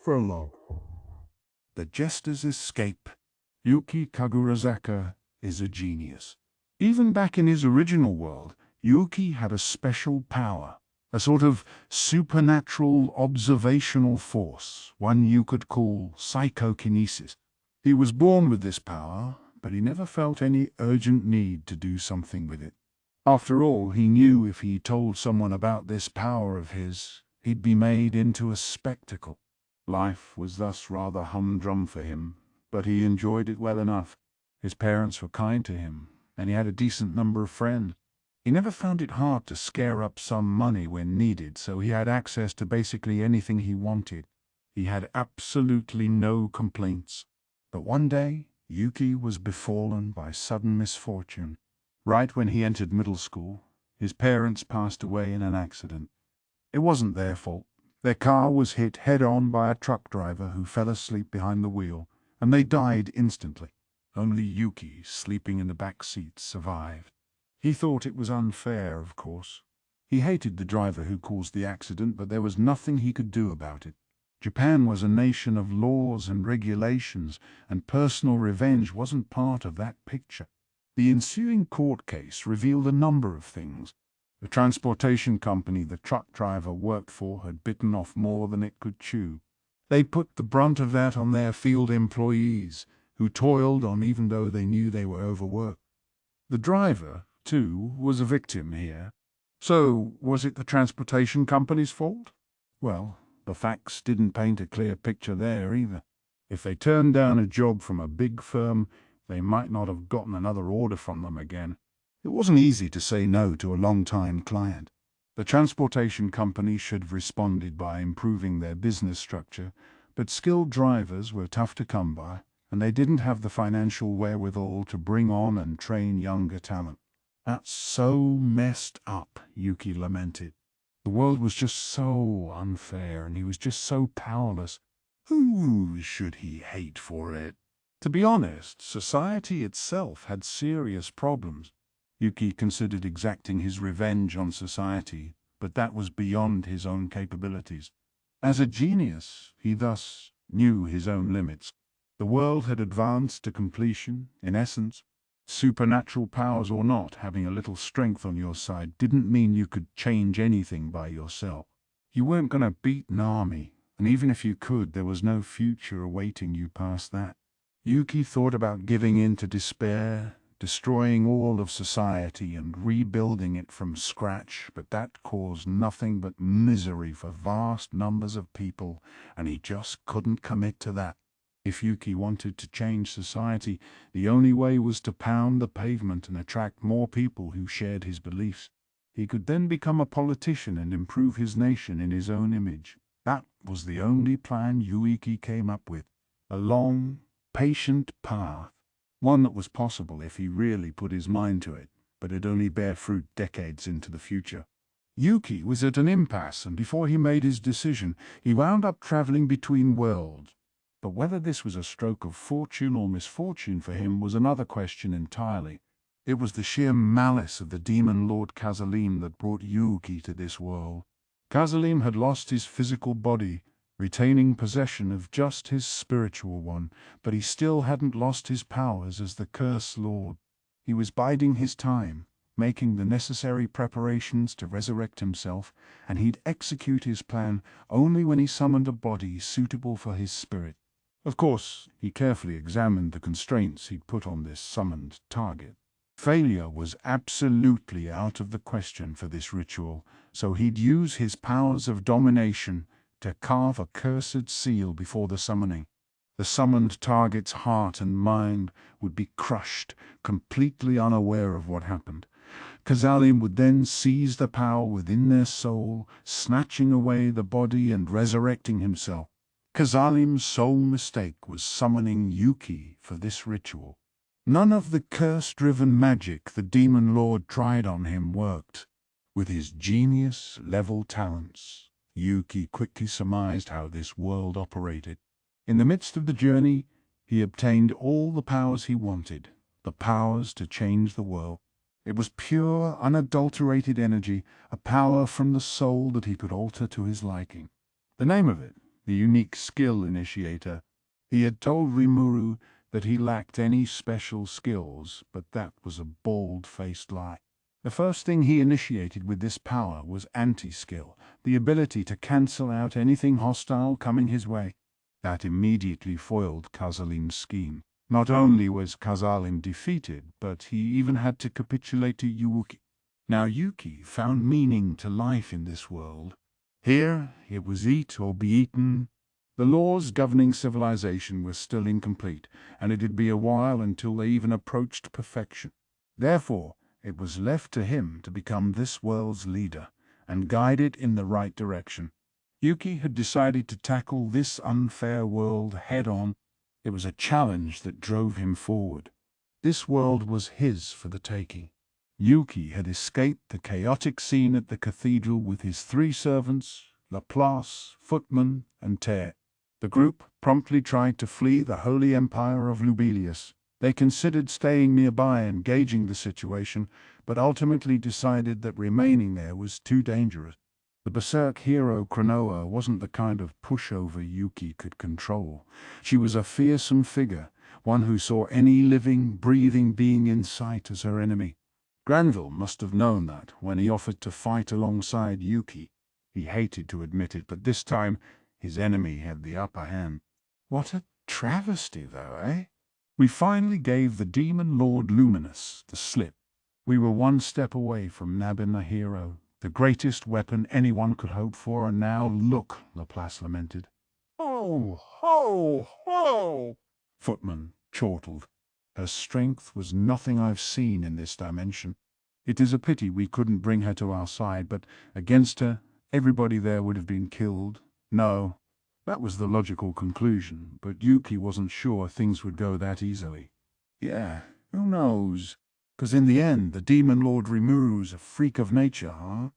Prologue. The Jester's Escape. Yuki Kagurazaka is a genius. Even back in his original world, Yuki had a special power, a sort of supernatural observational force, one you could call psychokinesis. He was born with this power, but he never felt any urgent need to do something with it. After all, he knew if he told someone about this power of his, he'd be made into a spectacle. Life was thus rather humdrum for him, but he enjoyed it well enough. His parents were kind to him, and he had a decent number of friends. He never found it hard to scare up some money when needed, so he had access to basically anything he wanted. He had absolutely no complaints. But one day, Yuki was befallen by sudden misfortune. Right when he entered middle school, his parents passed away in an accident. It wasn't their fault. Their car was hit head-on by a truck driver who fell asleep behind the wheel, and they died instantly. Only Yuki, sleeping in the back seat, survived. He thought it was unfair, of course. He hated the driver who caused the accident, but there was nothing he could do about it. Japan was a nation of laws and regulations, and personal revenge wasn't part of that picture. The ensuing court case revealed a number of things. The transportation company the truck driver worked for had bitten off more than it could chew. They put the brunt of that on their field employees, who toiled on even though they knew they were overworked. The driver, too, was a victim here. So, was it the transportation company's fault? Well, the facts didn't paint a clear picture there either. If they turned down a job from a big firm, they might not have gotten another order from them again. It wasn't easy to say no to a long-time client. The transportation company should have responded by improving their business structure, but skilled drivers were tough to come by, and they didn't have the financial wherewithal to bring on and train younger talent. That's so messed up, Yuki lamented. The world was just so unfair, and he was just so powerless. Who should he hate for it? To be honest, society itself had serious problems. Yuki considered exacting his revenge on society, but that was beyond his own capabilities. As a genius, he thus knew his own limits. The world had advanced to completion, in essence. Supernatural powers or not, having a little strength on your side didn't mean you could change anything by yourself. You weren't going to beat an army, and even if you could, there was no future awaiting you past that. Yuki thought about giving in to despair, destroying all of society and rebuilding it from scratch, but that caused nothing but misery for vast numbers of people, and he just couldn't commit to that. If Yuki wanted to change society, the only way was to pound the pavement and attract more people who shared his beliefs. He could then become a politician and improve his nation in his own image. That was the only plan Yuki came up with. A long, patient path. One that was possible if he really put his mind to it, but it'd only bear fruit decades into the future. Yuki was at an impasse, and before he made his decision, he wound up traveling between worlds. But whether this was a stroke of fortune or misfortune for him was another question entirely. It was the sheer malice of the demon lord Kazalim that brought Yuki to this world. Kazalim had lost his physical body, retaining possession of just his spiritual one, but he still hadn't lost his powers as the Curse Lord. He was biding his time, making the necessary preparations to resurrect himself, and he'd execute his plan only when he summoned a body suitable for his spirit. Of course, he carefully examined the constraints he'd put on this summoned target. Failure was absolutely out of the question for this ritual, so he'd use his powers of domination to carve a cursed seal before the summoning. The summoned target's heart and mind would be crushed, completely unaware of what happened. Kazalim would then seize the power within their soul, snatching away the body and resurrecting himself. Kazalim's sole mistake was summoning Yuki for this ritual. None of the curse-driven magic the demon lord tried on him worked. With his genius-level talents, Yuki quickly surmised how this world operated. In the midst of the journey, he obtained all the powers he wanted, the powers to change the world. It was pure, unadulterated energy, a power from the soul that he could alter to his liking. The name of it, the unique skill initiator. He had told Rimuru that he lacked any special skills, but that was a bald-faced lie. The first thing he initiated with this power was anti-skill, the ability to cancel out anything hostile coming his way. That immediately foiled Kazalin's scheme. Not only was Kazalin defeated, but he even had to capitulate to Yuki. Now Yuki found meaning to life in this world. Here, it was eat or be eaten. The laws governing civilization were still incomplete, and it'd be a while until they even approached perfection. Therefore, it was left to him to become this world's leader, and guide it in the right direction. Yuki had decided to tackle this unfair world head-on. It was a challenge that drove him forward. This world was his for the taking. Yuki had escaped the chaotic scene at the cathedral with his 3 servants, Laplace, Footman, and Ter. The group promptly tried to flee the Holy Empire of Lubelius. They considered staying nearby and gauging the situation, but ultimately decided that remaining there was too dangerous. The berserk hero Cronoa wasn't the kind of pushover Yuki could control. She was a fearsome figure, one who saw any living, breathing being in sight as her enemy. Granville must have known that when he offered to fight alongside Yuki. He hated to admit it, but this time his enemy had the upper hand. What a travesty, though, eh? We finally gave the Demon Lord Luminous the slip. We were one step away from nabbing the hero, the greatest weapon anyone could hope for, and now look, Laplace lamented. Oh, ho, ho! Footman chortled. Her strength was nothing I've seen in this dimension. It is a pity we couldn't bring her to our side, but against her, everybody there would have been killed. No, that was the logical conclusion, but Yuki wasn't sure things would go that easily. Yeah, who knows? 'Cause in the end, the Demon Lord Rimuru's a freak of nature, huh?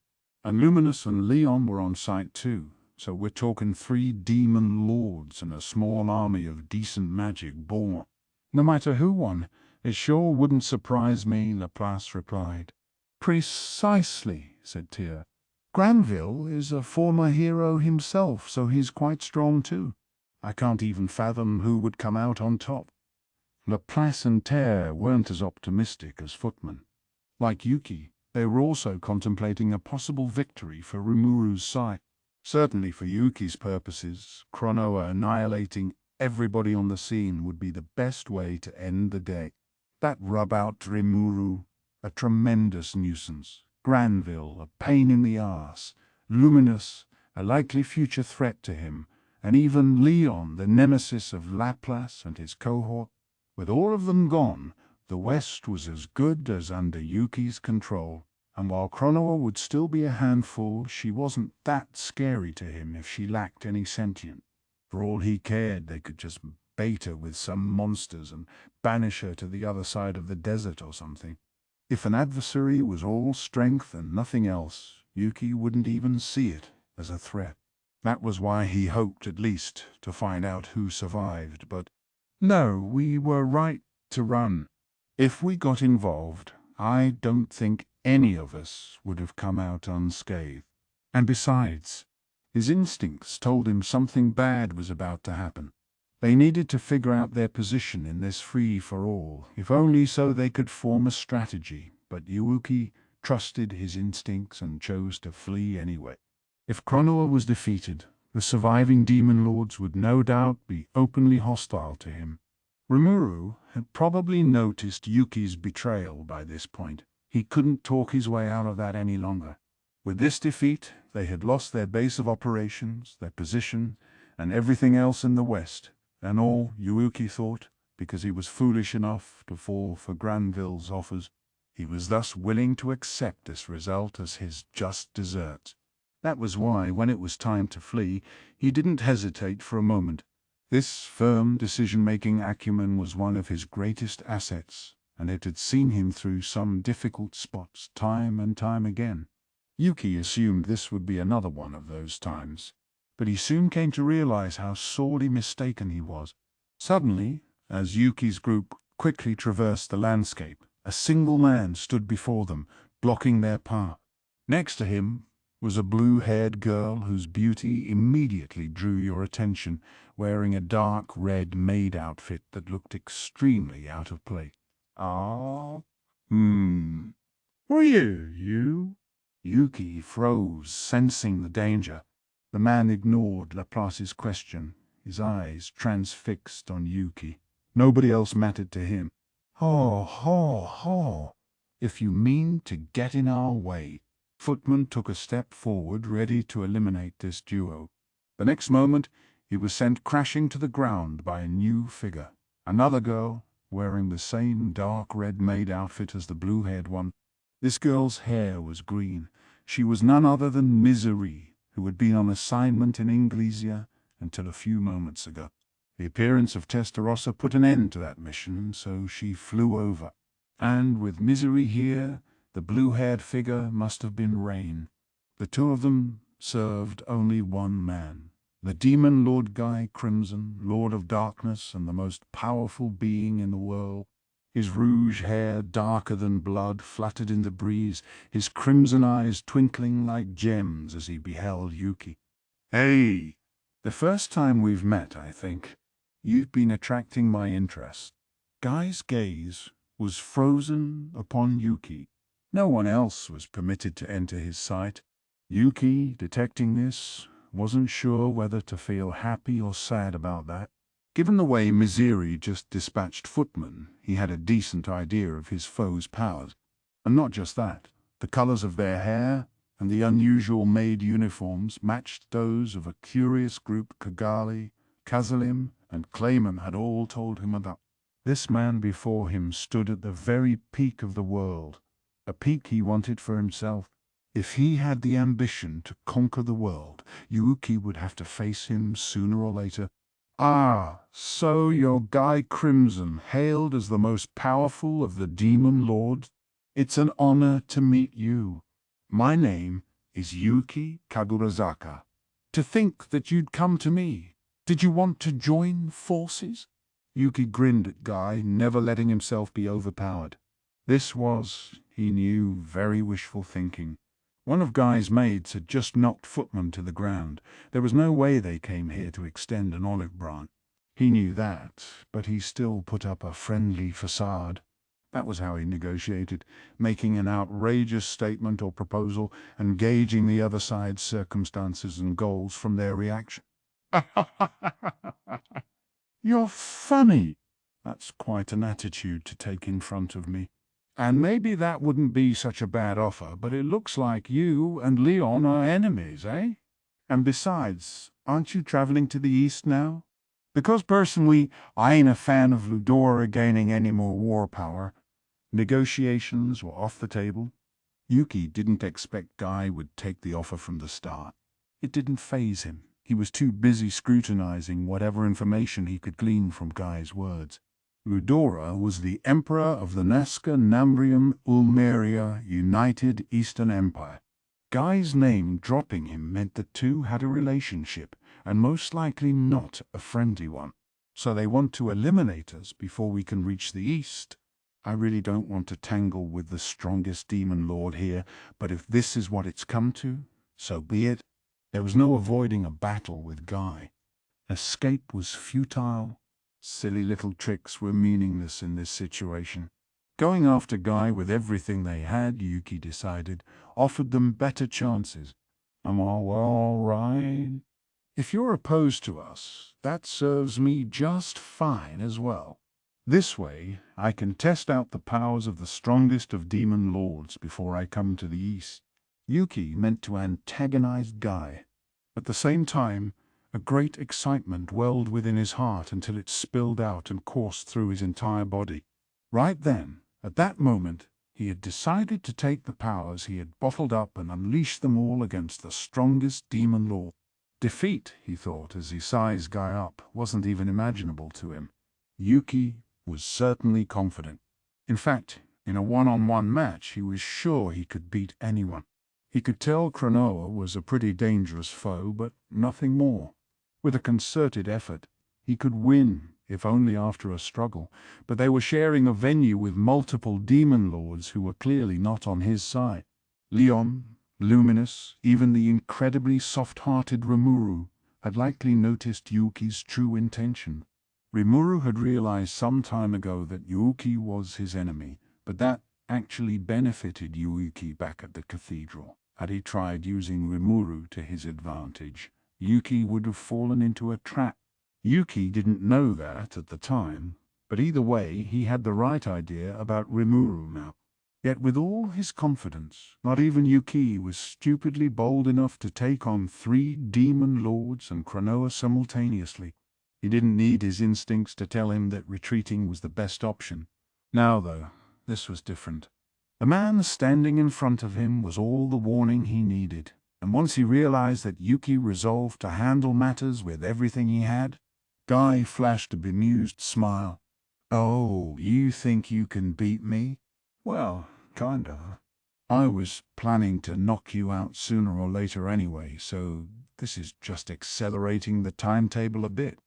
And Luminous and Leon were on site too, so we're talking 3 Demon Lords and a small army of decent magic born. No matter who won, it sure wouldn't surprise me, Laplace replied. Precisely, said Tyr. Granville is a former hero himself, so he's quite strong too. I can't even fathom who would come out on top. Laplace and Tyr weren't as optimistic as Footman. Like Yuki, they were also contemplating a possible victory for Rimuru's side. Certainly for Yuki's purposes, Cronoa annihilating everybody on the scene would be the best way to end the day. That rub-out Rimuru, a tremendous nuisance. Granville, a pain in the arse. Luminous, a likely future threat to him. And even Leon, the nemesis of Laplace and his cohort. With all of them gone, the West was as good as under Yuki's control. And while Cronoa would still be a handful, she wasn't that scary to him if she lacked any sentience. For all he cared, they could just bait her with some monsters and banish her to the other side of the desert or something. If an adversary was all strength and nothing else, Yuki wouldn't even see it as a threat. That was why he hoped at least to find out who survived, but no, we were right to run. If we got involved, I don't think any of us would have come out unscathed. And besides, his instincts told him something bad was about to happen. They needed to figure out their position in this free-for-all, if only so they could form a strategy, but Yuki trusted his instincts and chose to flee anyway. If Cronoa was defeated, the surviving Demon Lords would no doubt be openly hostile to him. Rimuru had probably noticed Yuki's betrayal by this point. He couldn't talk his way out of that any longer. With this defeat, they had lost their base of operations, their position, and everything else in the West, and all, Yuki thought, because he was foolish enough to fall for Granville's offers. He was thus willing to accept this result as his just desserts. That was why, when it was time to flee, he didn't hesitate for a moment. This firm decision-making acumen was one of his greatest assets, and it had seen him through some difficult spots time and time again. Yuki assumed this would be another one of those times, but he soon came to realize how sorely mistaken he was. Suddenly, as Yuki's group quickly traversed the landscape, a single man stood before them, blocking their path. Next to him was a blue-haired girl whose beauty immediately drew your attention, wearing a dark red maid outfit that looked extremely out of place. Ah, Who are you? Yuki froze, sensing the danger. The man ignored Laplace's question, his eyes transfixed on Yuki. Nobody else mattered to him. Ho. If you mean to get in our way. Footman took a step forward, ready to eliminate this duo. The next moment, he was sent crashing to the ground by a new figure. Another girl, wearing the same dark red maid outfit as the blue-haired one. This girl's hair was green. She was none other than Misery, who had been on assignment in Inglesia until a few moments ago. The appearance of Testarossa put an end to that mission, so she flew over. And with Misery here, the blue-haired figure must have been Rain. The two of them served only one man, the demon Lord Guy Crimson, Lord of Darkness and the most powerful being in the world. His rouge hair, darker than blood, fluttered in the breeze, his crimson eyes twinkling like gems as he beheld Yuki. Hey! The first time we've met, I think. You've been attracting my interest. Guy's gaze was frozen upon Yuki. No one else was permitted to enter his sight. Yuki, detecting this, wasn't sure whether to feel happy or sad about that. Given the way Misery just dispatched Footman, he had a decent idea of his foe's powers. And not just that, the colors of their hair and the unusual maid uniforms matched those of a curious group Kigali, Kazalim, and Clayman had all told him about. This man before him stood at the very peak of the world, a peak he wanted for himself. If he had the ambition to conquer the world, Yuki would have to face him sooner or later. Ah, so you're Guy Crimson, hailed as the most powerful of the demon lords? It's an honor to meet you. My name is Yuki Kagurazaka. To think that you'd come to me. Did you want to join forces? Yuki grinned at Guy, never letting himself be overpowered. This was, he knew, very wishful thinking. One of Guy's maids had just knocked Footman to the ground. There was no way they came here to extend an olive branch. He knew that, but he still put up a friendly facade. That was how he negotiated, making an outrageous statement or proposal and gauging the other side's circumstances and goals from their reaction. You're funny. That's quite an attitude to take in front of me. And maybe that wouldn't be such a bad offer, but it looks like you and Leon are enemies, eh? And besides, aren't you traveling to the east now? Because personally, I ain't a fan of Ludora gaining any more war power. Negotiations were off the table. Yuki didn't expect Guy would take the offer from the start. It didn't faze him. He was too busy scrutinizing whatever information he could glean from Guy's words. Ludora was the emperor of the Nazca Nambrium Ulmeria United Eastern Empire. Guy's name dropping him meant the two had a relationship, and most likely not a friendly one. So they want to eliminate us before we can reach the east. I really don't want to tangle with the strongest demon lord here, but if this is what it's come to, so be it. There was no avoiding a battle with Guy. Escape was futile. Silly little tricks were meaningless in this situation. Going after Guy with everything they had, Yuki decided, offered them better chances. I'm all right. If you're opposed to us, that serves me just fine as well. This way, I can test out the powers of the strongest of demon lords before I come to the east. Yuki meant to antagonize Guy. At the same time, a great excitement welled within his heart until it spilled out and coursed through his entire body. Right then, at that moment, he had decided to take the powers he had bottled up and unleash them all against the strongest demon lord. Defeat, he thought as he sized Guy up, wasn't even imaginable to him. Yuki was certainly confident. In fact, in a one-on-one match, he was sure he could beat anyone. He could tell Cronoa was a pretty dangerous foe, but nothing more. With a concerted effort, he could win, if only after a struggle, but they were sharing a venue with multiple demon lords who were clearly not on his side. Leon, luminous. Even the incredibly soft-hearted Rimuru had likely noticed Yuki's true intention. Rimuru had realized some time ago that Yuki was his enemy, but that actually benefited Yuki back at the cathedral. Had he tried using Rimuru to his advantage, Yuki would have fallen into a trap. Yuki didn't know that at the time, but either way he had the right idea about Rimuru now. Yet with all his confidence, not even Yuki was stupidly bold enough to take on 3 demon lords and Cronoa simultaneously. He didn't need his instincts to tell him that retreating was the best option. Now though, this was different. The man standing in front of him was all the warning he needed, and once he realized that Yuki resolved to handle matters with everything he had, Guy flashed a bemused smile. "Oh, you think you can beat me? Well, kinda. I was planning to knock you out sooner or later anyway, so this is just accelerating the timetable a bit."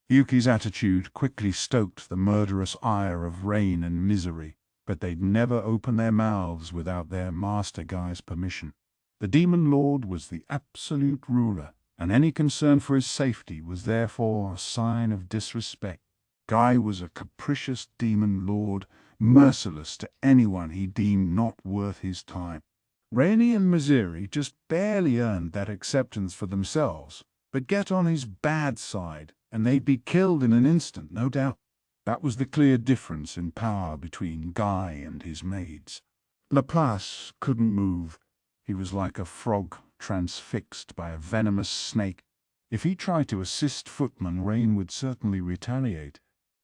Yuki's attitude quickly stoked the murderous ire of Rain and Misery, but they'd never open their mouths without their master Guy's permission. The Demon Lord was the absolute ruler, and any concern for his safety was therefore a sign of disrespect. Guy was a capricious Demon Lord, merciless to anyone he deemed not worth his time. Rainy and Misery just barely earned that acceptance for themselves, but get on his bad side, and they'd be killed in an instant, no doubt. That was the clear difference in power between Guy and his maids. Laplace couldn't move. He was like a frog transfixed by a venomous snake. If he tried to assist Footman, Rain would certainly retaliate.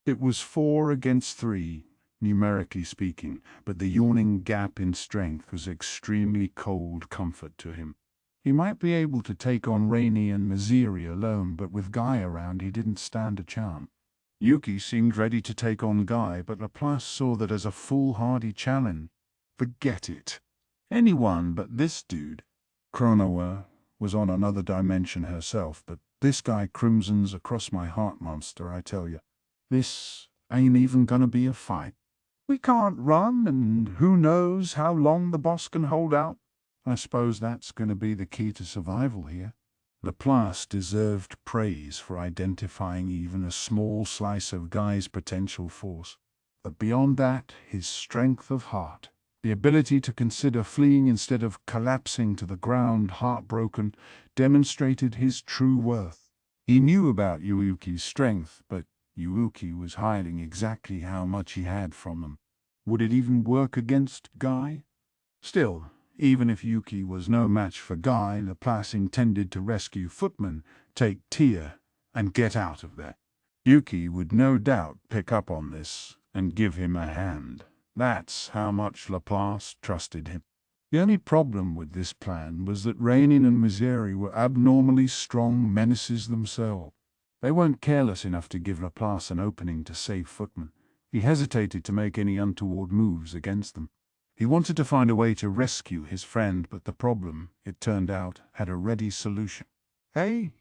It was 4 against 3, numerically speaking, but the yawning gap in strength was extremely cold comfort to him. He might be able to take on Rainy and Misery alone, but with Guy around he didn't stand a chance. Yuki seemed ready to take on Guy, but Laplace saw that as a foolhardy challenge. Forget it. Anyone but this dude. Cronoa was on another dimension herself, but this guy crimsons across my heart, monster, I tell you. This ain't even gonna be a fight. We can't run, and who knows how long the boss can hold out. I suppose that's gonna be the key to survival here. Laplace deserved praise for identifying even a small slice of Guy's potential force. But beyond that, his strength of heart, the ability to consider fleeing instead of collapsing to the ground heartbroken, demonstrated his true worth. He knew about Yuki's strength, but Yuki was hiding exactly how much he had from them. Would it even work against Guy? Still, even if Yuki was no match for Guy, Laplace intended to rescue Footman, take Tia, and get out of there. Yuki would no doubt pick up on this and give him a hand. That's how much Laplace trusted him. The only problem with this plan was that Rainin and Misery were abnormally strong menaces themselves. They weren't careless enough to give Laplace an opening to save Footman. He hesitated to make any untoward moves against them. He wanted to find a way to rescue his friend, but the problem, it turned out, had a ready solution. Hey,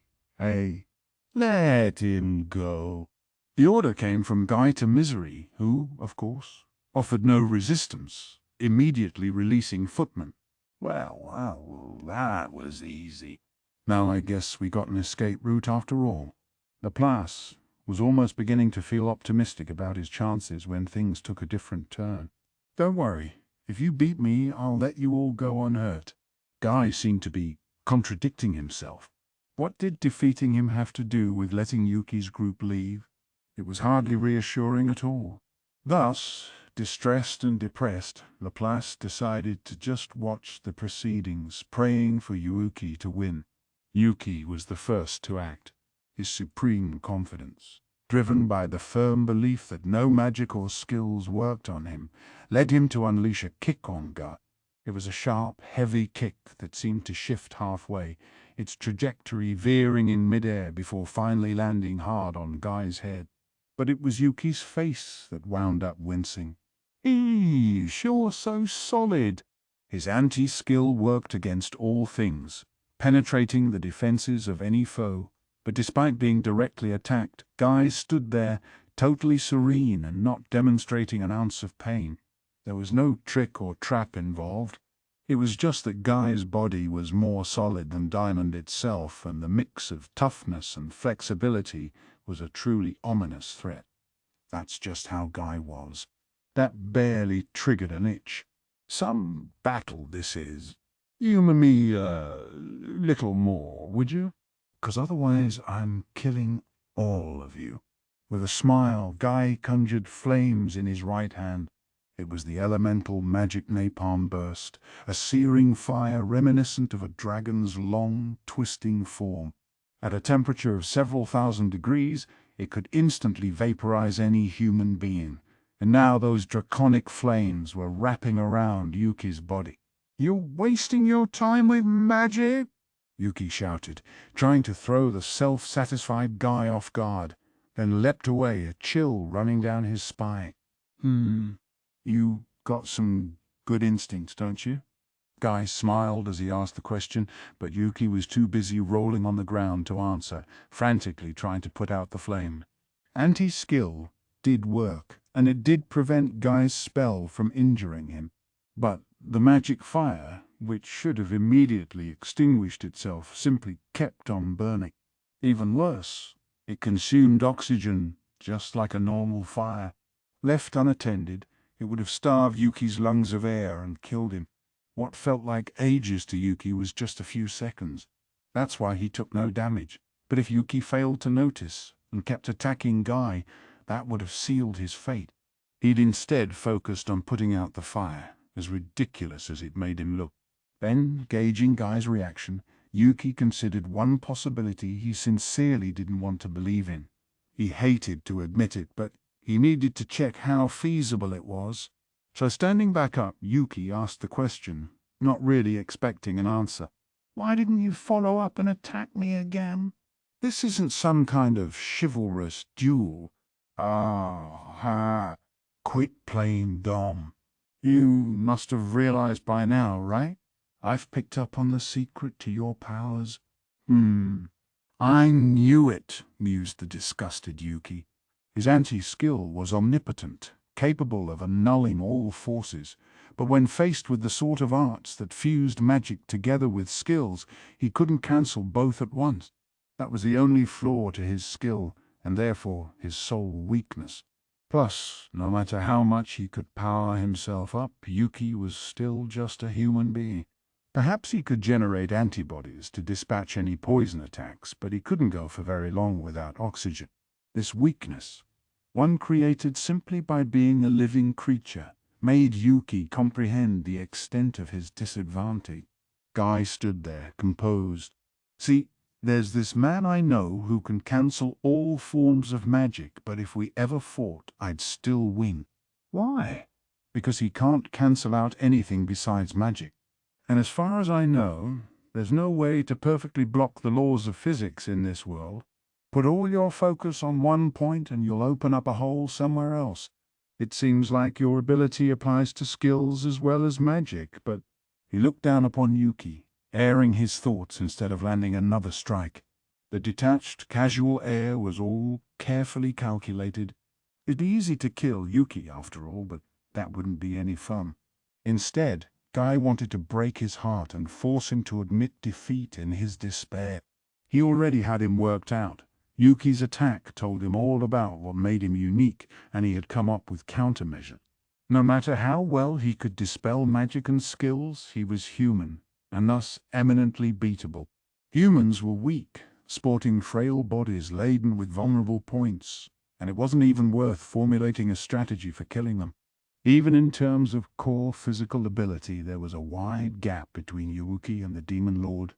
let him go. The order came from Guy to Misery, who, of course, offered no resistance, immediately releasing Footman. Well, that was easy. Now I guess we got an escape route after all. Laplace was almost beginning to feel optimistic about his chances when things took a different turn. Don't worry. If you beat me, I'll let you all go unhurt. Guy seemed to be contradicting himself. What did defeating him have to do with letting Yuki's group leave? It was hardly reassuring at all. Thus, distressed and depressed, Laplace decided to just watch the proceedings, praying for Yuki to win. Yuki was the first to act. His supreme confidence, driven by the firm belief that no magic or skills worked on him, led him to unleash a kick on Guy. It was a sharp, heavy kick that seemed to shift halfway, its trajectory veering in midair before finally landing hard on Guy's head. But it was Yuki's face that wound up wincing. He's sure so solid. His anti-skill worked against all things, penetrating the defenses of any foe. But despite being directly attacked, Guy stood there, totally serene and not demonstrating an ounce of pain. There was no trick or trap involved. It was just that Guy's body was more solid than diamond itself, and the mix of toughness and flexibility was a truly ominous threat. That's just how Guy was. That barely triggered an itch. Some battle this is. Humor me a little more, would you? 'Cause otherwise I'm killing all of you. With a smile, Guy conjured flames in his right hand. It was the elemental magic napalm burst, a searing fire reminiscent of a dragon's long, twisting form. At a temperature of several thousand degrees, it could instantly vaporize any human being, and now those draconic flames were wrapping around Yuki's body. "You're wasting your time with magic?" Yuki shouted, trying to throw the self-satisfied Guy off guard, then leapt away, a chill running down his spine. You got some good instincts, don't you? Guy smiled as he asked the question, but Yuki was too busy rolling on the ground to answer, frantically trying to put out the flame. Anti-skill did work, and it did prevent Guy's spell from injuring him. But the magic fire, which should have immediately extinguished itself, simply kept on burning. Even worse, it consumed oxygen just like a normal fire. Left unattended, it would have starved Yuki's lungs of air and killed him. What felt like ages to Yuki was just a few seconds. That's why he took no damage. But if Yuki failed to notice and kept attacking Guy, that would have sealed his fate. He'd instead focused on putting out the fire, as ridiculous as it made him look. Then, gauging Guy's reaction, Yuki considered one possibility he sincerely didn't want to believe in. He hated to admit it, but he needed to check how feasible it was. So standing back up, Yuki asked the question, not really expecting an answer. "Why didn't you follow up and attack me again? This isn't some kind of chivalrous duel." Quit playing dumb. You must have realized by now, right? I've picked up on the secret to your powers. I knew it, mused the disgusted Yuki. His anti-skill was omnipotent, capable of annulling all forces, but when faced with the sort of arts that fused magic together with skills, he couldn't cancel both at once. That was the only flaw to his skill, and therefore his sole weakness. Plus, no matter how much he could power himself up, Yuki was still just a human being. Perhaps he could generate antibodies to dispatch any poison attacks, but he couldn't go for very long without oxygen. This weakness, one created simply by being a living creature, made Yuki comprehend the extent of his disadvantage. Guy stood there, composed. "See, there's this man I know who can cancel all forms of magic, but if we ever fought, I'd still win." "Why?" "Because he can't cancel out anything besides magic. And as far as I know, there's no way to perfectly block the laws of physics in this world. Put all your focus on one point and you'll open up a hole somewhere else. It seems like your ability applies to skills as well as magic, but..." He looked down upon Yuki, airing his thoughts instead of landing another strike. The detached, casual air was all carefully calculated. It'd be easy to kill Yuki after all, but that wouldn't be any fun. Instead, Guy wanted to break his heart and force him to admit defeat in his despair. He already had him worked out. Yuki's attack told him all about what made him unique, and he had come up with countermeasures. No matter how well he could dispel magic and skills, he was human, and thus eminently beatable. Humans were weak, sporting frail bodies laden with vulnerable points, and it wasn't even worth formulating a strategy for killing them. Even in terms of core physical ability, there was a wide gap between Yuki and the Demon Lord.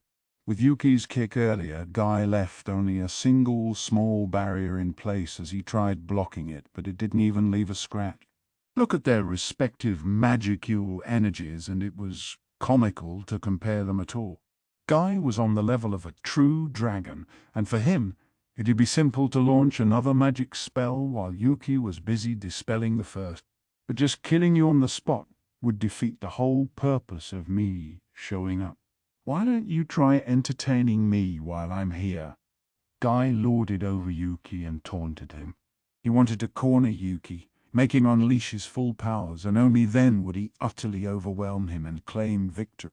With Yuki's kick earlier, Guy left only a single small barrier in place as he tried blocking it, but it didn't even leave a scratch. Look at their respective magicule energies, and it was comical to compare them at all. Guy was on the level of a true dragon, and for him, it'd be simple to launch another magic spell while Yuki was busy dispelling the first. But just killing you on the spot would defeat the whole purpose of me showing up. Why don't you try entertaining me while I'm here? Guy lorded over Yuki and taunted him. He wanted to corner Yuki, make him unleash his full powers, and only then would he utterly overwhelm him and claim victory.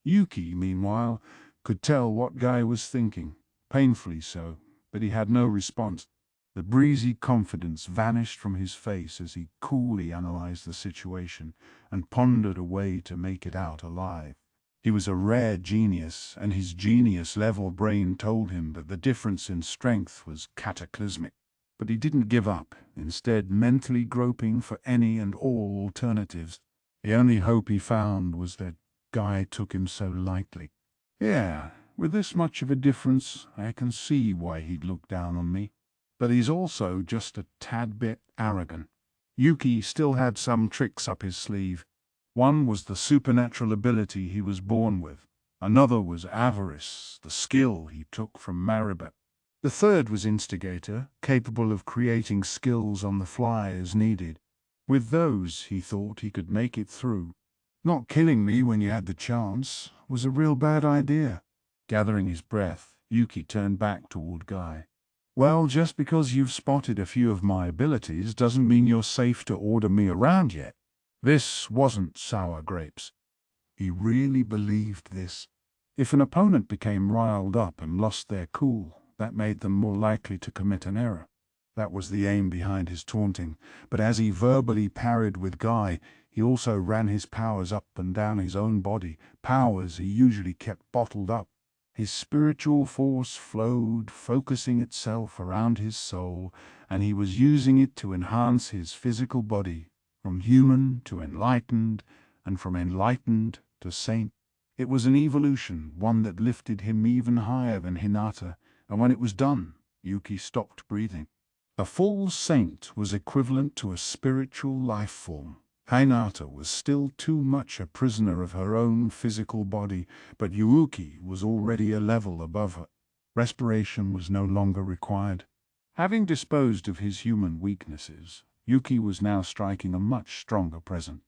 Yuki, meanwhile, could tell what Guy was thinking, painfully so, but he had no response. The breezy confidence vanished from his face as he coolly analyzed the situation and pondered a way to make it out alive. He was a rare genius, and his genius-level brain told him that the difference in strength was cataclysmic. But he didn't give up, instead mentally groping for any and all alternatives. The only hope he found was that Guy took him so lightly. Yeah, with this much of a difference, I can see why he'd look down on me. But he's also just a tad bit arrogant. Yuki still had some tricks up his sleeve. One was the supernatural ability he was born with. Another was avarice, the skill he took from Maribeth. The third was instigator, capable of creating skills on the fly as needed. With those, he thought he could make it through. Not killing me when you had the chance was a real bad idea. Gathering his breath, Yuki turned back toward Guy. Well, just because you've spotted a few of my abilities doesn't mean you're safe to order me around yet. This wasn't sour grapes. He really believed this. If an opponent became riled up and lost their cool, that made them more likely to commit an error. That was the aim behind his taunting, but as he verbally parried with Guy, he also ran his powers up and down his own body, powers he usually kept bottled up. His spiritual force flowed, focusing itself around his soul, and he was using it to enhance his physical body, from human to enlightened, and from enlightened to saint. It was an evolution, one that lifted him even higher than Hinata, and when it was done, Yuki stopped breathing. A full saint was equivalent to a spiritual life form. Hinata was still too much a prisoner of her own physical body, but Yuki was already a level above her. Respiration was no longer required. Having disposed of his human weaknesses, Yuki was now striking a much stronger present.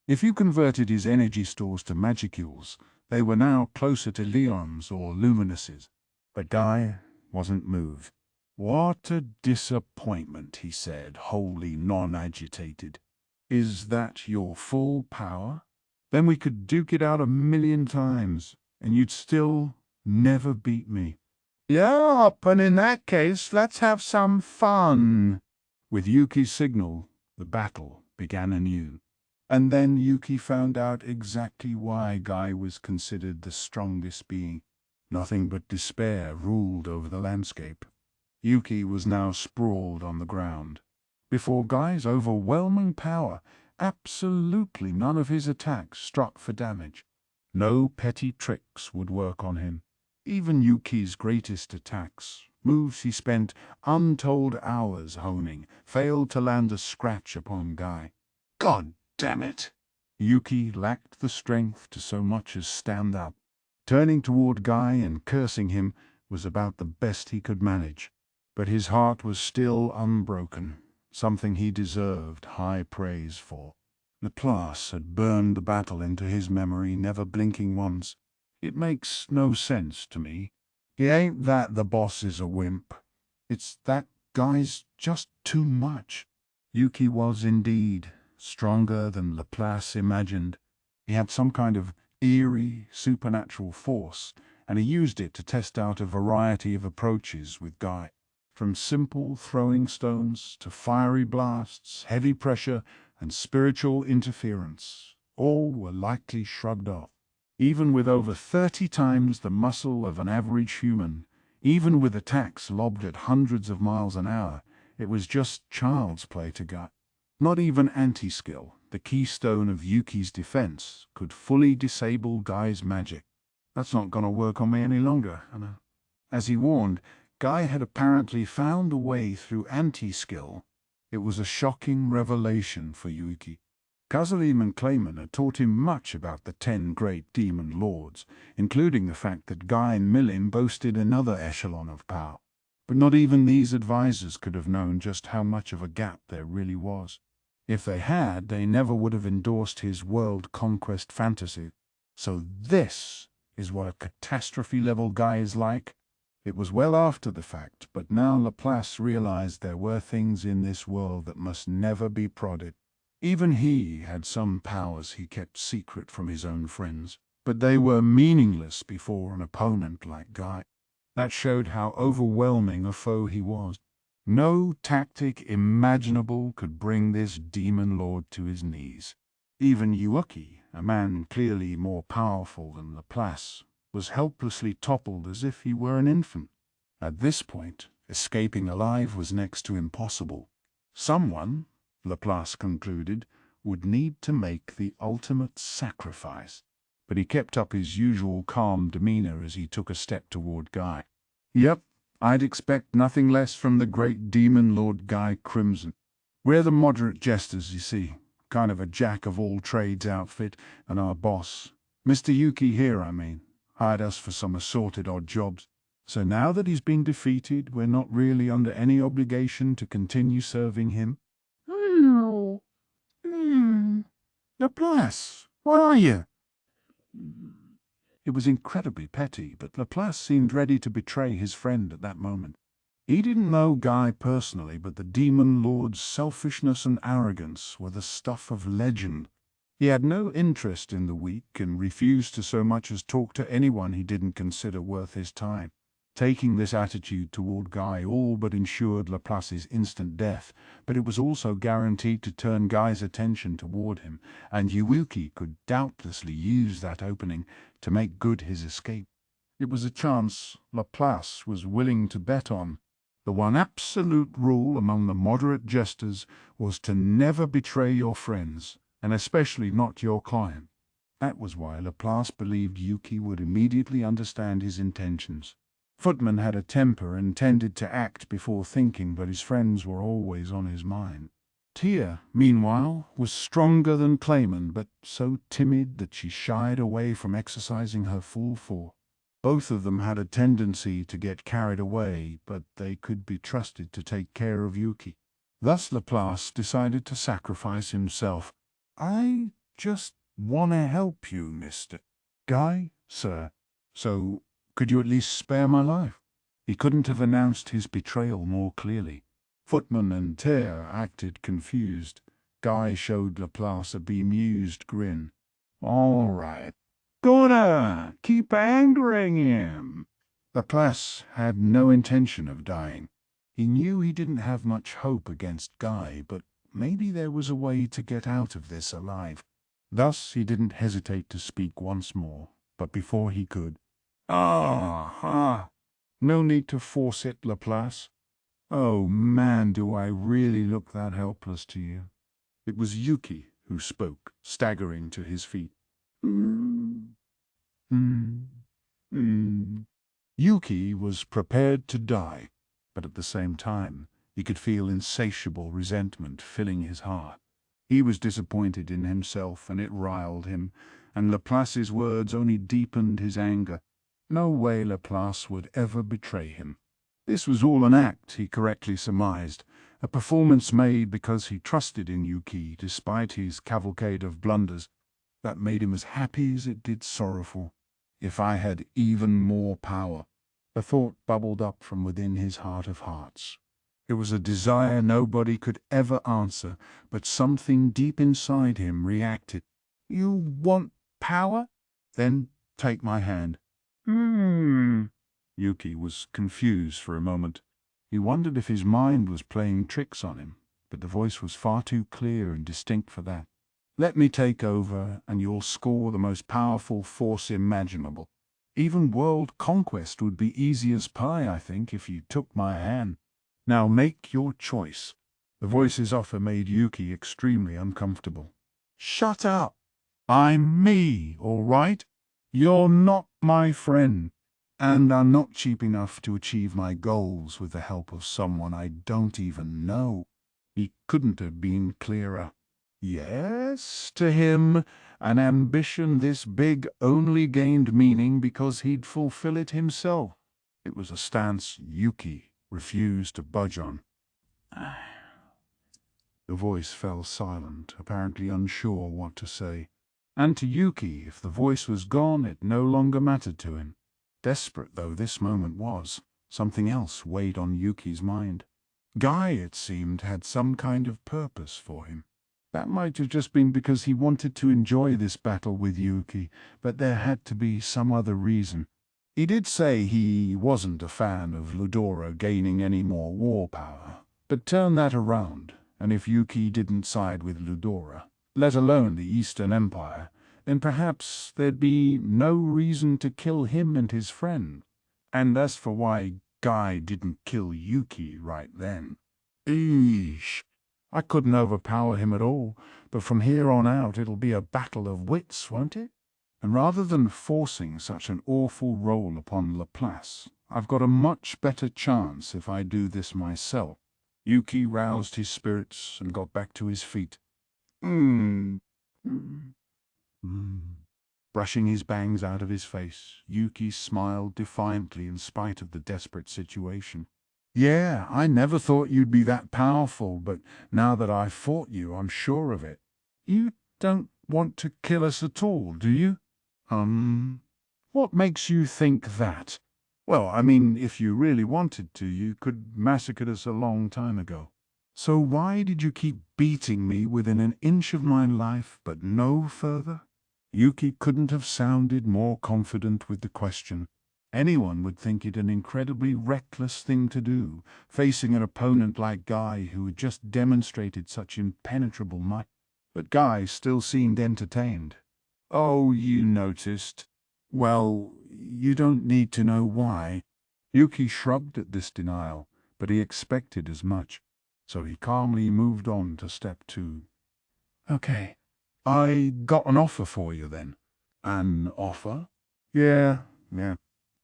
If you converted his energy stores to magicules, they were now closer to Leons or Luminuses. But Guy wasn't moved. "What a disappointment," he said, wholly non-agitated. "Is that your full power? Then we could duke it out 1,000,000 times, and you'd still never beat me." "Yup, and in that case, let's have some fun." With Yuki's signal, the battle began anew. And then Yuki found out exactly why Guy was considered the strongest being. Nothing but despair ruled over the landscape. Yuki was now sprawled on the ground. Before Guy's overwhelming power, absolutely none of his attacks struck for damage. No petty tricks would work on him. Even Yuki's greatest attacks, moves he spent untold hours honing, failed to land a scratch upon Guy. God damn it! Yuki lacked the strength to so much as stand up. Turning toward Guy and cursing him was about the best he could manage. But his heart was still unbroken, something he deserved high praise for. Laplace had burned the battle into his memory, never blinking once. It makes no sense to me. It ain't that the boss is a wimp. It's that Guy's just too much. Yuki was indeed stronger than Laplace imagined. He had some kind of eerie, supernatural force, and he used it to test out a variety of approaches with Guy. From simple throwing stones to fiery blasts, heavy pressure, and spiritual interference, all were lightly shrugged off. Even with over 30 times the muscle of an average human, even with attacks lobbed at hundreds of miles an hour, it was just child's play to Guy. Not even anti-skill, the keystone of Yuki's defense, could fully disable Guy's magic. That's not gonna work on me any longer. As he warned, Guy had apparently found a way through anti-skill. It was a shocking revelation for Yuki. Kazalim and Clayman had taught him much about the 10 great demon lords, including the fact that Guy and Milim boasted another echelon of power. But not even these advisors could have known just how much of a gap there really was. If they had, they never would have endorsed his world conquest fantasy. So this is what a catastrophe-level Guy is like? It was well after the fact, but now Laplace realized there were things in this world that must never be prodded. Even he had some powers he kept secret from his own friends, but they were meaningless before an opponent like Guy. That showed how overwhelming a foe he was. No tactic imaginable could bring this demon lord to his knees. Even Yuki, a man clearly more powerful than Laplace, was helplessly toppled as if he were an infant. At this point, escaping alive was next to impossible. Someone, Laplace concluded, would need to make the ultimate sacrifice. But he kept up his usual calm demeanor as he took a step toward Guy. Yep, I'd expect nothing less from the great demon lord Guy Crimson. We're the moderate jesters, you see, kind of a jack-of-all-trades outfit, and our boss, Mr. Yuki here, I mean, hired us for some assorted odd jobs. So now that he's been defeated, we're not really under any obligation to continue serving him. Laplace, where are you? It was incredibly petty, but Laplace seemed ready to betray his friend at that moment. He didn't know Guy personally, but the demon lord's selfishness and arrogance were the stuff of legend. He had no interest in the weak and refused to so much as talk to anyone he didn't consider worth his time. Taking this attitude toward Guy all but ensured Laplace's instant death, but it was also guaranteed to turn Guy's attention toward him, and Yuki could doubtlessly use that opening to make good his escape. It was a chance Laplace was willing to bet on. The one absolute rule among the moderate jesters was to never betray your friends, and especially not your client. That was why Laplace believed Yuki would immediately understand his intentions. Footman had a temper and tended to act before thinking, but his friends were always on his mind. Tia, meanwhile, was stronger than Clayman, but so timid that she shied away from exercising her full force. Both of them had a tendency to get carried away, but they could be trusted to take care of Yuki. Thus Laplace decided to sacrifice himself. "I just want to help you, Mr. Guy, sir. So could you at least spare my life?" He couldn't have announced his betrayal more clearly. Footman and Tear acted confused. Guy showed Laplace a bemused grin. "All right. Gonna keep angering him." Laplace had no intention of dying. He knew he didn't have much hope against Guy, but maybe there was a way to get out of this alive. Thus he didn't hesitate to speak once more, but before he could, no need to force it, Laplace. Oh man, do I really look that helpless to you?" It was Yuki who spoke, staggering to his feet. Yuki was prepared to die, but at the same time, he could feel insatiable resentment filling his heart. He was disappointed in himself, and it riled him, and Laplace's words only deepened his anger. No way Laplace would ever betray him. This was all an act, he correctly surmised, a performance made because he trusted in Yuki despite his cavalcade of blunders. That made him as happy as it did sorrowful. If I had even more power. The thought bubbled up from within his heart of hearts. It was a desire nobody could ever answer, but something deep inside him reacted. "You want power? Then take my hand." Yuki was confused for a moment. He wondered if his mind was playing tricks on him, but the voice was far too clear and distinct for that. "Let me take over, and you'll score the most powerful force imaginable. Even world conquest would be easy as pie, I think, if you took my hand. Now make your choice." The voice's offer made Yuki extremely uncomfortable. "Shut up. I'm me, all right? You're not my friend, and I'm not cheap enough to achieve my goals with the help of someone I don't even know." He couldn't have been clearer. Yes, to him, an ambition this big only gained meaning because he'd fulfill it himself. It was a stance Yuki refused to budge on. The voice fell silent, apparently unsure what to say. And to Yuki, if the voice was gone, it no longer mattered to him. Desperate though this moment was, Something else weighed on Yuki's mind. Guy, it seemed, had some kind of purpose for him. That might have just been because he wanted to enjoy this battle with Yuki, but there had to be some other reason. He did say he wasn't a fan of Ludora gaining any more war power, but turn that around, and if Yuki didn't side with Ludora, let alone the Eastern Empire, then perhaps there'd be no reason to kill him and his friend. And as for why Guy didn't kill Yuki right then. Eesh. I couldn't overpower him at all, but from here on out it'll be a battle of wits, won't it? And rather than forcing such an awful role upon Laplace, I've got a much better chance if I do this myself. Yuki roused his spirits and got back to his feet. Brushing his bangs out of his face, Yuki smiled defiantly in spite of the desperate situation. Yeah, I never thought you'd be that powerful, but now that I've fought you, I'm sure of it. You don't want to kill us at all, do you? What makes you think that? Well, I mean, if you really wanted to, you could massacre us a long time ago. So why did you keep beating me within an inch of my life, but no further? Yuki couldn't have sounded more confident with the question. Anyone would think it an incredibly reckless thing to do, facing an opponent like Guy who had just demonstrated such impenetrable might. But Guy still seemed entertained. Oh, you noticed. Well, you don't need to know why. Yuki shrugged at this denial, but he expected as much. So he calmly moved on to step 2. Okay. I got an offer for you then. An offer? Yeah.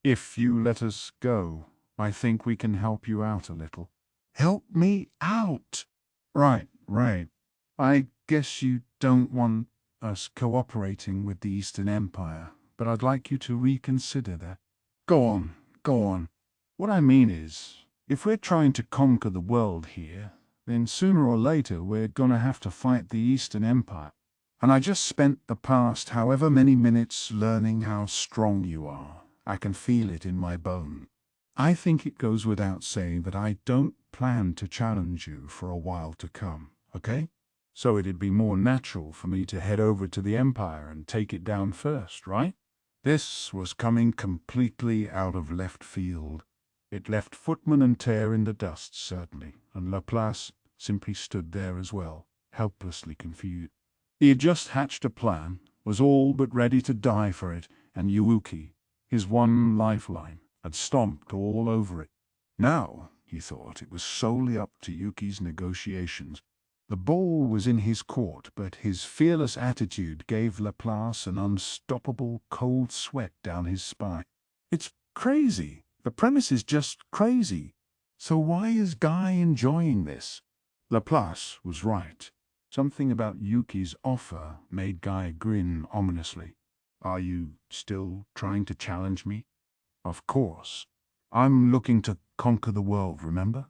If you let us go, I think we can help you out a little. Help me out? Right. I guess you don't want us cooperating with the Eastern Empire, but I'd like you to reconsider that. Go on. What I mean is, if we're trying to conquer the world here, then sooner or later we're gonna have to fight the Eastern Empire. And I just spent the past however many minutes learning how strong you are. I can feel it in my bone. I think it goes without saying that I don't plan to challenge you for a while to come, okay? So it'd be more natural for me to head over to the Empire and take it down first, right? This was coming completely out of left field. It left Footman and Tear in the dust, certainly, and Laplace simply stood there as well, helplessly confused. He had just hatched a plan, was all but ready to die for it, and Yuki, his one lifeline, had stomped all over it. Now, he thought, it was solely up to Yuki's negotiations. The ball was in his court, but his fearless attitude gave Laplace an unstoppable cold sweat down his spine. It's crazy. The premise is just crazy. So why is Guy enjoying this? Laplace was right. Something about Yuki's offer made Guy grin ominously. Are you still trying to challenge me? Of course. I'm looking to conquer the world, remember?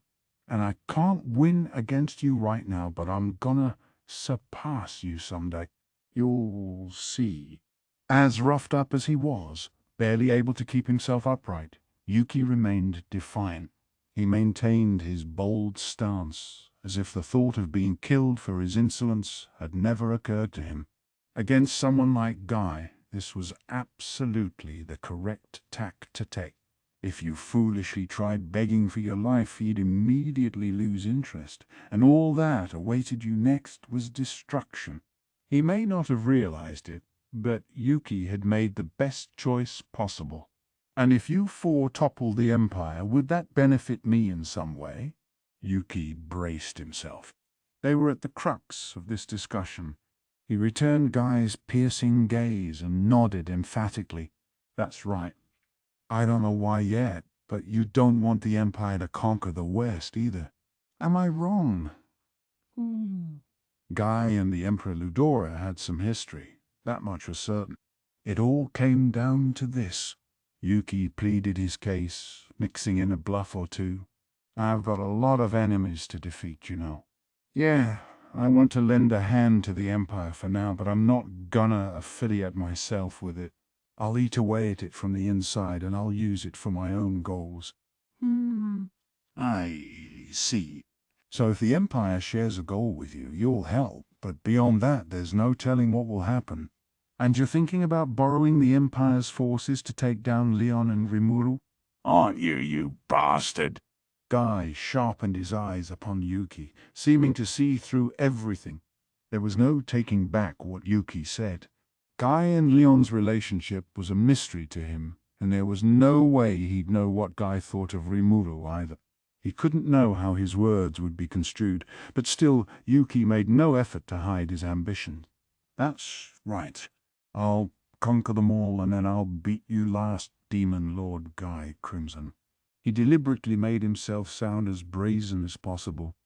And I can't win against you right now, but I'm gonna surpass you someday. You'll see. As roughed up as he was, barely able to keep himself upright, Yuki remained defiant. He maintained his bold stance, as if the thought of being killed for his insolence had never occurred to him. Against someone like Guy, this was absolutely the correct tack to take. If you foolishly tried begging for your life, he'd immediately lose interest, and all that awaited you next was destruction. He may not have realized it, but Yuki had made the best choice possible. And if you four topple the Empire, would that benefit me in some way? Yuki braced himself. They were at the crux of this discussion. He returned Guy's piercing gaze and nodded emphatically. That's right. I don't know why yet, but you don't want the Empire to conquer the West either. Am I wrong? Guy and the Emperor Ludora had some history, that much was certain. It all came down to this. Yuki pleaded his case, mixing in a bluff or two. I've got a lot of enemies to defeat, you know. Yeah, I want to lend a hand to the Empire for now, but I'm not gonna affiliate myself with it. I'll eat away at it from the inside, and I'll use it for my own goals. I see. So if the Empire shares a goal with you, you'll help, but beyond that there's no telling what will happen. And you're thinking about borrowing the Empire's forces to take down Leon and Rimuru? Aren't you, you bastard? Guy sharpened his eyes upon Yuki, seeming to see through everything. There was no taking back what Yuki said. Guy and Leon's relationship was a mystery to him, and there was no way he'd know what Guy thought of Rimuru either. He couldn't know how his words would be construed, but still Yuki made no effort to hide his ambition. That's right. I'll conquer them all, and then I'll beat you last, Demon Lord Guy Crimson. He deliberately made himself sound as brazen as possible.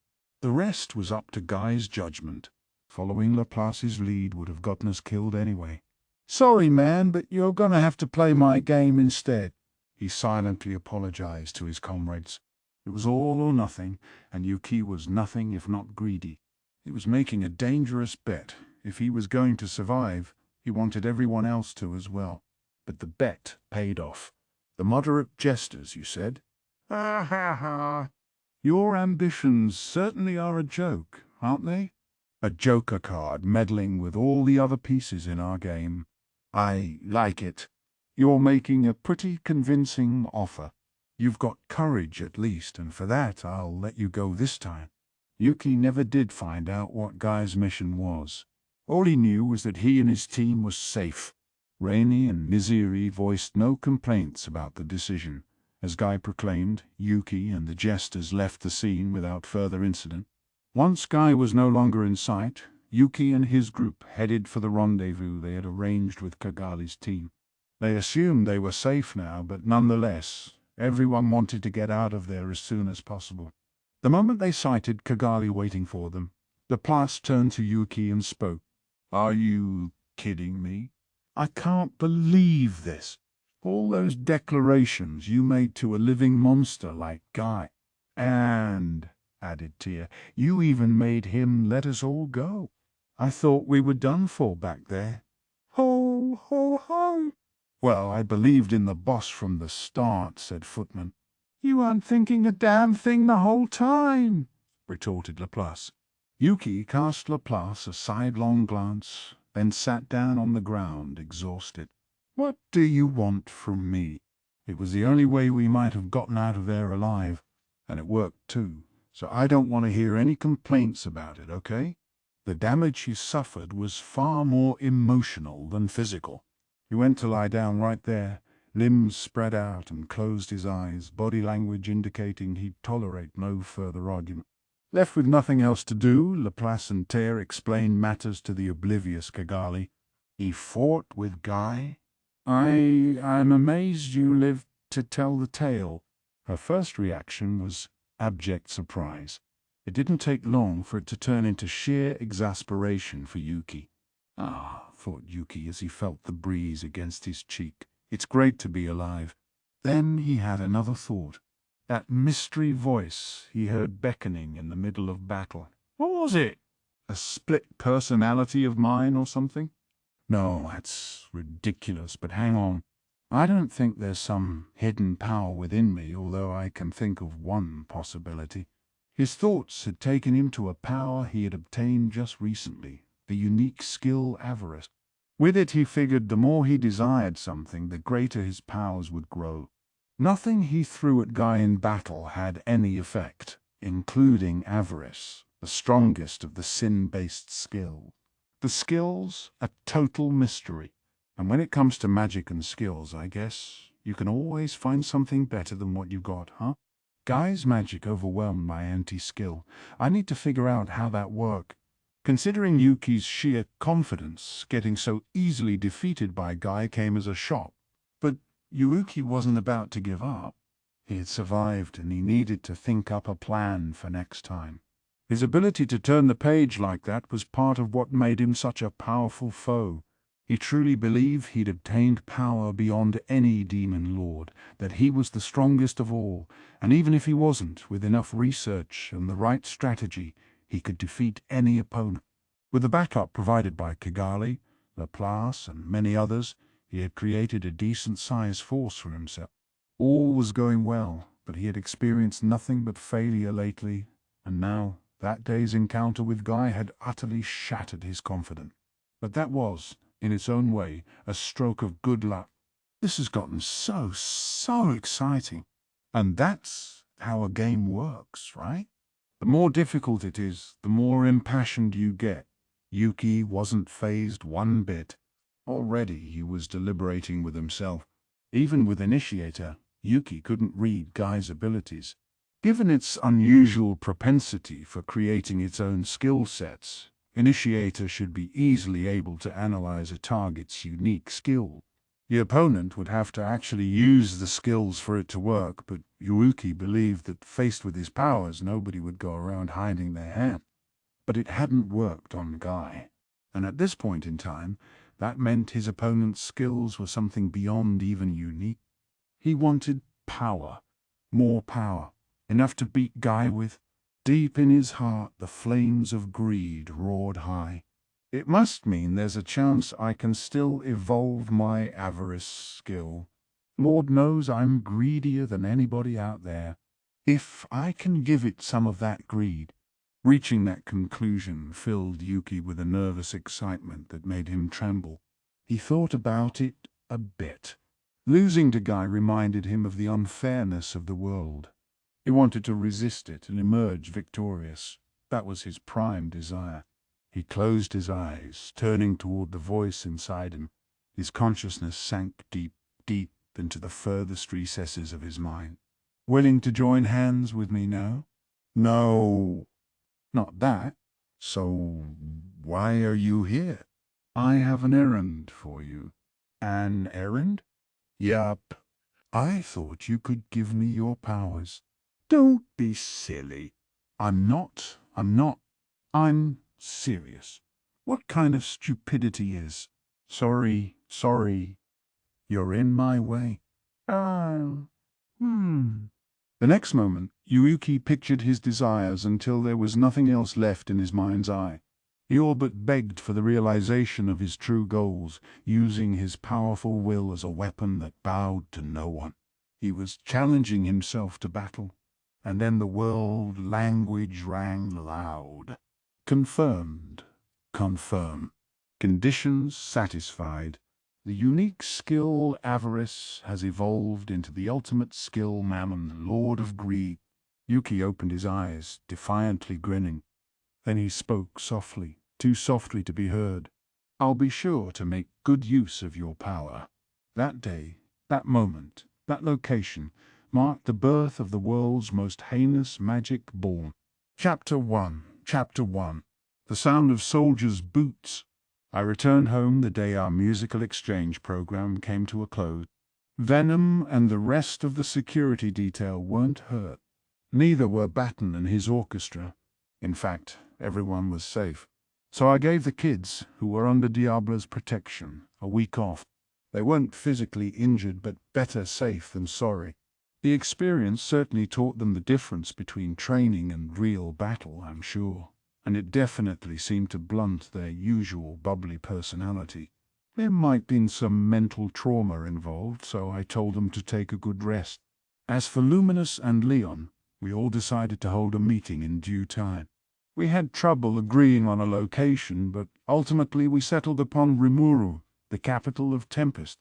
The rest was up to Guy's judgment. Following Laplace's lead would have gotten us killed anyway. Sorry, man, but you're gonna have to play my game instead. He silently apologized to his comrades. It was all or nothing, and Yuki was nothing if not greedy. He was making a dangerous bet. If he was going to survive, he wanted everyone else to as well. But the bet paid off. The moderate jesters, you said? Ha ha ha. Your ambitions certainly are a joke, aren't they? A joker card meddling with all the other pieces in our game. I like it. You're making a pretty convincing offer. You've got courage at least, and for that I'll let you go this time. Yuki never did find out what Guy's mission was. All he knew was that he and his team was safe. Rainy and Miziri voiced no complaints about the decision. As Guy proclaimed, Yuki and the jesters left the scene without further incident. Once Guy was no longer in sight, Yuki and his group headed for the rendezvous they had arranged with Kigali's team. They assumed they were safe now, but nonetheless, everyone wanted to get out of there as soon as possible. The moment they sighted Kigali waiting for them, Laplace turned to Yuki and spoke. Are you kidding me? I can't believe this. All those declarations you made to a living monster like Guy. And, added Tia, you even made him let us all go. I thought we were done for back there. Ho, ho, ho. Well, I believed in the boss from the start, said Footman. You weren't thinking a damn thing the whole time, retorted Laplace. Yuki cast Laplace a sidelong glance, then sat down on the ground, exhausted. What do you want from me? It was the only way we might have gotten out of there alive, and it worked too, so I don't want to hear any complaints about it, okay? The damage he suffered was far more emotional than physical. He went to lie down right there, limbs spread out, and closed his eyes, body language indicating he'd tolerate no further argument. Left with nothing else to do, Laplace and Tear explained matters to the oblivious Kigali. He fought with Guy? I'm amazed you lived to tell the tale. Her first reaction was abject surprise. It didn't take long for it to turn into sheer exasperation for Yuki. Ah, thought Yuki as he felt the breeze against his cheek. It's great to be alive. Then he had another thought. That mystery voice he heard beckoning in the middle of battle. What was it? A split personality of mine or something? No, that's ridiculous, but hang on. I don't think there's some hidden power within me, although I can think of one possibility. His thoughts had taken him to a power he had obtained just recently, the unique skill avarice. With it he figured the more he desired something, the greater his powers would grow. Nothing he threw at Guy in battle had any effect, including avarice, the strongest of the sin-based skills. The skills, a total mystery. And when it comes to magic and skills, I guess, you can always find something better than what you got, huh? Guy's magic overwhelmed my anti-skill. I need to figure out how that worked. Considering Yuki's sheer confidence, getting so easily defeated by Guy came as a shock. But Yuki wasn't about to give up. He had survived, and he needed to think up a plan for next time. His ability to turn the page like that was part of what made him such a powerful foe. He truly believed he'd obtained power beyond any demon lord, that he was the strongest of all, and even if he wasn't, with enough research and the right strategy, he could defeat any opponent. With the backup provided by Kigali, Laplace, and many others, he had created a decent-sized force for himself. All was going well, but he had experienced nothing but failure lately, and now that day's encounter with Guy had utterly shattered his confidence. But that was, in its own way, a stroke of good luck. This has gotten so exciting. And that's how a game works, right? The more difficult it is, the more impassioned you get. Yuki wasn't fazed one bit. Already he was deliberating with himself. Even with Initiator, Yuki couldn't read Guy's abilities. Given its unusual propensity for creating its own skill sets, Initiator should be easily able to analyze a target's unique skill. The opponent would have to actually use the skills for it to work, but Yuki believed that faced with his powers, nobody would go around hiding their hand. But it hadn't worked on Guy. And at this point in time, that meant his opponent's skills were something beyond even unique. He wanted power. More power. Enough to beat Guy with. Deep in his heart, the flames of greed roared high. It must mean there's a chance I can still evolve my avarice skill. Lord knows I'm greedier than anybody out there. If I can give it some of that greed. Reaching that conclusion filled Yuki with a nervous excitement that made him tremble. He thought about it a bit. Losing to Guy reminded him of the unfairness of the world. He wanted to resist it and emerge victorious. That was his prime desire. He closed his eyes, turning toward the voice inside him. His consciousness sank deep into the furthest recesses of his mind. Willing to join hands with me now? No, not that. So why are you here? I have an errand for you. An errand? Yup. I thought you could give me your powers. Don't be silly. I'm not. I'm serious. What kind of stupidity is? Sorry. You're in my way. The next moment, Yuki pictured his desires until there was nothing else left in his mind's eye. He all but begged for the realization of his true goals, using his powerful will as a weapon that bowed to no one. He was challenging himself to battle. And then the world language rang loud. Confirmed. Conditions satisfied. The unique skill Avarice has evolved into the ultimate skill Mammon, Lord of Greed. Yuki opened his eyes, defiantly grinning. Then he spoke softly, too softly to be heard. I'll be sure to make good use of your power. That day, that moment, that location marked the birth of the world's most heinous magic born. Chapter 1. The sound of soldiers' boots. I returned home the day our musical exchange program came to a close. Venom and the rest of the security detail weren't hurt. Neither were Batten and his orchestra. In fact, everyone was safe. So I gave the kids, who were under Diablo's protection, a week off. They weren't physically injured, but better safe than sorry. The experience certainly taught them the difference between training and real battle, I'm sure, and it definitely seemed to blunt their usual bubbly personality. There might have been some mental trauma involved, so I told them to take a good rest. As for Luminous and Leon, we all decided to hold a meeting in due time. We had trouble agreeing on a location, but ultimately we settled upon Rimuru, the capital of Tempest.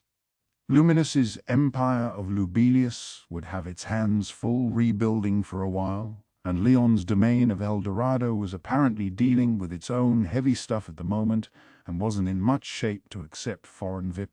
Luminous's empire of Lubelius would have its hands full rebuilding for a while, and Leon's domain of El Dorado was apparently dealing with its own heavy stuff at the moment and wasn't in much shape to accept foreign VIP.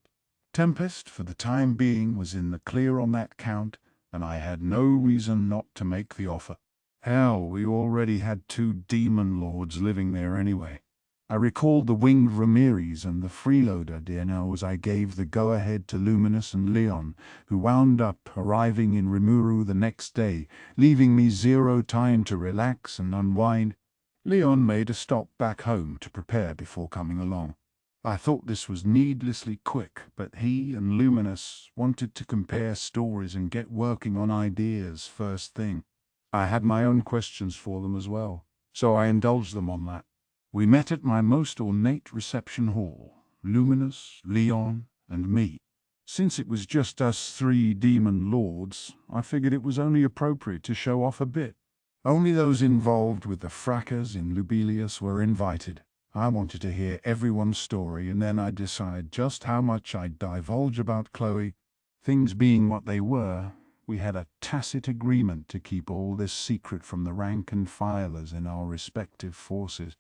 Tempest, for the time being, was in the clear on that count, and I had no reason not to make the offer. Hell, we already had 2 demon lords living there anyway. I recalled the winged Ramirez and the freeloader DNO as I gave the go-ahead to Luminous and Leon, who wound up arriving in Rimuru the next day, leaving me 0 time to relax and unwind. Leon made a stop back home to prepare before coming along. I thought this was needlessly quick, but he and Luminous wanted to compare stories and get working on ideas first thing. I had my own questions for them as well, so I indulged them on that. We met at my most ornate reception hall, Luminous, Leon, and me. Since it was just us three demon lords, I figured it was only appropriate to show off a bit. Only those involved with the fracas in Lubelius were invited. I wanted to hear everyone's story, and then I'd decide just how much I'd divulge about Chloe. Things being what they were, we had a tacit agreement to keep all this secret from the rank and filers in our respective forces.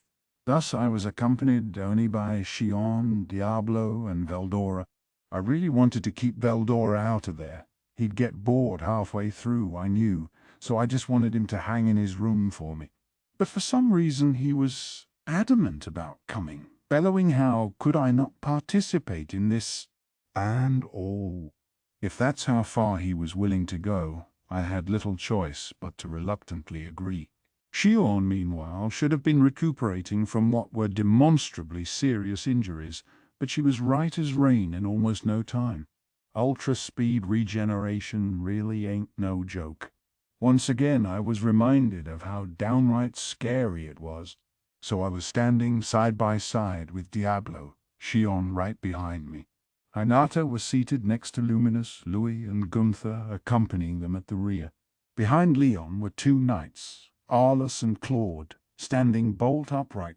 Thus I was accompanied only by Shion, Diablo, and Veldora. I really wanted to keep Veldora out of there. He'd get bored halfway through, I knew, so I just wanted him to hang in his room for me. But for some reason he was adamant about coming, bellowing how could I not participate in this and all. If that's how far he was willing to go, I had little choice but to reluctantly agree. Shion, meanwhile, should have been recuperating from what were demonstrably serious injuries, but she was right as rain in almost no time. Ultra-speed regeneration really ain't no joke. Once again I was reminded of how downright scary it was. So I was standing side by side with Diablo, Shion right behind me. Hinata was seated next to Luminous, Louis, and Gunther accompanying them at the rear. Behind Leon were two knights, Arlus and Claude, standing bolt upright.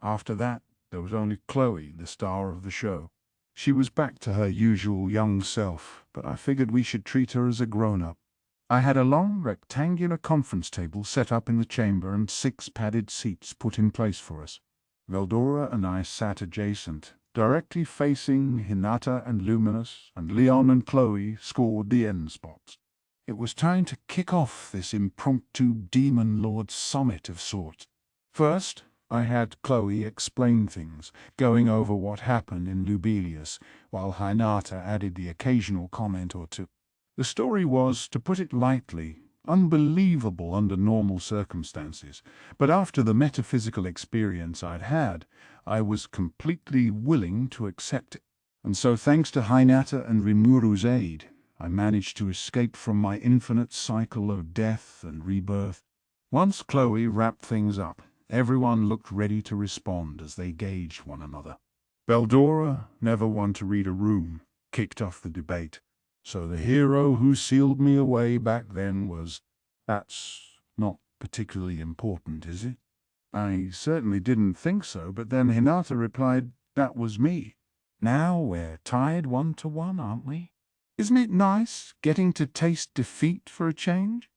After that, there was only Chloe, the star of the show. She was back to her usual young self, but I figured we should treat her as a grown-up. I had a long rectangular conference table set up in the chamber and 6 padded seats put in place for us. Veldora and I sat adjacent, directly facing Hinata and Luminous, and Leon and Chloe scored the end spots. It was time to kick off this impromptu Demon Lord summit of sorts. First, I had Chloe explain things, going over what happened in Lubelius, while Hinata added the occasional comment or two. The story was, to put it lightly, unbelievable under normal circumstances, but after the metaphysical experience I'd had, I was completely willing to accept it. And so thanks to Hinata and Rimuru's aid, I managed to escape from my infinite cycle of death and rebirth. Once Chloe wrapped things up, everyone looked ready to respond as they gauged one another. Veldora, never one to read a room, kicked off the debate. So the hero who sealed me away back then was... That's not particularly important, is it? I certainly didn't think so, but then Hinata replied, that was me. Now we're tied 1-to-1, aren't we? Isn't it nice getting to taste defeat for a change?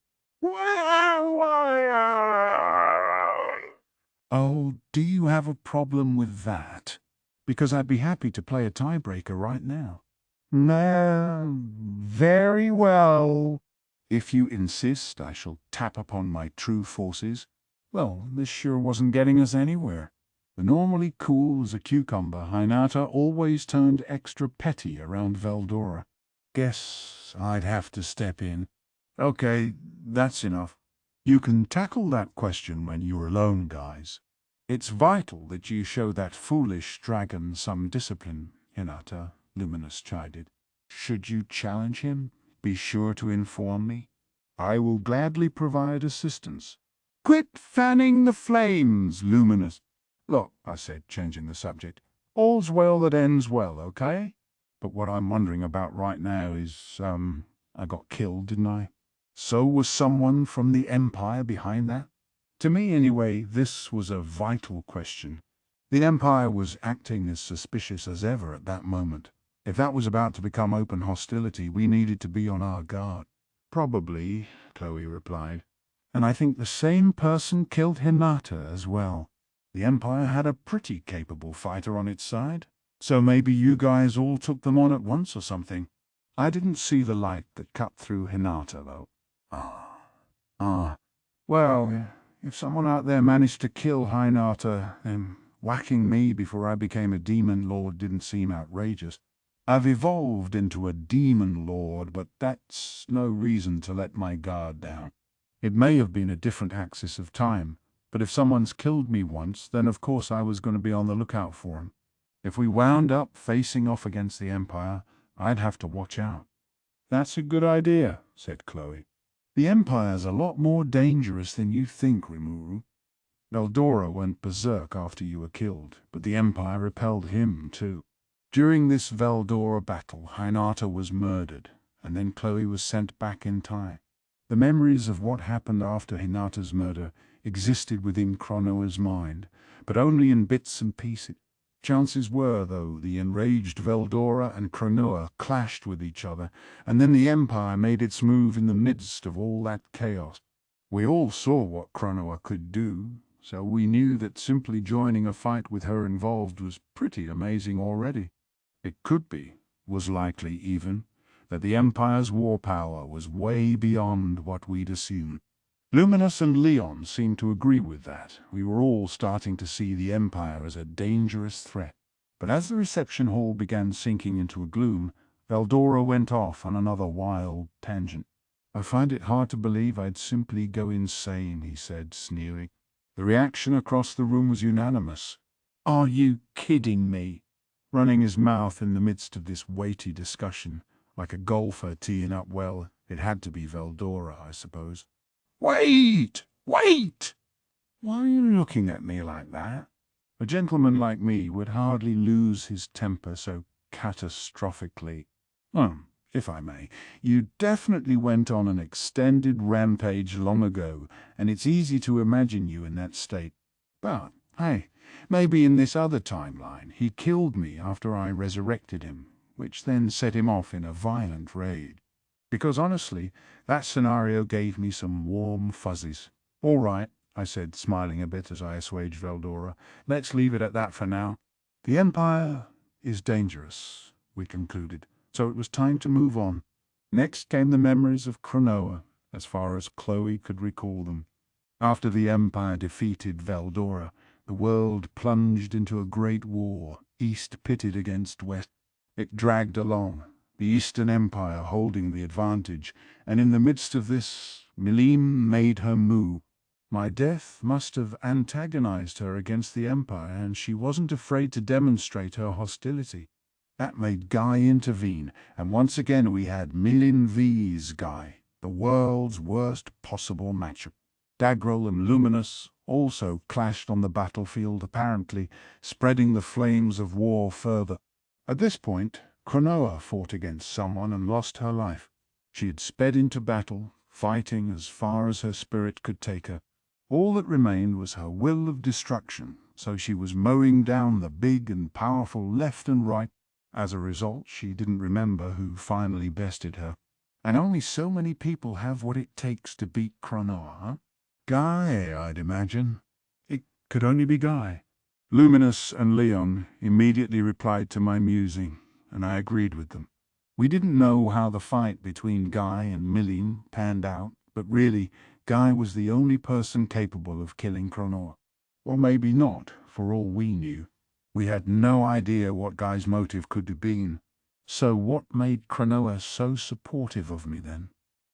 Oh, do you have a problem with that? Because I'd be happy to play a tiebreaker right now. No, very well. If you insist, I shall tap upon my true forces. Well, this sure wasn't getting us anywhere. The normally cool as a cucumber Hinata always turned extra petty around Veldora. Guess I'd have to step in. Okay, that's enough. You can tackle that question when you're alone, guys. It's vital that you show that foolish dragon some discipline, Hinata, Luminous chided. Should you challenge him, be sure to inform me. I will gladly provide assistance. Quit fanning the flames, Luminous. Look, I said, changing the subject. All's well that ends well, okay? But what I'm wondering about right now is, I got killed, didn't I? So was someone from the Empire behind that? To me, anyway, this was a vital question. The Empire was acting as suspicious as ever at that moment. If that was about to become open hostility, we needed to be on our guard. Probably, Chloe replied. And I think the same person killed Hinata as well. The Empire had a pretty capable fighter on its side. So maybe you guys all took them on at once or something. I didn't see the light that cut through Hinata, though. Well, if someone out there managed to kill Hinata, then whacking me before I became a demon lord didn't seem outrageous. I've evolved into a demon lord, but that's no reason to let my guard down. It may have been a different axis of time, but if someone's killed me once, then of course I was going to be on the lookout for him. If we wound up facing off against the Empire, I'd have to watch out. That's a good idea, said Chloe. The Empire's a lot more dangerous than you think, Rimuru. Veldora went berserk after you were killed, but the Empire repelled him too. During this Veldora battle, Hinata was murdered, and then Chloe was sent back in time. The memories of what happened after Hinata's murder existed within Chronoa's mind, but only in bits and pieces. Chances were, though, the enraged Veldora and Chronoa clashed with each other, and then the Empire made its move in the midst of all that chaos. We all saw what Chronoa could do, so we knew that simply joining a fight with her involved was pretty amazing already. It could be, was likely even, that the Empire's war power was way beyond what we'd assumed. Luminous and Leon seemed to agree with that. We were all starting to see the Empire as a dangerous threat. But as the reception hall began sinking into a gloom, Veldora went off on another wild tangent. "I find it hard to believe I'd simply go insane," he said, sneering. The reaction across the room was unanimous. "Are you kidding me?" Running his mouth in the midst of this weighty discussion, like a golfer teeing up well, it had to be Veldora, I suppose. "Wait! Wait! Why are you looking at me like that?" A gentleman like me would hardly lose his temper so catastrophically. If I may, you definitely went on an extended rampage long ago, and it's easy to imagine you in that state. But, hey, maybe in this other timeline he killed me after I resurrected him, which then set him off in a violent rage. Because honestly, that scenario gave me some warm fuzzies. "All right," I said, smiling a bit as I assuaged Veldora. "Let's leave it at that for now. The Empire is dangerous," we concluded, so it was time to move on. Next came the memories of Chronoa, as far as Chloe could recall them. After the Empire defeated Veldora, the world plunged into a great war, East pitted against West. It dragged along, the Eastern Empire holding the advantage, and in the midst of this, Milim made her move. My death must have antagonized her against the Empire, and she wasn't afraid to demonstrate her hostility. That made Guy intervene, and once again we had Milin vs. Guy, the world's worst possible matchup. Dagrel and Luminous also clashed on the battlefield, apparently spreading the flames of war further. At this point, Chronoa fought against someone and lost her life. She had sped into battle, fighting as far as her spirit could take her. All that remained was her will of destruction, so she was mowing down the big and powerful left and right. As a result, she didn't remember who finally bested her. And only so many people have what it takes to beat Chronoa, huh? Guy, I'd imagine. It could only be Guy. Luminous and Leon immediately replied to my musing, and I agreed with them. We didn't know how the fight between Guy and Milin panned out, but really, Guy was the only person capable of killing Chronoa. Or maybe not, for all we knew. We had no idea what Guy's motive could have been. So what made Chronoa so supportive of me then?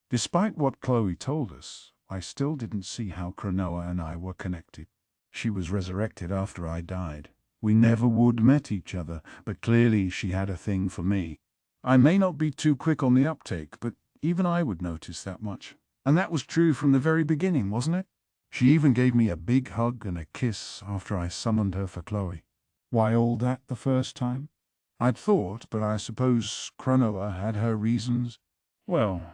Despite what Chloe told us, I still didn't see how Chronoa and I were connected. She was resurrected after I died. We never would met each other, but clearly she had a thing for me. I may not be too quick on the uptake, but even I would notice that much. And that was true from the very beginning, wasn't it? She even gave me a big hug and a kiss after I summoned her for Chloe. Why all that the first time? I'd thought, but I suppose Chronoa had her reasons. Well,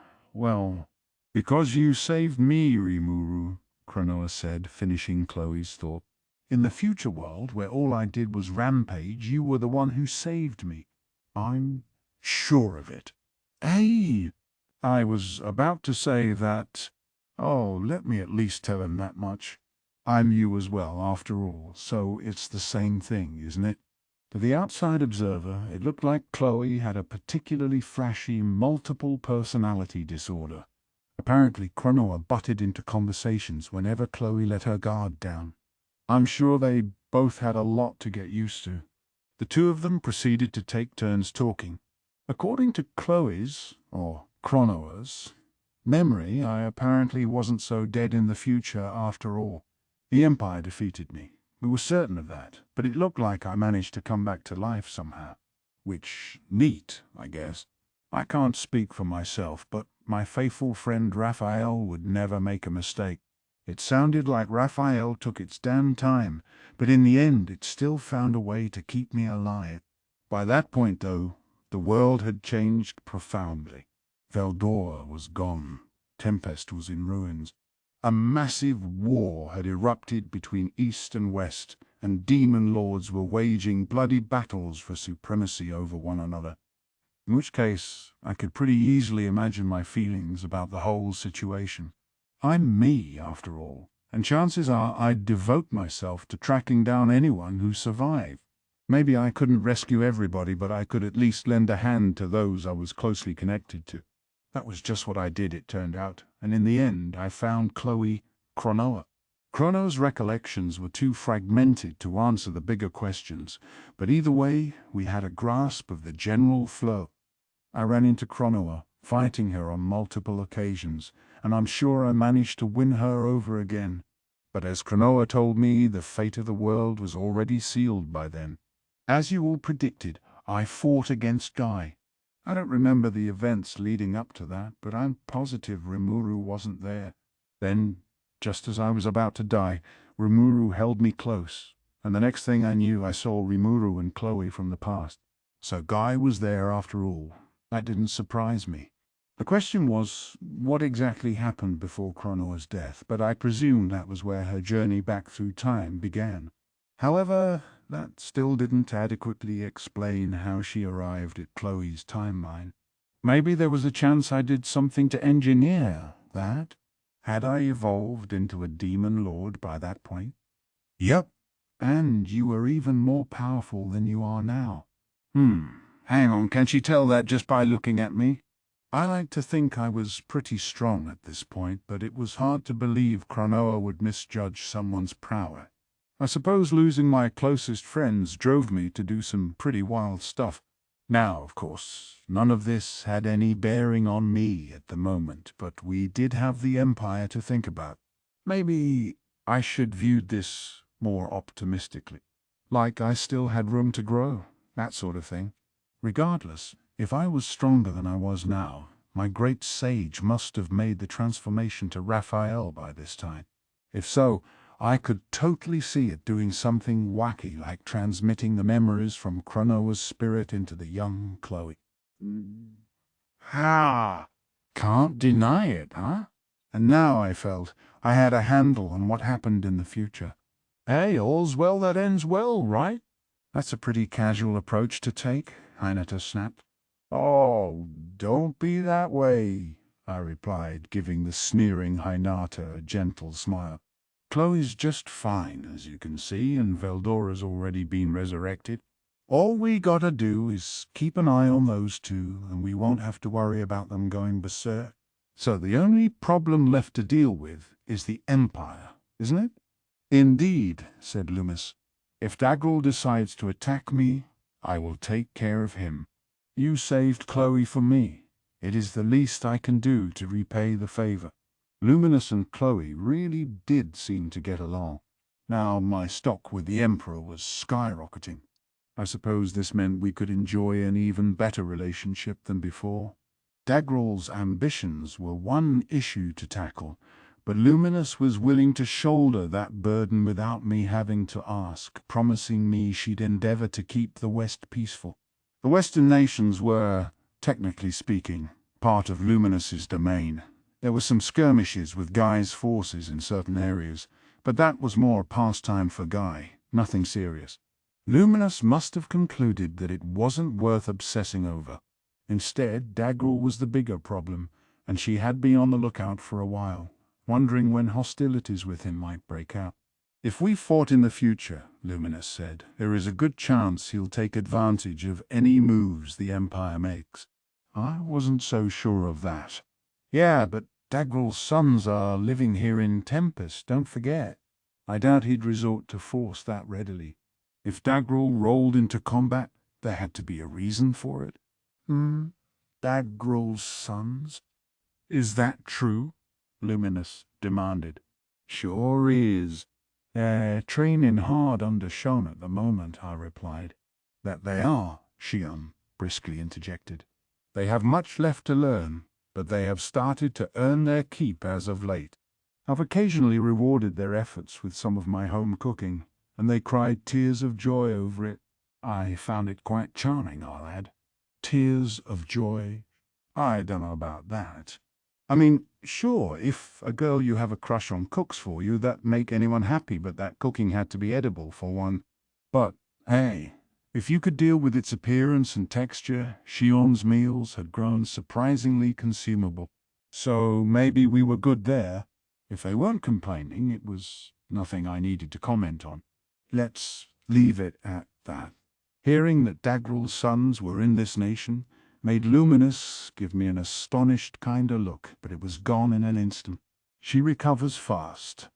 because you saved me, Rimuru, Chronoa said, finishing Chloe's thought. In the future world, where all I did was rampage, you were the one who saved me. I'm sure of it. Hey! I was about to say that. Oh, let me at least tell him that much. I'm you as well, after all, so it's the same thing, isn't it? To the outside observer, it looked like Chloe had a particularly flashy multiple personality disorder. Apparently, Chronoa butted into conversations whenever Chloe let her guard down. I'm sure they both had a lot to get used to. The two of them proceeded to take turns talking. According to Chloe's, or Chronoa's, memory, I apparently wasn't so dead in the future after all. The Empire defeated me. We were certain of that, but it looked like I managed to come back to life somehow. Which, neat, I guess. I can't speak for myself, but my faithful friend Raphael would never make a mistake. It sounded like Raphael took its damn time, but in the end it still found a way to keep me alive. By that point, though, the world had changed profoundly. Veldora was gone. Tempest was in ruins. A massive war had erupted between East and West, and demon lords were waging bloody battles for supremacy over one another. In which case, I could pretty easily imagine my feelings about the whole situation. I'm me, after all, and chances are I'd devote myself to tracking down anyone who survived. Maybe I couldn't rescue everybody, but I could at least lend a hand to those I was closely connected to. That was just what I did, it turned out, and in the end I found Chloe Cronoa. Chrono's recollections were too fragmented to answer the bigger questions, but either way, we had a grasp of the general flow. I ran into Cronoa, fighting her on multiple occasions, and I'm sure I managed to win her over again. But as Cronoa told me, the fate of the world was already sealed by then. As you all predicted, I fought against Guy. I don't remember the events leading up to that, but I'm positive Rimuru wasn't there. Then, just as I was about to die, Rimuru held me close, and the next thing I knew I saw Rimuru and Chloe from the past. So Guy was there after all. That didn't surprise me. The question was, what exactly happened before Cronoa's death, but I presume that was where her journey back through time began. However, that still didn't adequately explain how she arrived at Chloe's timeline. Maybe there was a chance I did something to engineer that. Had I evolved into a demon lord by that point? Yep. And you were even more powerful than you are now. Hang on, can she tell that just by looking at me? I like to think I was pretty strong at this point, but it was hard to believe Cronoa would misjudge someone's prowess. I suppose losing my closest friends drove me to do some pretty wild stuff. Now, of course, none of this had any bearing on me at the moment, but we did have the Empire to think about. Maybe I should view this more optimistically. Like I still had room to grow, that sort of thing. Regardless, if I was stronger than I was now, my great sage must have made the transformation to Raphael by this time. If so, I could totally see it doing something wacky like transmitting the memories from Cronoa's spirit into the young Chloe. Can't deny it, huh? And now I felt I had a handle on what happened in the future. Hey, all's well that ends well, right? That's a pretty casual approach to take, Hinata snapped. Oh, don't be that way, I replied, giving the sneering Hinata a gentle smile. Chloe's just fine, as you can see, and Veldora's already been resurrected. All we gotta do is keep an eye on those two, and we won't have to worry about them going berserk. So the only problem left to deal with is the Empire, isn't it? Indeed, said Loomis. If Daggerl decides to attack me, I will take care of him. You saved Chloe for me. It is the least I can do to repay the favor. Luminous and Chloe really did seem to get along. Now my stock with the Emperor was skyrocketing. I suppose this meant we could enjoy an even better relationship than before. Daggerl's ambitions were one issue to tackle, but Luminous was willing to shoulder that burden without me having to ask, promising me she'd endeavor to keep the West peaceful. The Western nations were, technically speaking, part of Luminous's domain. There were some skirmishes with Guy's forces in certain areas, but that was more a pastime for Guy, nothing serious. Luminous must have concluded that it wasn't worth obsessing over. Instead, Daggerl was the bigger problem, and she had been on the lookout for a while, wondering when hostilities with him might break out. If we fought in the future, Luminous said, there is a good chance he'll take advantage of any moves the Empire makes. I wasn't so sure of that. Yeah, but Daggerl's sons are living here in Tempest, don't forget. I doubt he'd resort to force that readily. If Daggerl rolled into combat, there had to be a reason for it. Daggerl's sons? Is that true? Luminous demanded. Sure is. They're training hard under Shon at the moment, I replied. That they are, Shion briskly interjected. They have much left to learn, but they have started to earn their keep as of late. I've occasionally rewarded their efforts with some of my home cooking, and they cried tears of joy over it. I found it quite charming, I'll add. Tears of joy? I don't know about that. I mean, sure, if a girl you have a crush on cooks for you, that'd make anyone happy, but that cooking had to be edible for one. But, hey, if you could deal with its appearance and texture, Shion's meals had grown surprisingly consumable. So maybe we were good there. If they weren't complaining, it was nothing I needed to comment on. Let's leave it at that. Hearing that Dagrel's sons were in this nation made Luminous give me an astonished kind of look, but it was gone in an instant. She recovers fast.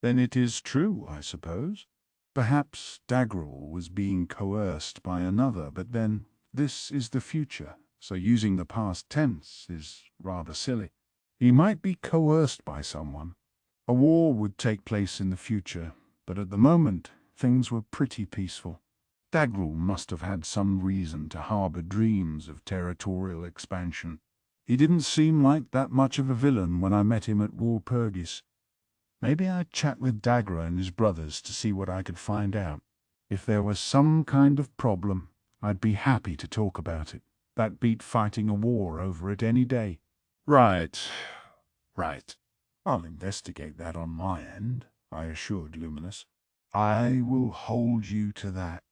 Then it is true, I suppose. Perhaps Dagrel was being coerced by another, but then this is the future, so using the past tense is rather silly. He might be coerced by someone. A war would take place in the future, but at the moment things were pretty peaceful. Dagrel must have had some reason to harbor dreams of territorial expansion. He didn't seem like that much of a villain when I met him at Walpurgis. Maybe I'd chat with Dagra and his brothers to see what I could find out. If there was some kind of problem, I'd be happy to talk about it. That beat fighting a war over it any day. Right. I'll investigate that on my end, I assured Luminous. I will hold you to that.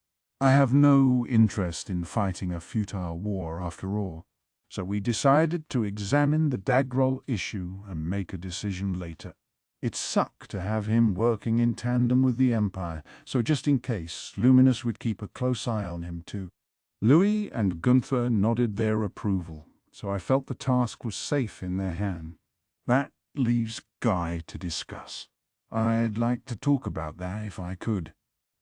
I have no interest in fighting a futile war after all, so we decided to examine the Dagrel issue and make a decision later. It sucked to have him working in tandem with the Empire, so just in case, Luminous would keep a close eye on him too. Louis and Gunther nodded their approval, so I felt the task was safe in their hand. That leaves Guy to discuss. I'd like to talk about that if I could.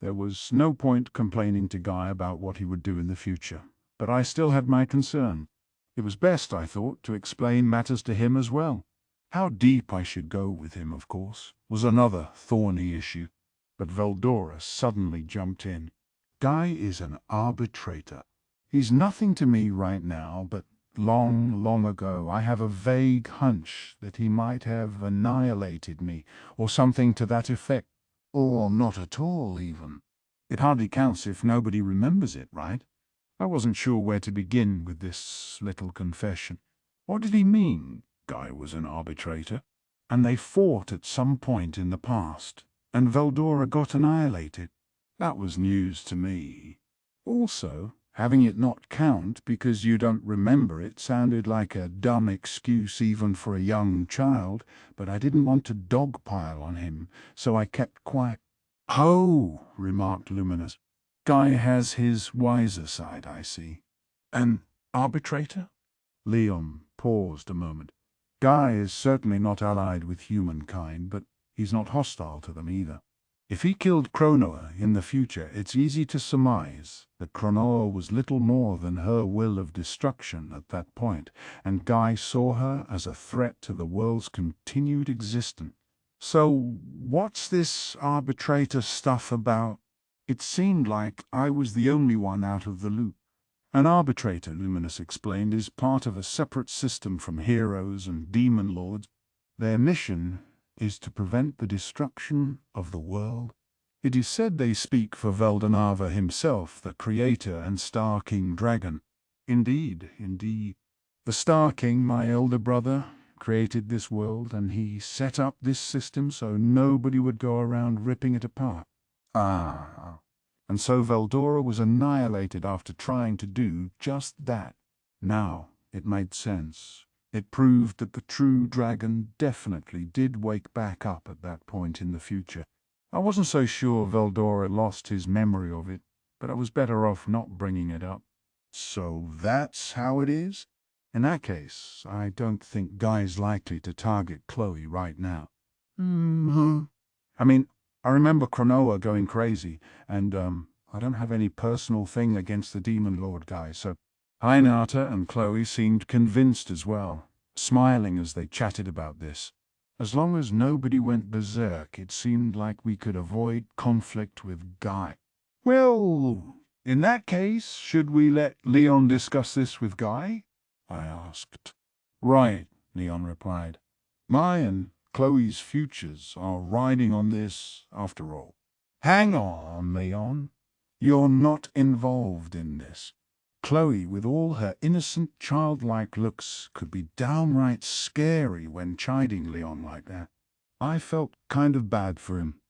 There was no point complaining to Guy about what he would do in the future, but I still had my concern. It was best, I thought, to explain matters to him as well. How deep I should go with him, of course, was another thorny issue. But Veldora suddenly jumped in. Guy is an arbitrator. He's nothing to me right now, but long ago I have a vague hunch that he might have annihilated me, or something to that effect. Or not at all, even. It hardly counts if nobody remembers it, right? I wasn't sure where to begin with this little confession. What did he mean, Guy was an arbitrator? And they fought at some point in the past, and Veldora got annihilated. That was news to me. Also, having it not count because you don't remember it sounded like a dumb excuse even for a young child, but I didn't want to dogpile on him, so I kept quiet. Oh, remarked Luminous. Guy has his wiser side, I see. An arbitrator? Leon paused a moment. Guy is certainly not allied with humankind, but he's not hostile to them either. If he killed Cronoa in the future, it's easy to surmise that Cronoa was little more than her will of destruction at that point, and Guy saw her as a threat to the world's continued existence. So, what's this arbitrator stuff about? It seemed like I was the only one out of the loop. An arbitrator, Luminous explained, is part of a separate system from heroes and demon lords. Their mission is to prevent the destruction of the world. It is said they speak for Veldanava himself, the creator and Star King Dragon. Indeed. The Star King, my elder brother, created this world, and he set up this system so nobody would go around ripping it apart. And so Veldora was annihilated after trying to do just that. Now, it made sense. It proved that the true dragon definitely did wake back up at that point in the future. I wasn't so sure Veldora lost his memory of it, but I was better off not bringing it up. So that's how it is? In that case, I don't think Guy's likely to target Chloe right now. I mean, I remember Cronoa going crazy, and I don't have any personal thing against the Demon Lord guy, so Hinata and Chloe seemed convinced as well, smiling as they chatted about this. As long as nobody went berserk, it seemed like we could avoid conflict with Guy. Well, in that case, should we let Leon discuss this with Guy? I asked. Right, Leon replied. My and Chloe's futures are riding on this, after all. Hang on, Leon. You're not involved in this. Chloe, with all her innocent, childlike looks, could be downright scary when chiding Leon like that. I felt kind of bad for him.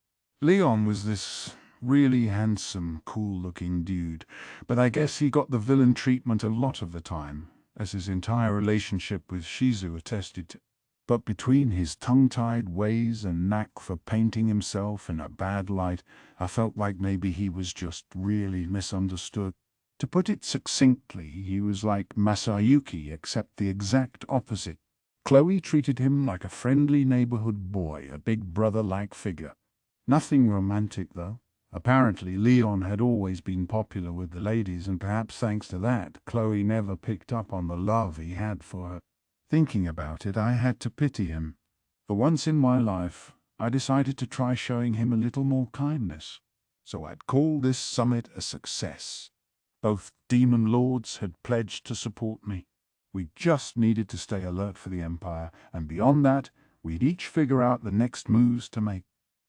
Leon was this really handsome, cool-looking dude, but I guess he got the villain treatment a lot of the time, as his entire relationship with Shizu attested to. But between his tongue-tied ways and knack for painting himself in a bad light, I felt like maybe he was just really misunderstood. To put it succinctly, he was like Masayuki, except the exact opposite. Chloe treated him like a friendly neighborhood boy, a big brother-like figure. Nothing romantic, though. Apparently, Leon had always been popular with the ladies, and perhaps thanks to that, Chloe never picked up on the love he had for her. Thinking about it, I had to pity him. For once in my life, I decided to try showing him a little more kindness. So I'd call this summit a success. Both demon lords had pledged to support me. We just needed to stay alert for the Empire, and beyond that, we'd each figure out the next moves to make.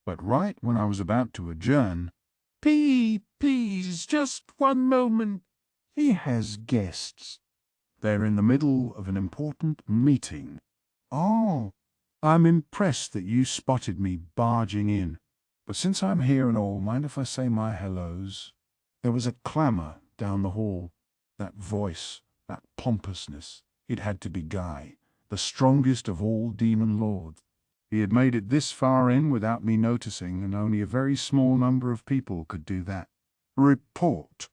But right when I was about to adjourn, Please, just one moment. He has guests. They're in the middle of an important meeting. Oh, I'm impressed that you spotted me barging in. But since I'm here and all, mind if I say my hellos? There was a clamor down the hall. That voice, that pompousness. It had to be Guy, the strongest of all demon lords. He had made it this far in without me noticing, and only a very small number of people could do that. Report.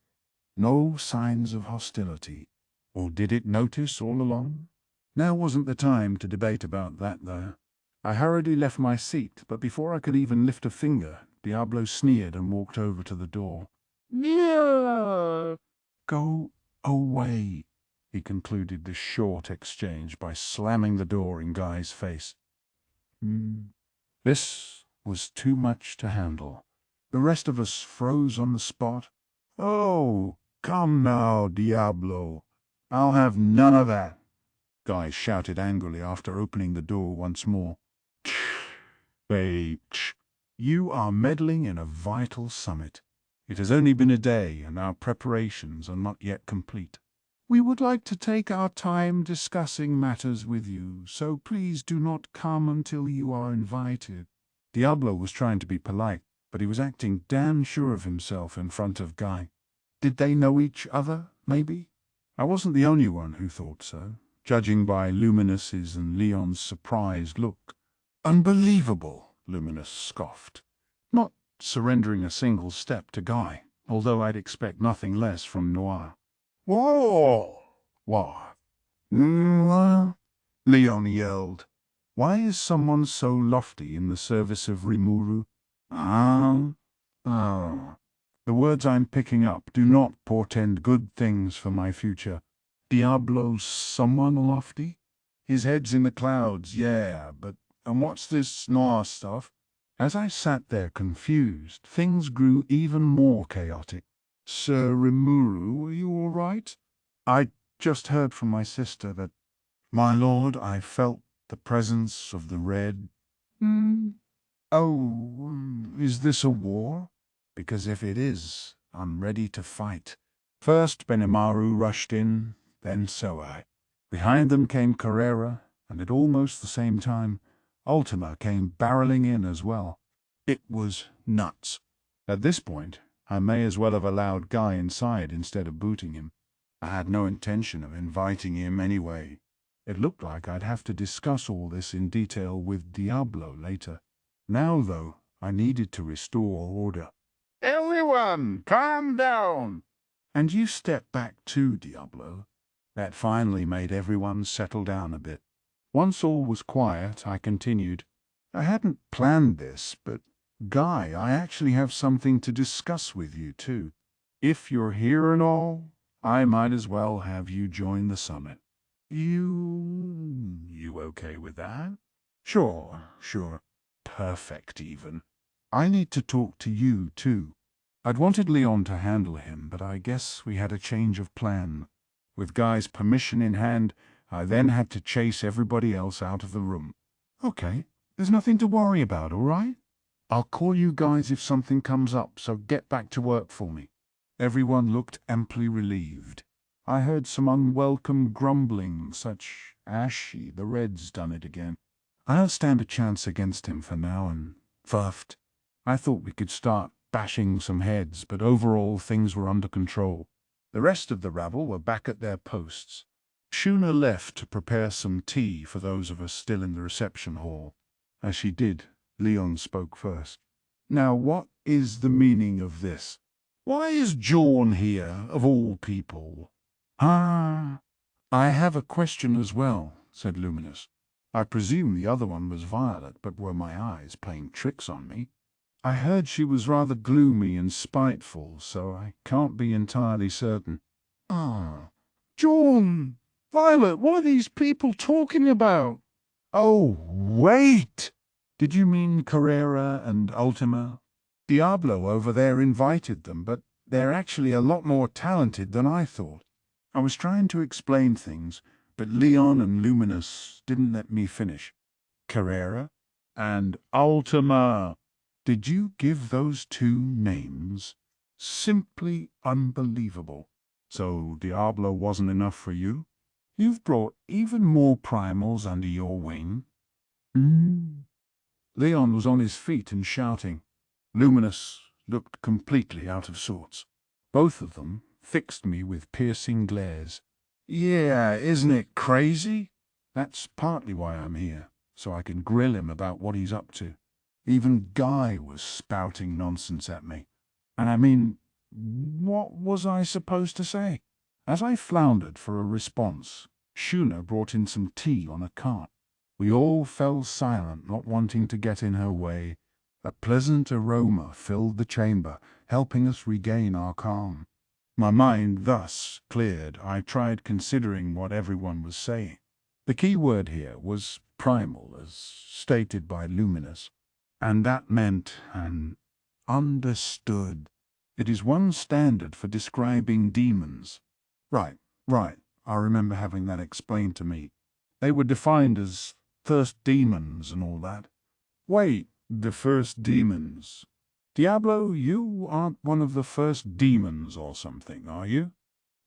No signs of hostility. Or did it notice all along? Now wasn't the time to debate about that, though. I hurriedly left my seat, but before I could even lift a finger, Diablo sneered and walked over to the door. Yeah. Go away, he concluded the short exchange by slamming the door in Guy's face. This was too much to handle. The rest of us froze on the spot. Oh, come now, Diablo. I'll have none of that, Guy shouted angrily after opening the door once more. H, you are meddling in a vital summit. It has only been a day, and our preparations are not yet complete. We would like to take our time discussing matters with you, so please do not come until you are invited. Diablo was trying to be polite, but he was acting damn sure of himself in front of Guy. Did they know each other, maybe? I wasn't the only one who thought so, judging by Luminous's and Leon's surprised look. Unbelievable, Luminous scoffed, not surrendering a single step to Guy, although I'd expect nothing less from Noir. Whoa! What? Leon yelled. Why is someone so lofty in the service of Rimuru? The words I'm picking up do not portend good things for my future. Diablo's someone lofty? His head's in the clouds, yeah, but and what's this Noir stuff? As I sat there confused, things grew even more chaotic. Sir Rimuru, are you all right? I just heard from my sister that, my lord, I felt the presence of the red. Oh, is this a war? Because if it is, I'm ready to fight. First Benimaru rushed in, then Soai. Behind them came Carrera, and at almost the same time, Ultima came barreling in as well. It was nuts. At this point, I may as well have allowed Guy inside instead of booting him. I had no intention of inviting him anyway. It looked like I'd have to discuss all this in detail with Diablo later. Now, though, I needed to restore order. Everyone, calm down! And you step back too, Diablo. That finally made everyone settle down a bit. Once all was quiet, I continued. I hadn't planned this, but Guy, I actually have something to discuss with you too. If you're here and all, I might as well have you join the summit. You okay with that? Sure. Perfect, even. I need to talk to you, too. I'd wanted Leon to handle him, but I guess we had a change of plan. With Guy's permission in hand, I then had to chase everybody else out of the room. Okay, there's nothing to worry about, all right? I'll call you guys if something comes up, so get back to work for me. Everyone looked amply relieved. I heard some unwelcome grumbling, such as the Red's done it again. I'll stand a chance against him for now, and fuffed. I thought we could start bashing some heads, but overall things were under control. The rest of the rabble were back at their posts. Shuna left to prepare some tea for those of us still in the reception hall. As she did, Leon spoke first. Now what is the meaning of this? Why is Jorn here, of all people? I have a question as well, said Luminous. I presume the other one was Violet, but were my eyes playing tricks on me? I heard she was rather gloomy and spiteful, so I can't be entirely certain. Jorn! Violet, what are these people talking about? Oh, wait! Did you mean Carrera and Ultima? Diablo over there invited them, but they're actually a lot more talented than I thought. I was trying to explain things, but Leon and Luminous didn't let me finish. Carrera and Ultima. Did you give those two names? Simply unbelievable. So Diablo wasn't enough for you? You've brought even more primals under your wing? Leon was on his feet and shouting. Luminous looked completely out of sorts. Both of them fixed me with piercing glares. Yeah, isn't it crazy? That's partly why I'm here, so I can grill him about what he's up to. Even Guy was spouting nonsense at me. And I mean, what was I supposed to say? As I floundered for a response, Shuna brought in some tea on a cart. We all fell silent, not wanting to get in her way. A pleasant aroma filled the chamber, helping us regain our calm. My mind thus cleared, I tried considering what everyone was saying. The key word here was primal, as stated by Luminous. And that meant an understood. It is one standard for describing demons. Right. I remember having that explained to me. They were defined as first demons and all that. Wait, the first demons. Diablo, you aren't one of the first demons or something, are you?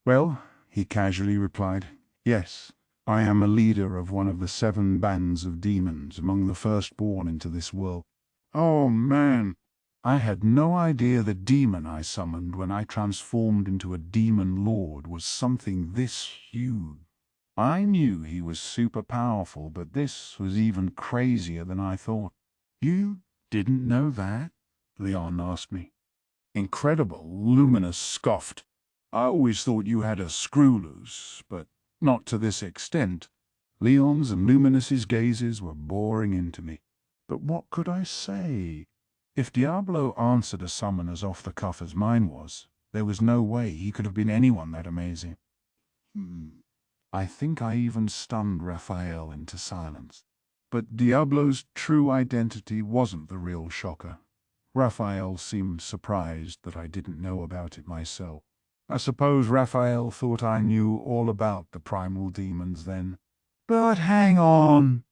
Well, he casually replied, yes, I am a leader of one of the 7 bands of demons among the firstborn into this world. Oh man, I had no idea the demon I summoned when I transformed into a demon lord was something this huge. I knew he was super powerful, but this was even crazier than I thought. You didn't know that? Leon asked me. Incredible, Luminous scoffed. I always thought you had a screw loose, but not to this extent. Leon's and Luminous's gazes were boring into me. But what could I say? If Diablo answered a summon as off the cuff as mine was, there was no way he could have been anyone that amazing. I think I even stunned Raphael into silence. But Diablo's true identity wasn't the real shocker. Raphael seemed surprised that I didn't know about it myself. I suppose Raphael thought I knew all about the primal demons then. But hang on!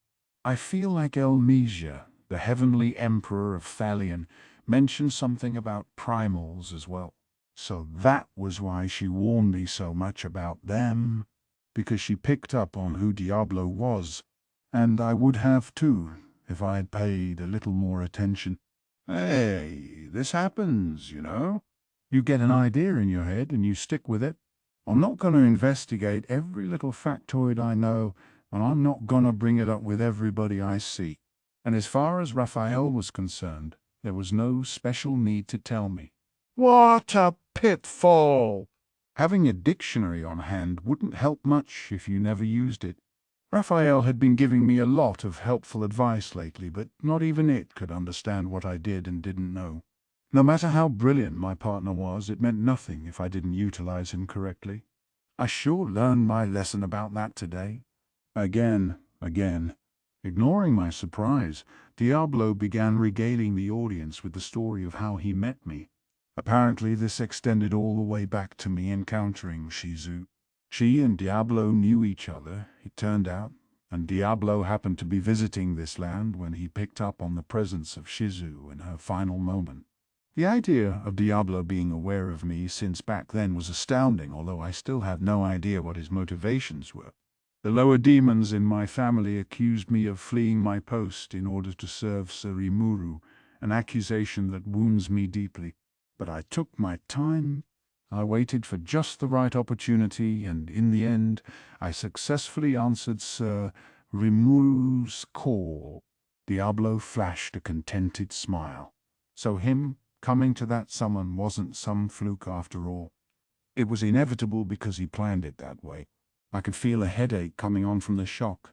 I feel like Elmesia, the heavenly emperor of Thalion, mentioned something about primals as well. So that was why she warned me so much about them, because she picked up on who Diablo was, and I would have too, if I had paid a little more attention. Hey, this happens, you know. You get an idea in your head and you stick with it. I'm not going to investigate every little factoid I know, and I'm not going to bring it up with everybody I see. And as far as Raphael was concerned, there was no special need to tell me. What a pitfall! Having a dictionary on hand wouldn't help much if you never used it. Raphael had been giving me a lot of helpful advice lately, but not even it could understand what I did and didn't know. No matter how brilliant my partner was, it meant nothing if I didn't utilize him correctly. I sure learned my lesson about that today. Again. Ignoring my surprise, Diablo began regaling the audience with the story of how he met me. Apparently this extended all the way back to me encountering Shizu. She and Diablo knew each other, it turned out, and Diablo happened to be visiting this land when he picked up on the presence of Shizu in her final moment. The idea of Diablo being aware of me since back then was astounding, although I still had no idea what his motivations were. The lower demons in my family accused me of fleeing my post in order to serve Sir Rimuru, an accusation that wounds me deeply. But I took my time. I waited for just the right opportunity, and in the end, I successfully answered Sir Rimuru's call. Diablo flashed a contented smile. So him coming to that summon wasn't some fluke after all. It was inevitable because he planned it that way. I could feel a headache coming on from the shock.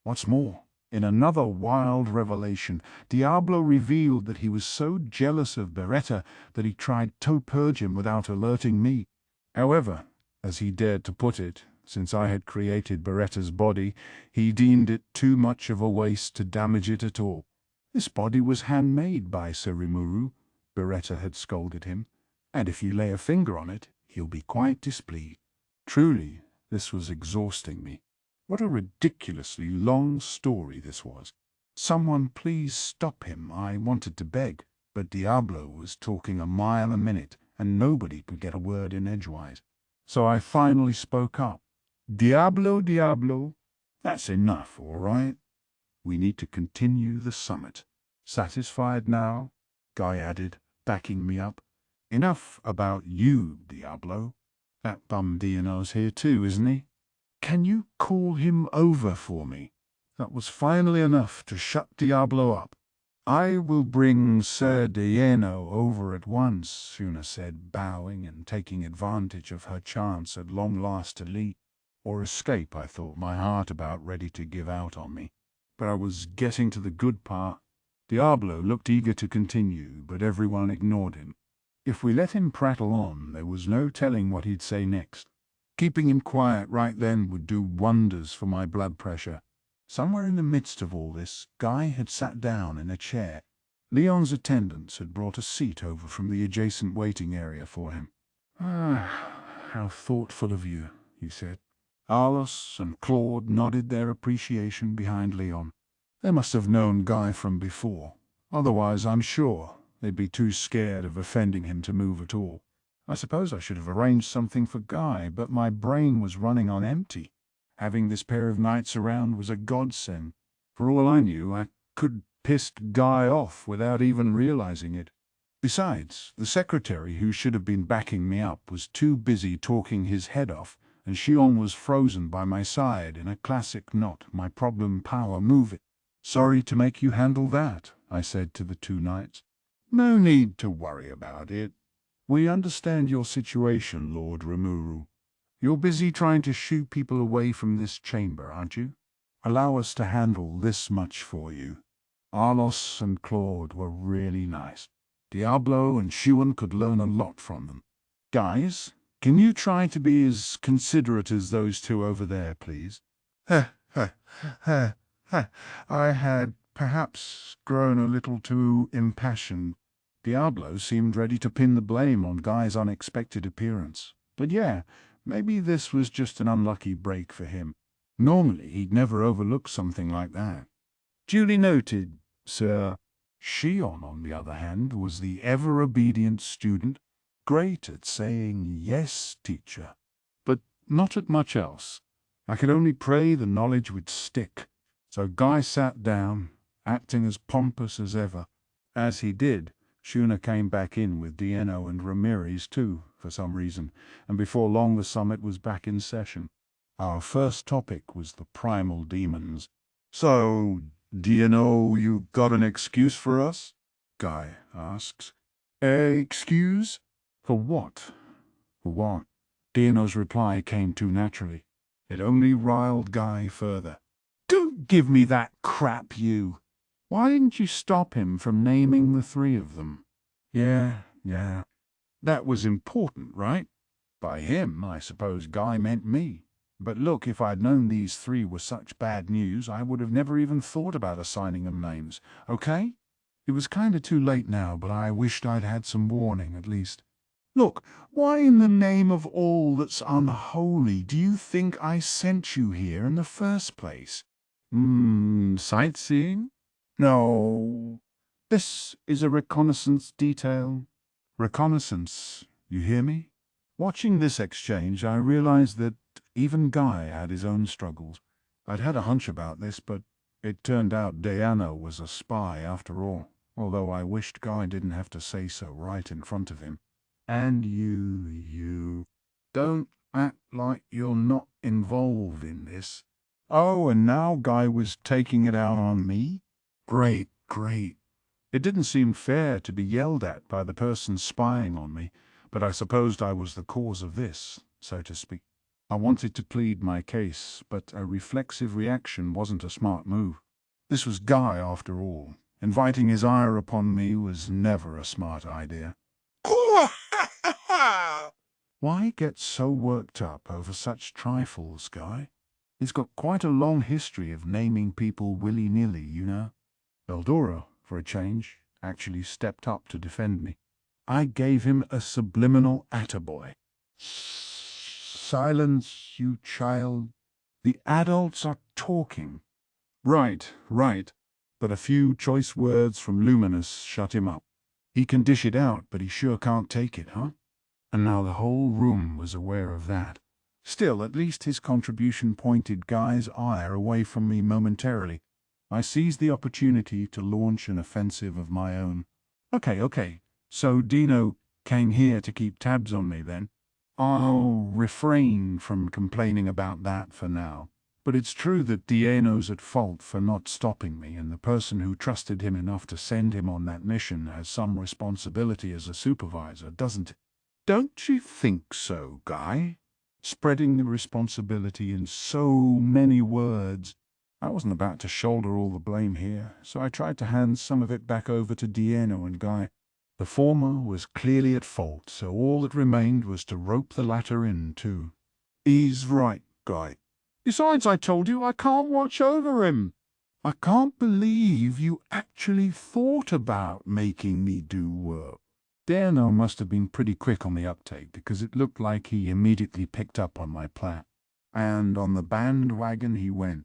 What's more, in another wild revelation, Diablo revealed that he was so jealous of Beretta that he tried to purge him without alerting me. However, as he dared to put it, since I had created Beretta's body, he deemed it too much of a waste to damage it at all. This body was handmade by Sir Rimuru, Beretta had scolded him, and if you lay a finger on it, he'll be quite displeased. Truly, this was exhausting me. What a ridiculously long story this was. Someone please stop him, I wanted to beg, but Diablo was talking a mile a minute, and nobody could get a word in edgewise. So I finally spoke up. Diablo, that's enough, all right? We need to continue the summit. Satisfied now? Guy added, backing me up. Enough about you, Diablo. That bum Diano's here too, isn't he? Can you call him over for me? That was finally enough to shut Diablo up. I will bring Sir Diano over at once, Shuna said, bowing and taking advantage of her chance at long last to leave. Or escape, I thought, my heart about ready to give out on me. But I was getting to the good part. Diablo looked eager to continue, but everyone ignored him. If we let him prattle on, there was no telling what he'd say next. Keeping him quiet right then would do wonders for my blood pressure. Somewhere in the midst of all this, Guy had sat down in a chair. Leon's attendants had brought a seat over from the adjacent waiting area for him. How thoughtful of you, he said. Arlos and Claude nodded their appreciation behind Leon. They must have known Guy from before. Otherwise, I'm sure, they'd be too scared of offending him to move at all. I suppose I should have arranged something for Guy, but my brain was running on empty. Having this pair of knights around was a godsend. For all I knew, I could piss Guy off without even realizing it. Besides, the secretary who should have been backing me up was too busy talking his head off, and Shion was frozen by my side in a classic not my problem power move. Sorry to make you handle that, I said to the two knights. No need to worry about it. We understand your situation, Lord Rimuru. You're busy trying to shoo people away from this chamber, aren't you? Allow us to handle this much for you. Arlos and Claude were really nice. Diablo and Shuan could learn a lot from them. Guys, can you try to be as considerate as those two over there, please? I had perhaps grown a little too impassioned. Diablo seemed ready to pin the blame on Guy's unexpected appearance. But yeah, maybe this was just an unlucky break for him. Normally he'd never overlook something like that. Duly noted, sir. Shion, on the other hand, was the ever-obedient student, great at saying yes, teacher, but not at much else. I could only pray the knowledge would stick. So Guy sat down, acting as pompous as ever. As he did, Shuna came back in with Diano and Ramirez too, for some reason, and before long the summit was back in session. Our first topic was the primal demons. So, Diano, you got an excuse for us? Guy asks. Excuse? For what? For what? Diano's reply came too naturally. It only riled Guy further. Don't give me that crap, you. Why didn't you stop him from naming the three of them? Yeah. That was important, right? By him, I suppose Guy meant me. But look, if I'd known these three were such bad news, I would have never even thought about assigning them names, okay? It was kinda too late now, but I wished I'd had some warning, at least. Look, why in the name of all that's unholy do you think I sent you here in the first place? Sightseeing? No. This is a reconnaissance detail. Reconnaissance, you hear me? Watching this exchange, I realized that even Guy had his own struggles. I'd had a hunch about this, but it turned out Diana was a spy after all, although I wished Guy didn't have to say so right in front of him. And you don't act like you're not involved in this. Oh, and now Guy was taking it out on me? Great. It didn't seem fair to be yelled at by the person spying on me, but I supposed I was the cause of this, so to speak. I wanted to plead my case, but a reflexive reaction wasn't a smart move. This was Guy, after all. Inviting his ire upon me was never a smart idea. Why get so worked up over such trifles, Guy? He's got quite a long history of naming people willy-nilly, you know. Eldora, for a change, actually stepped up to defend me. I gave him a subliminal attaboy. Silence, you child. The adults are talking. Right. But a few choice words from Luminous shut him up. He can dish it out, but he sure can't take it, huh? And now the whole room was aware of that. Still, at least his contribution pointed Guy's ire away from me momentarily. I seized the opportunity to launch an offensive of my own. Okay. So Dino came here to keep tabs on me then? I'll refrain from complaining about that for now. But it's true that Dino's at fault for not stopping me, and the person who trusted him enough to send him on that mission has some responsibility as a supervisor, doesn't it? Don't you think so, Guy? Spreading the responsibility in so many words. I wasn't about to shoulder all the blame here, so I tried to hand some of it back over to Dino and Guy. The former was clearly at fault, so all that remained was to rope the latter in, too. He's right, Guy. Besides, I told you I can't watch over him. I can't believe you actually thought about making me do work. Dano must have been pretty quick on the uptake, because it looked like he immediately picked up on my plan. And on the bandwagon he went.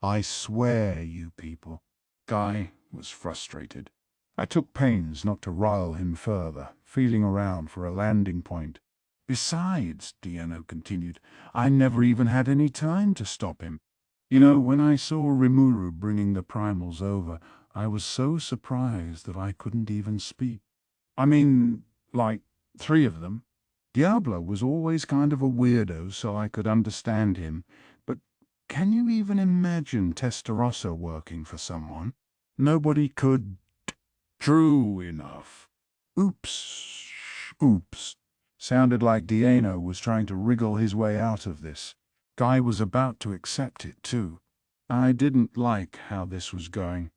I swear, you people. Guy was frustrated. I took pains not to rile him further, feeling around for a landing point. Besides, Diano continued, I never even had any time to stop him. You know, when I saw Rimuru bringing the primals over, I was so surprised that I couldn't even speak. I mean, like, 3 of them. Diablo was always kind of a weirdo, so I could understand him, but can you even imagine Testarossa working for someone? Nobody could. True enough. Oops. Sounded like Diano was trying to wriggle his way out of this. Guy was about to accept it, too. I didn't like how this was going.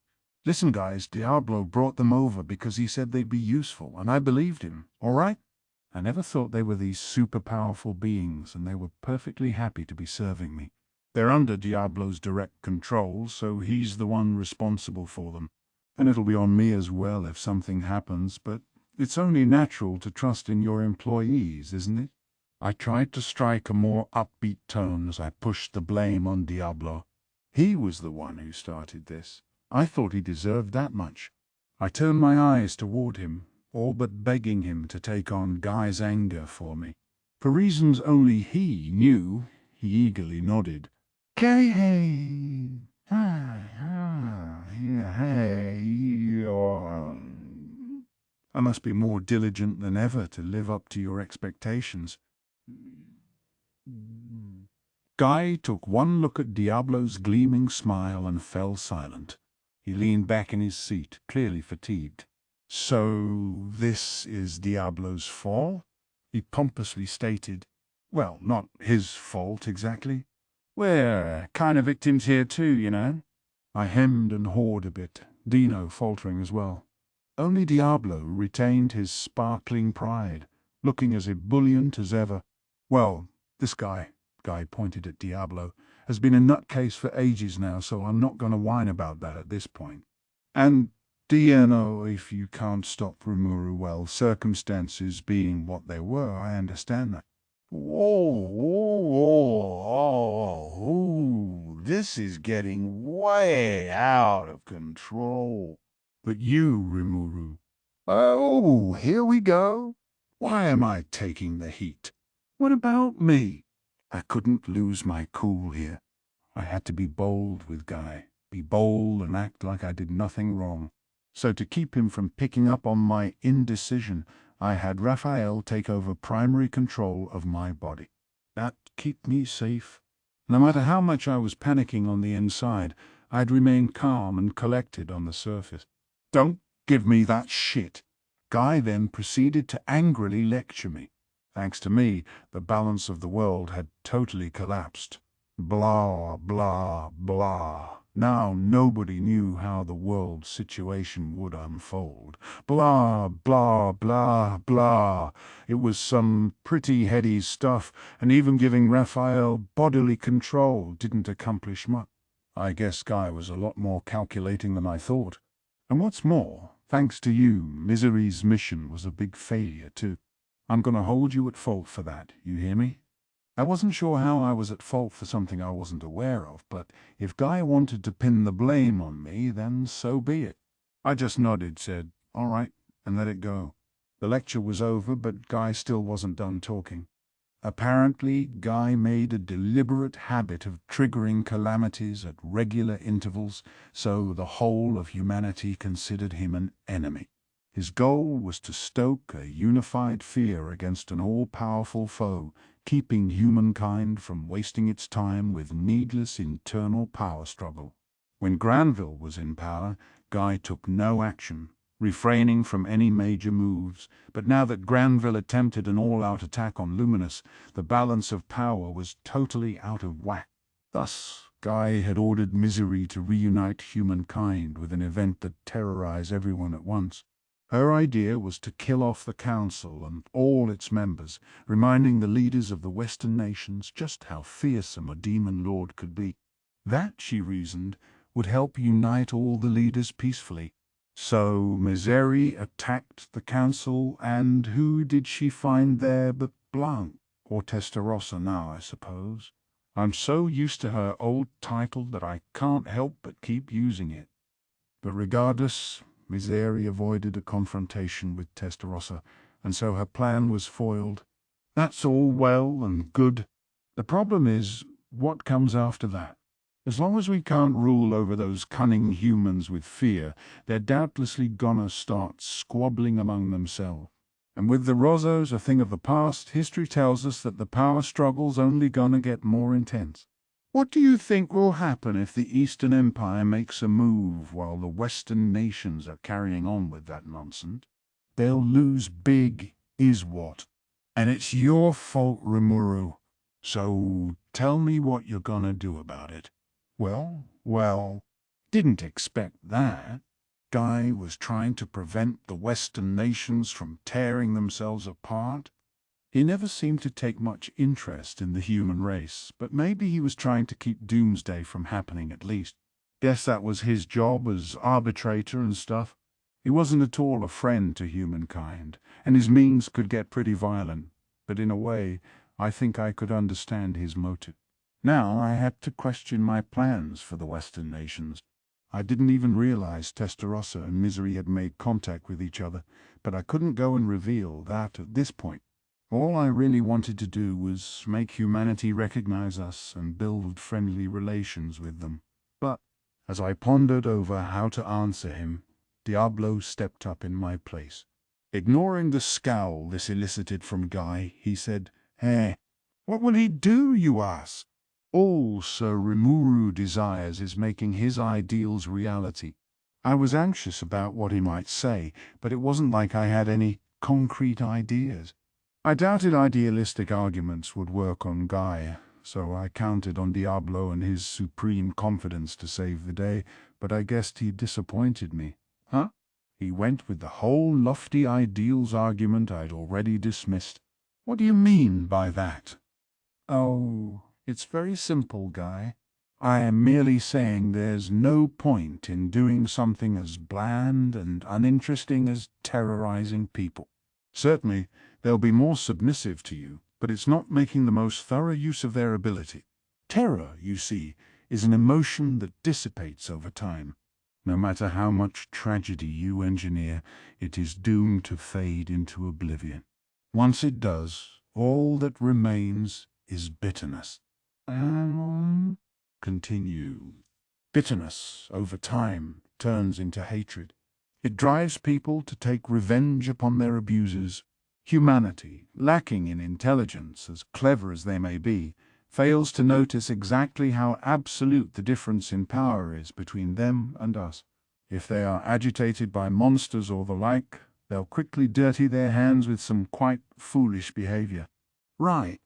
Listen, guys, Diablo brought them over because he said they'd be useful, and I believed him, all right? I never thought they were these super powerful beings, and they were perfectly happy to be serving me. They're under Diablo's direct control, so he's the one responsible for them. And it'll be on me as well if something happens, but it's only natural to trust in your employees, isn't it? I tried to strike a more upbeat tone as I pushed the blame on Diablo. He was the one who started this. I thought he deserved that much. I turned my eyes toward him, all but begging him to take on Guy's anger for me. For reasons only he knew, he eagerly nodded. I must be more diligent than ever to live up to your expectations. Guy took one look at Diablo's gleaming smile and fell silent. He leaned back in his seat, clearly fatigued. So this is Diablo's fault? He pompously stated. Well, not his fault exactly. We're kind of victims here too, you know. I hemmed and hawed a bit, Dino faltering as well. Only Diablo retained his sparkling pride, looking as ebullient as ever. Well, this Guy pointed at Diablo, has been a nutcase for ages now, so I'm not going to whine about that at this point. And Dino, if you can't stop Rimuru, well, circumstances being what they were, I understand that. Whoa, this is getting way out of control. But you, Rimuru, Oh, here we go. Why am I taking the heat? What about me? I couldn't lose my cool here. I had to be bold with Guy, be bold and act like I did nothing wrong. So to keep him from picking up on my indecision, I had Raphael take over primary control of my body. That kept me safe. No matter how much I was panicking on the inside, I'd remain calm and collected on the surface. Don't give me that shit. Guy then proceeded to angrily lecture me. Thanks to me, the balance of the world had totally collapsed. Blah, blah, blah. Now nobody knew how the world situation would unfold. Blah, blah, blah, blah. It was some pretty heady stuff, and even giving Raphael bodily control didn't accomplish much. I guess Guy was a lot more calculating than I thought. And what's more, thanks to you, Misery's mission was a big failure too. I'm gonna hold you at fault for that, you hear me? I wasn't sure how I was at fault for something I wasn't aware of, but if Guy wanted to pin the blame on me, then so be it. I just nodded, said, all right, and let it go. The lecture was over, but Guy still wasn't done talking. Apparently, Guy made a deliberate habit of triggering calamities at regular intervals, so the whole of humanity considered him an enemy. His goal was to stoke a unified fear against an all-powerful foe, keeping humankind from wasting its time with needless internal power struggle. When Granville was in power, Guy took no action, refraining from any major moves, but now that Granville attempted an all-out attack on Luminous, the balance of power was totally out of whack. Thus, Guy had ordered Misery to reunite humankind with an event that terrorized everyone at once. Her idea was to kill off the Council and all its members, reminding the leaders of the Western nations just how fearsome a demon lord could be. That, she reasoned, would help unite all the leaders peacefully. So Misery attacked the Council, and who did she find there but Blanc, or Testarossa now, I suppose. I'm so used to her old title that I can't help but keep using it. But regardless, Misery avoided a confrontation with Testarossa, and so her plan was foiled. That's all well and good. The problem is, what comes after that? As long as we can't rule over those cunning humans with fear, they're doubtlessly gonna start squabbling among themselves. And with the Rosos a thing of the past, history tells us that the power struggle's only gonna get more intense. What do you think will happen if the Eastern Empire makes a move while the Western nations are carrying on with that nonsense? They'll lose big, is what. And it's your fault, Rimuru. So tell me what you're gonna do about it. Well, didn't expect that. Guy was trying to prevent the Western nations from tearing themselves apart. He never seemed to take much interest in the human race, but maybe he was trying to keep doomsday from happening at least. Guess that was his job as arbitrator and stuff. He wasn't at all a friend to humankind, and his means could get pretty violent, but in a way, I think I could understand his motive. Now I had to question my plans for the Western nations. I didn't even realize Testarossa and Misery had made contact with each other, but I couldn't go and reveal that at this point. All I really wanted to do was make humanity recognize us and build friendly relations with them. But, as I pondered over how to answer him, Diablo stepped up in my place. Ignoring the scowl this elicited from Guy, he said, "Hey, what will he do, you ask? All Sir Rimuru desires is making his ideals reality." I was anxious about what he might say, but it wasn't like I had any concrete ideas. I doubted idealistic arguments would work on Guy, so I counted on Diablo and his supreme confidence to save the day, but I guessed he disappointed me. Huh? He went with the whole lofty ideals argument I'd already dismissed. What do you mean by that? Oh, it's very simple, Guy. I am merely saying there's no point in doing something as bland and uninteresting as terrorizing people. Certainly, they'll be more submissive to you, but it's not making the most thorough use of their ability. Terror, you see, is an emotion that dissipates over time. No matter how much tragedy you engineer, it is doomed to fade into oblivion. Once it does, all that remains is bitterness. Continue. Bitterness, over time, turns into hatred. It drives people to take revenge upon their abusers. Humanity, lacking in intelligence, as clever as they may be, fails to notice exactly how absolute the difference in power is between them and us. If they are agitated by monsters or the like, they'll quickly dirty their hands with some quite foolish behavior. Right.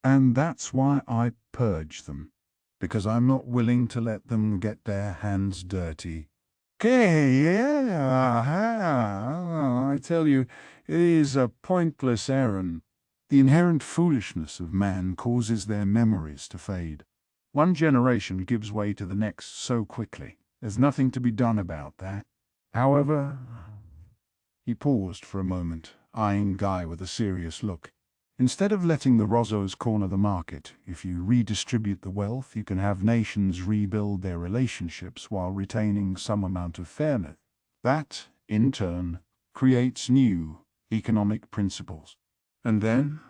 And that's why I purge them, because I'm not willing to let them get their hands dirty. I tell you, it is a pointless errand. The inherent foolishness of man causes their memories to fade. One generation gives way to the next so quickly. There's nothing to be done about that. However, he paused for a moment, eyeing Guy with a serious look. Instead of letting the Rozzos corner the market, if you redistribute the wealth, you can have nations rebuild their relationships while retaining some amount of fairness. That, in turn, creates new economic principles. And then,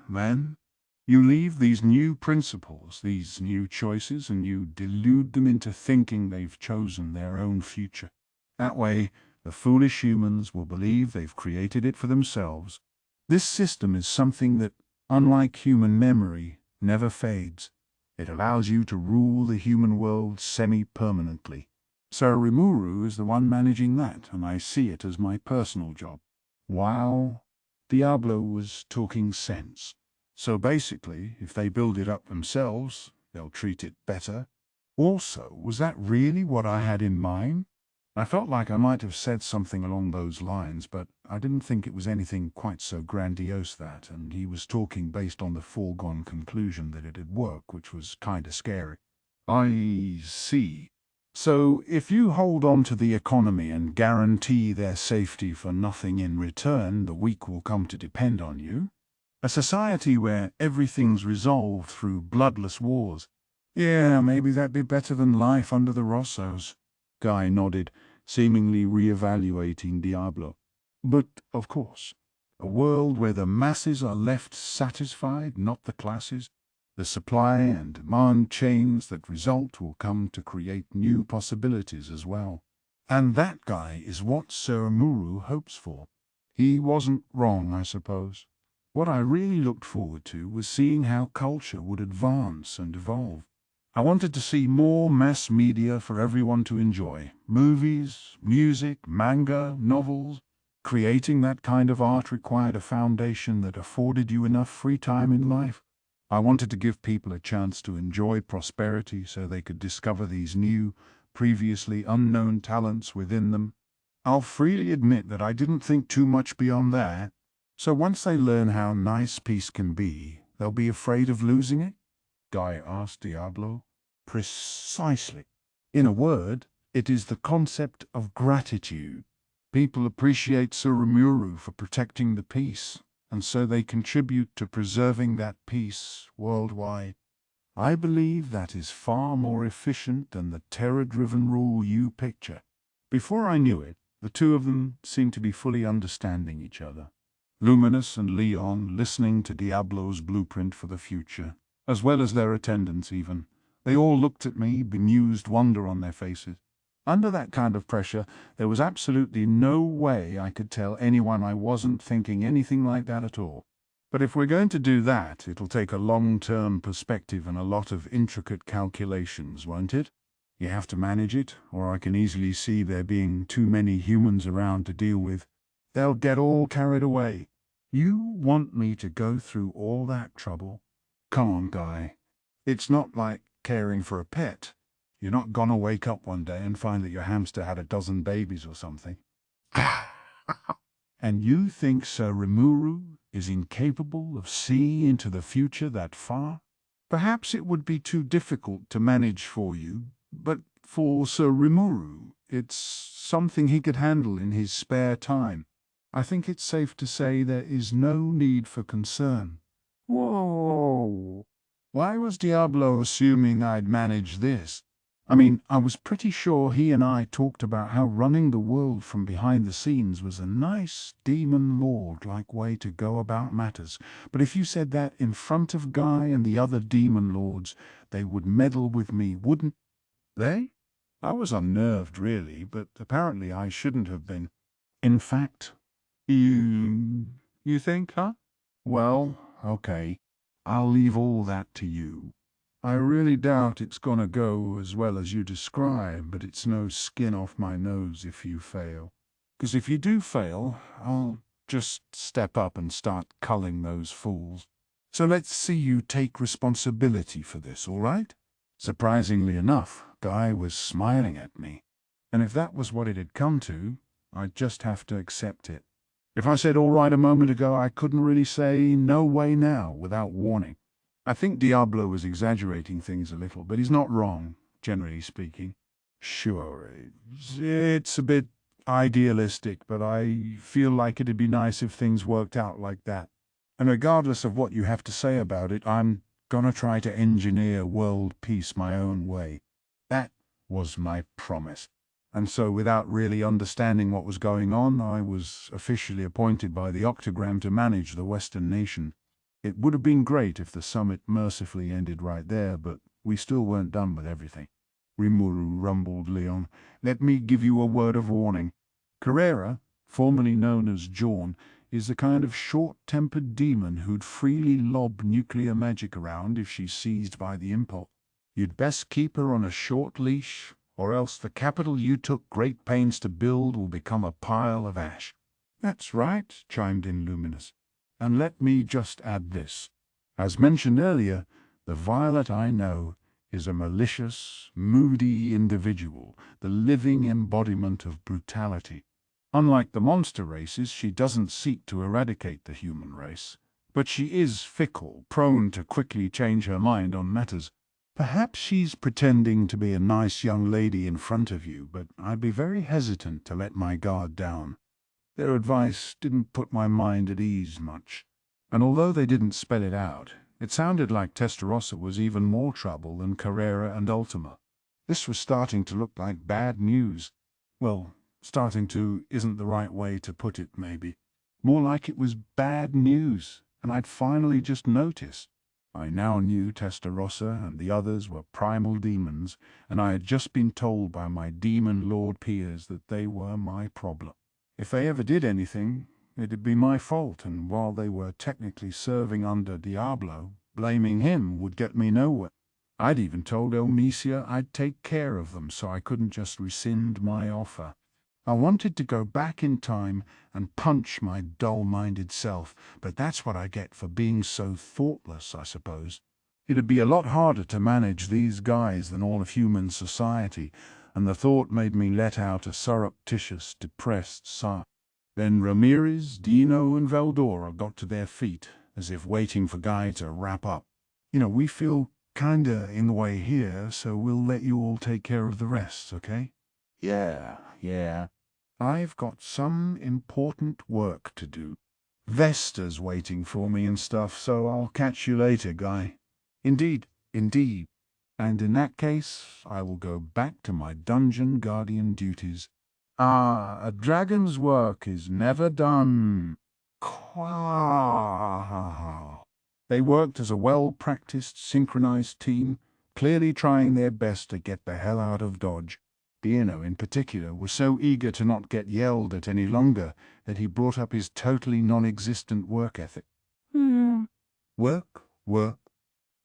you leave these new principles, these new choices, and you delude them into thinking they've chosen their own future. That way, the foolish humans will believe they've created it for themselves. This system is something that, unlike human memory, never fades. It allows you to rule the human world semi-permanently. Sir Rimuru is the one managing that, and I see it as my personal job. Wow. Diablo was talking sense. So basically, if they build it up themselves, they'll treat it better. Also, was that really what I had in mind? I felt like I might have said something along those lines, but I didn't think it was anything quite so grandiose that, and he was talking based on the foregone conclusion that it'd work, which was kinda scary. I see. So, if you hold on to the economy and guarantee their safety for nothing in return, the weak will come to depend on you? A society where everything's resolved through bloodless wars. Yeah, maybe that'd be better than life under the Rossos. Guy nodded, seemingly re-evaluating Diablo. But, of course, a world where the masses are left satisfied, not the classes. The supply and demand chains that result will come to create new possibilities as well. And that guy is what Sir Rimuru hopes for. He wasn't wrong, I suppose. What I really looked forward to was seeing how culture would advance and evolve. I wanted to see more mass media for everyone to enjoy. Movies, music, manga, novels. Creating that kind of art required a foundation that afforded you enough free time in life. I wanted to give people a chance to enjoy prosperity so they could discover these new, previously unknown talents within them. I'll freely admit that I didn't think too much beyond that. So once they learn how nice peace can be, they'll be afraid of losing it? Guy asked Diablo. Precisely. In a word, it is the concept of gratitude. People appreciate Sir Rimuru for protecting the peace, and so they contribute to preserving that peace worldwide. I believe that is far more efficient than the terror-driven rule you picture. Before I knew it, the two of them seemed to be fully understanding each other. Luminous and Leon listening to Diablo's blueprint for the future, as well as their attendants even. They all looked at me, bemused wonder on their faces. Under that kind of pressure, there was absolutely no way I could tell anyone I wasn't thinking anything like that at all. But if we're going to do that, it'll take a long-term perspective and a lot of intricate calculations, won't it? You have to manage it, or I can easily see there being too many humans around to deal with. They'll get all carried away. You want me to go through all that trouble? Come on, Guy. It's not like caring for a pet. You're not gonna wake up one day and find that your hamster had a dozen babies or something. And you think Sir Rimuru is incapable of seeing into the future that far? Perhaps it would be too difficult to manage for you, but for Sir Rimuru, it's something he could handle in his spare time. I think it's safe to say there is no need for concern. Whoa! Why was Diablo assuming I'd manage this? I mean, I was pretty sure he and I talked about how running the world from behind the scenes was a nice demon lord-like way to go about matters. But if you said that in front of Guy and the other demon lords, they would meddle with me, wouldn't they? I was unnerved, really, but apparently I shouldn't have been. In fact, you think, huh? Well, okay. I'll leave all that to you. I really doubt it's gonna go as well as you describe, but it's no skin off my nose if you fail. 'Cause if you do fail, I'll just step up and start culling those fools. So let's see you take responsibility for this, all right? Surprisingly enough, Guy was smiling at me. And if that was what it had come to, I'd just have to accept it. If I said all right a moment ago, I couldn't really say no way now without warning. I think Diablo was exaggerating things a little, but he's not wrong, generally speaking. Sure, it's a bit idealistic, but I feel like it'd be nice if things worked out like that. And regardless of what you have to say about it, I'm gonna try to engineer world peace my own way. That was my promise. And so, without really understanding what was going on, I was officially appointed by the Octagram to manage the Western nation. It would have been great if the summit mercifully ended right there, but we still weren't done with everything. Rimuru, rumbled Leon. Let me give you a word of warning. Carrera, formerly known as Jawn, is the kind of short-tempered demon who'd freely lob nuclear magic around if she's seized by the impulse. You'd best keep her on a short leash, or else the capital you took great pains to build will become a pile of ash. That's right, chimed in Luminous. And let me just add this. As mentioned earlier, the Violet I know is a malicious, moody individual, the living embodiment of brutality. Unlike the monster races, she doesn't seek to eradicate the human race, but she is fickle, prone to quickly change her mind on matters. Perhaps she's pretending to be a nice young lady in front of you, but I'd be very hesitant to let my guard down. Their advice didn't put my mind at ease much, and although they didn't spell it out, it sounded like Testarossa was even more trouble than Carrera and Ultima. This was starting to look like bad news. Well, starting to isn't the right way to put it, maybe. More like it was bad news, and I'd finally just noticed. I now knew Testarossa and the others were primal demons, and I had just been told by my demon lord peers that they were my problem. If they ever did anything, it'd be my fault, and while they were technically serving under Diablo, blaming him would get me nowhere. I'd even told Elmesia I'd take care of them so I couldn't just rescind my offer. I wanted to go back in time and punch my dull-minded self, but that's what I get for being so thoughtless, I suppose. It'd be a lot harder to manage these guys than all of human society, and the thought made me let out a surreptitious, depressed sigh. Then Ramirez, Dino, and Veldora got to their feet, as if waiting for Guy to wrap up. We feel kinda in the way here, so we'll let you all take care of the rest, okay? Yeah. I've got some important work to do. Vesta's waiting for me and stuff, so I'll catch you later, Guy. Indeed. And in that case, I will go back to my dungeon guardian duties. A dragon's work is never done. They worked as a well-practiced, synchronized team, clearly trying their best to get the hell out of Dodge. Dino, in particular, was so eager to not get yelled at any longer that he brought up his totally non-existent work ethic. Work.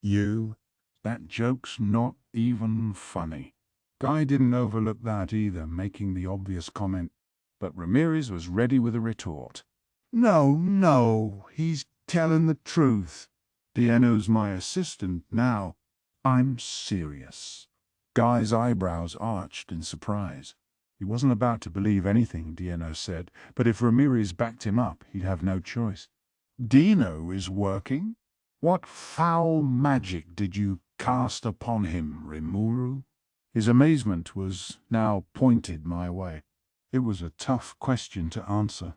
You. That joke's not even funny. Guy didn't overlook that either, making the obvious comment, but Ramirez was ready with a retort. No, he's telling the truth. Dino's my assistant now. I'm serious. Guy's eyebrows arched in surprise. He wasn't about to believe anything Dino said, but if Ramirez backed him up, he'd have no choice. Dino is working? What foul magic did you cast upon him, Rimuru? His amazement was now pointed my way. It was a tough question to answer.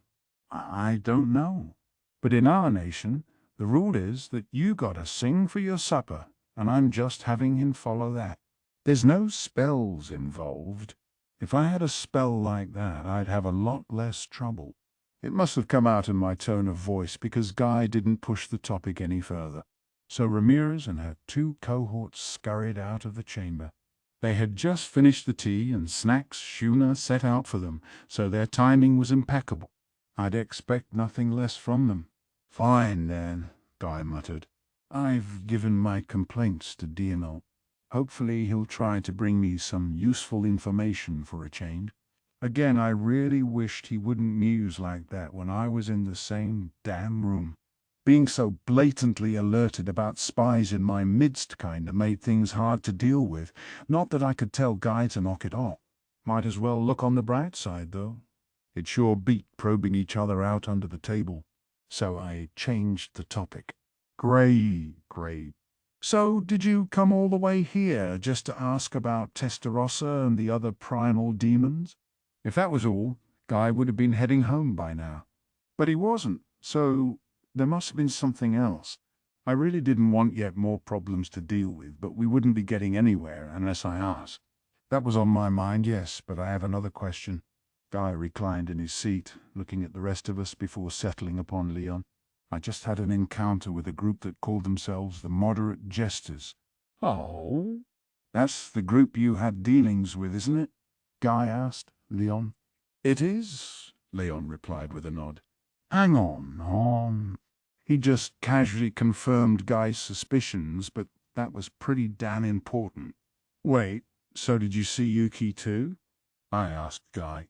I don't know. But in our nation, the rule is that you gotta sing for your supper, and I'm just having him follow that. There's no spells involved. If I had a spell like that, I'd have a lot less trouble. It must have come out in my tone of voice because Guy didn't push the topic any further. So Ramirez and her 2 cohorts scurried out of the chamber. They had just finished the tea and snacks Shuna set out for them, so their timing was impeccable. I'd expect nothing less from them. Fine, then, Guy muttered. I've given my complaints to DML. Hopefully he'll try to bring me some useful information for a change. Again, I really wished he wouldn't muse like that when I was in the same damn room. Being so blatantly alerted about spies in my midst kinda made things hard to deal with. Not that I could tell Guy to knock it off. Might as well look on the bright side, though. It sure beat probing each other out under the table. So I changed the topic. Great. So, did you come all the way here just to ask about Testarossa and the other primal demons? If that was all, Guy would have been heading home by now. But he wasn't, so there must have been something else. I really didn't want yet more problems to deal with, but we wouldn't be getting anywhere unless I asked. That was on my mind, yes, but I have another question. Guy reclined in his seat, looking at the rest of us before settling upon Leon. I just had an encounter with a group that called themselves the Moderate Jesters. Oh? That's the group you had dealings with, isn't it? Guy asked Leon. It is, Leon replied with a nod. Hang on. He just casually confirmed Guy's suspicions, but that was pretty damn important. Wait, so did you see Yuki too? I asked Guy.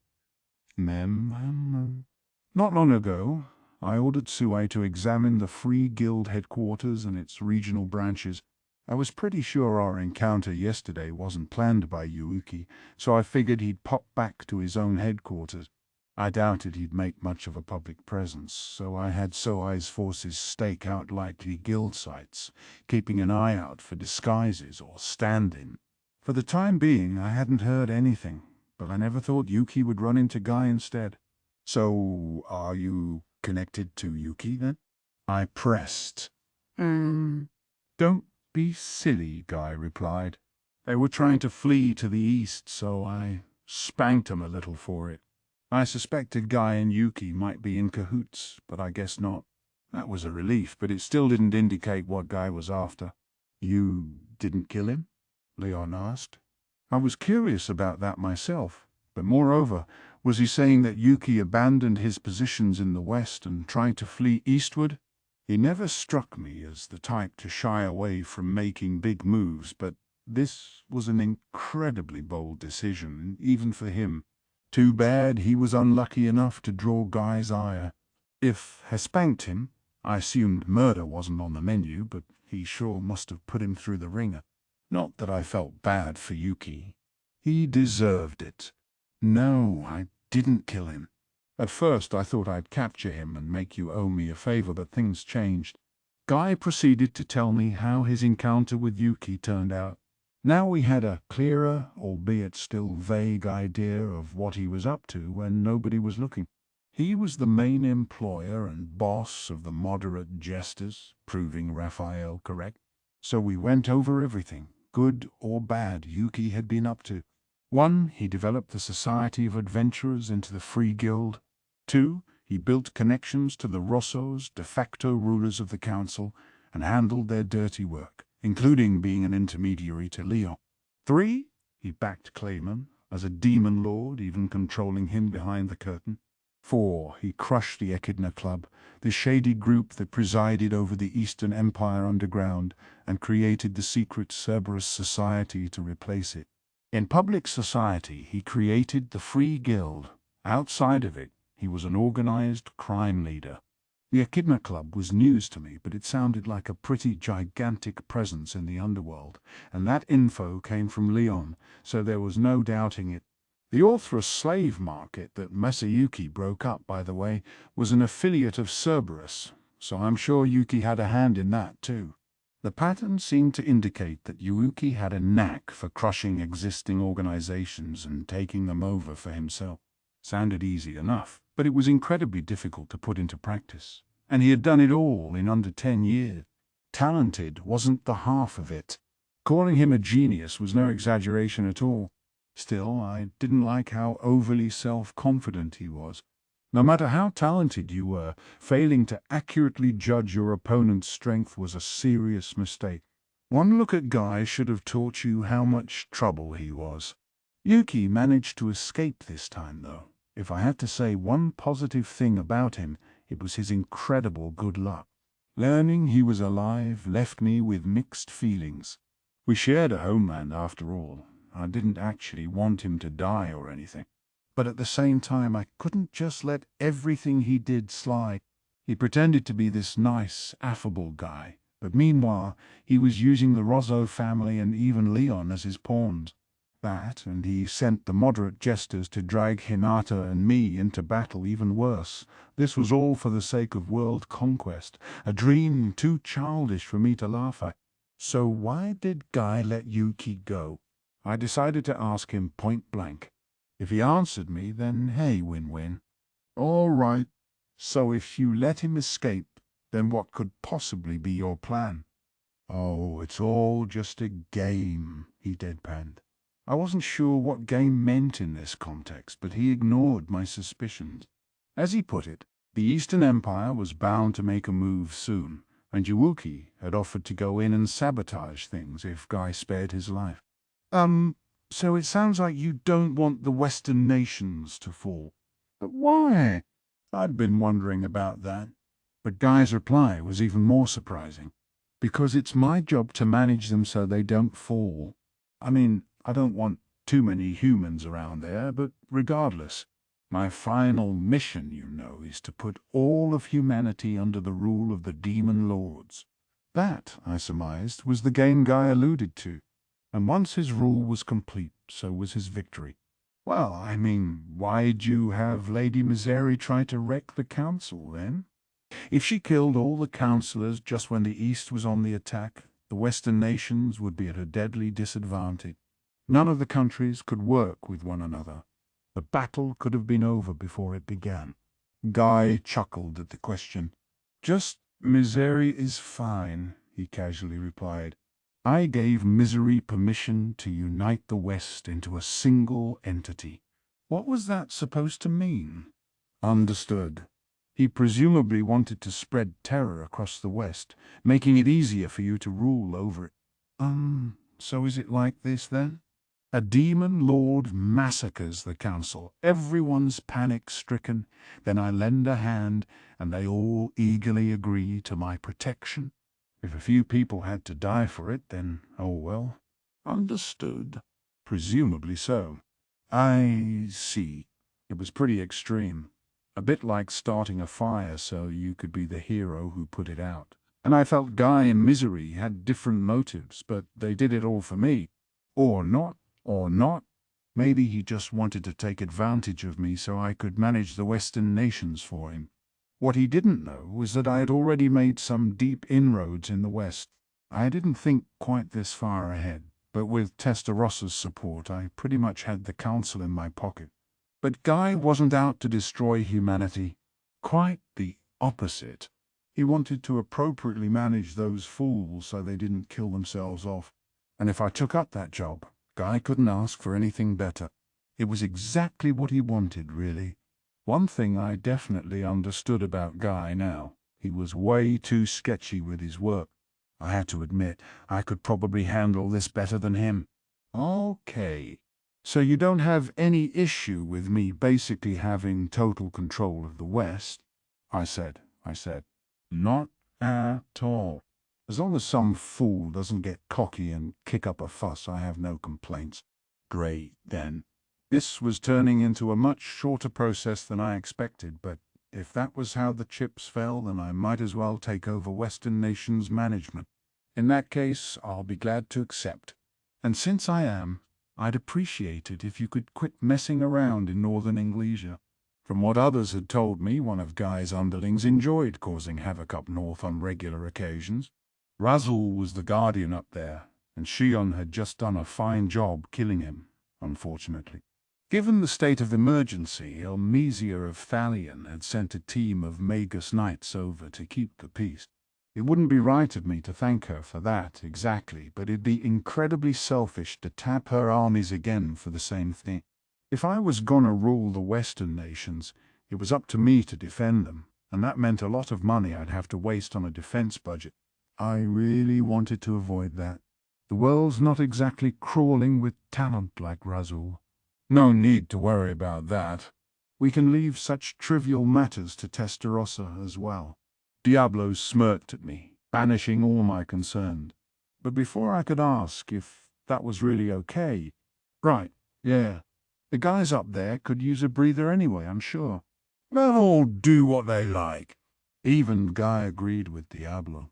Not long ago, I ordered Sue to examine the Free Guild headquarters and its regional branches. I was pretty sure our encounter yesterday wasn't planned by Yuki, so I figured he'd pop back to his own headquarters. I doubted he'd make much of a public presence, so I had Soai's forces stake out likely guild sites, keeping an eye out for disguises or stand-in. For the time being, I hadn't heard anything, but I never thought Yuki would run into Guy instead. So, are you connected to Yuki, then? I pressed. Don't be silly, Guy replied. They were trying to flee to the east, so I spanked them a little for it. I suspected Guy and Yuki might be in cahoots, but I guess not. That was a relief, but it still didn't indicate what Guy was after. You didn't kill him? Leon asked. I was curious about that myself, but moreover, was he saying that Yuki abandoned his positions in the west and tried to flee eastward? He never struck me as the type to shy away from making big moves, but this was an incredibly bold decision, even for him. Too bad he was unlucky enough to draw Guy's ire. If he spanked him, I assumed murder wasn't on the menu, but he sure must have put him through the ringer. Not that I felt bad for Yuki. He deserved it. No, I didn't kill him. At first I thought I'd capture him and make you owe me a favor, but things changed. Guy proceeded to tell me how his encounter with Yuki turned out. Now we had a clearer, albeit still vague idea of what he was up to when nobody was looking. He was the main employer and boss of the Moderate Jesters, proving Raphael correct. So we went over everything, good or bad, Yuki had been up to. 1. He developed the Society of Adventurers into the Free Guild. 2. He built connections to the Rossos, de facto rulers of the council, and handled their dirty work, including being an intermediary to Leon. 3. He backed Clayman as a demon lord, even controlling him behind the curtain. 4. He crushed the Echidna Club, the shady group that presided over the Eastern Empire underground, and created the secret Cerberus Society to replace it. In public society, he created the Free Guild. Outside of it, he was an organized crime leader. The Echidna Club was news to me, but it sounded like a pretty gigantic presence in the underworld, and that info came from Leon, so there was no doubting it. The Orthros slave market that Masayuki broke up, by the way, was an affiliate of Cerberus, so I'm sure Yuki had a hand in that too. The pattern seemed to indicate that Yuki had a knack for crushing existing organizations and taking them over for himself. Sounded easy enough, but it was incredibly difficult to put into practice, and he had done it all in under 10 years. Talented wasn't the half of it. Calling him a genius was no exaggeration at all. Still, I didn't like how overly self-confident he was. No matter how talented you were, failing to accurately judge your opponent's strength was a serious mistake. One look at Guy should have taught you how much trouble he was. Yuki managed to escape this time, though. If I had to say one positive thing about him, it was his incredible good luck. Learning he was alive left me with mixed feelings. We shared a homeland after all. I didn't actually want him to die or anything. But at the same time, I couldn't just let everything he did slide. He pretended to be this nice, affable guy, but meanwhile, he was using the Rosso family and even Leon as his pawns. That, and he sent the moderate jesters to drag Hinata and me into battle even worse. This was all for the sake of world conquest, a dream too childish for me to laugh at. So why did Guy let Yuki go? I decided to ask him point blank. If he answered me, then hey, win-win. All right. So if you let him escape, then what could possibly be your plan? Oh, it's all just a game, he deadpanned. I wasn't sure what game meant in this context, but he ignored my suspicions. As he put it, the Eastern Empire was bound to make a move soon, and Yuki had offered to go in and sabotage things if Guy spared his life. So it sounds like you don't want the Western nations to fall. But why? I'd been wondering about that. But Guy's reply was even more surprising. Because it's my job to manage them so they don't fall. I mean, I don't want too many humans around there, but regardless, my final mission, is to put all of humanity under the rule of the demon lords. That, I surmised, was the game Guy alluded to. And once his rule was complete, so was his victory. Well, I mean, why'd you have Lady Misery try to wreck the council, then? If she killed all the councillors just when the East was on the attack, the Western nations would be at a deadly disadvantage. None of the countries could work with one another. The battle could have been over before it began. Guy chuckled at the question. Just Misery is fine, he casually replied. I gave Misery permission to unite the West into a single entity. What was that supposed to mean? Understood. He presumably wanted to spread terror across the West, making it easier for you to rule over it. So is it like this then? A demon lord massacres the council. Everyone's panic-stricken. Then I lend a hand, and they all eagerly agree to my protection. If a few people had to die for it, then, oh well. Understood. Presumably so. I see. It was pretty extreme. A bit like starting a fire so you could be the hero who put it out. And I felt Guy and Misery had different motives, but they did it all for me. Or not. Maybe he just wanted to take advantage of me so I could manage the Western nations for him. What he didn't know was that I had already made some deep inroads in the West. I didn't think quite this far ahead, but with Testaross's support I pretty much had the council in my pocket. But Guy wasn't out to destroy humanity. Quite the opposite. He wanted to appropriately manage those fools so they didn't kill themselves off. And if I took up that job, Guy couldn't ask for anything better. It was exactly what he wanted, really. One thing I definitely understood about Guy now. He was way too sketchy with his work. I had to admit, I could probably handle this better than him. Okay. So you don't have any issue with me basically having total control of the West? I said. Not at all. As long as some fool doesn't get cocky and kick up a fuss, I have no complaints. Great, then. This was turning into a much shorter process than I expected, but if that was how the chips fell, then I might as well take over Western nations management. In that case, I'll be glad to accept. And since I am, I'd appreciate it if you could quit messing around in Northern Englesia. From what others had told me, one of Guy's underlings enjoyed causing havoc up north on regular occasions. Razul was the guardian up there, and Shion had just done a fine job killing him, unfortunately. Given the state of emergency, Elmesia of Thalion had sent a team of Magus Knights over to keep the peace. It wouldn't be right of me to thank her for that exactly, but it'd be incredibly selfish to tap her armies again for the same thing. If I was gonna rule the Western nations, it was up to me to defend them, and that meant a lot of money I'd have to waste on a defense budget. I really wanted to avoid that. The world's not exactly crawling with talent like Razul. No need to worry about that. We can leave such trivial matters to Testarossa as well. Diablo smirked at me, banishing all my concern. But before I could ask if that was really okay, right, yeah, the guys up there could use a breather anyway, I'm sure. They'll all do what they like. Even Guy agreed with Diablo.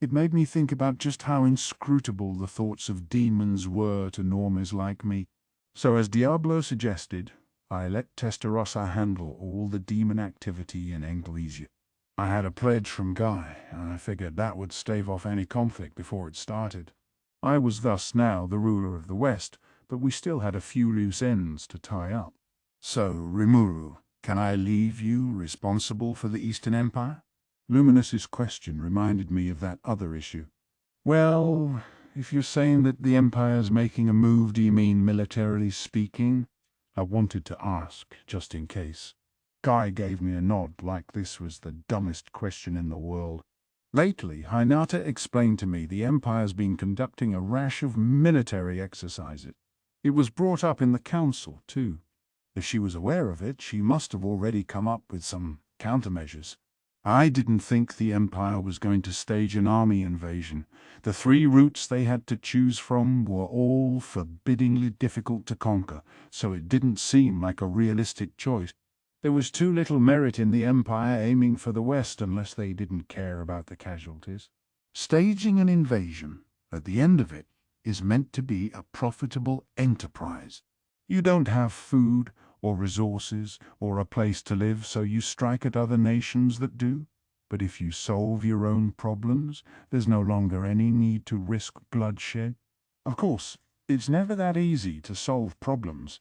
It made me think about just how inscrutable the thoughts of demons were to normies like me. So as Diablo suggested, I let Testarossa handle all the demon activity in Anglesia. I had a pledge from Guy, and I figured that would stave off any conflict before it started. I was thus now the ruler of the West, but we still had a few loose ends to tie up. So, Rimuru, can I leave you responsible for the Eastern Empire? Luminous's question reminded me of that other issue. Well, if you're saying that the Empire's making a move, do you mean militarily speaking? I wanted to ask, just in case. Guy gave me a nod like this was the dumbest question in the world. Lately, Hinata explained to me the Empire's been conducting a rash of military exercises. It was brought up in the council, too. If she was aware of it, she must have already come up with some countermeasures. I didn't think the Empire was going to stage an army invasion. The 3 routes they had to choose from were all forbiddingly difficult to conquer, so it didn't seem like a realistic choice. There was too little merit in the Empire aiming for the West unless they didn't care about the casualties. Staging an invasion, at the end of it, is meant to be a profitable enterprise. You don't have food or resources or a place to live, so you strike at other nations that do. But if you solve your own problems, there's no longer any need to risk bloodshed. Of course, it's never that easy to solve problems.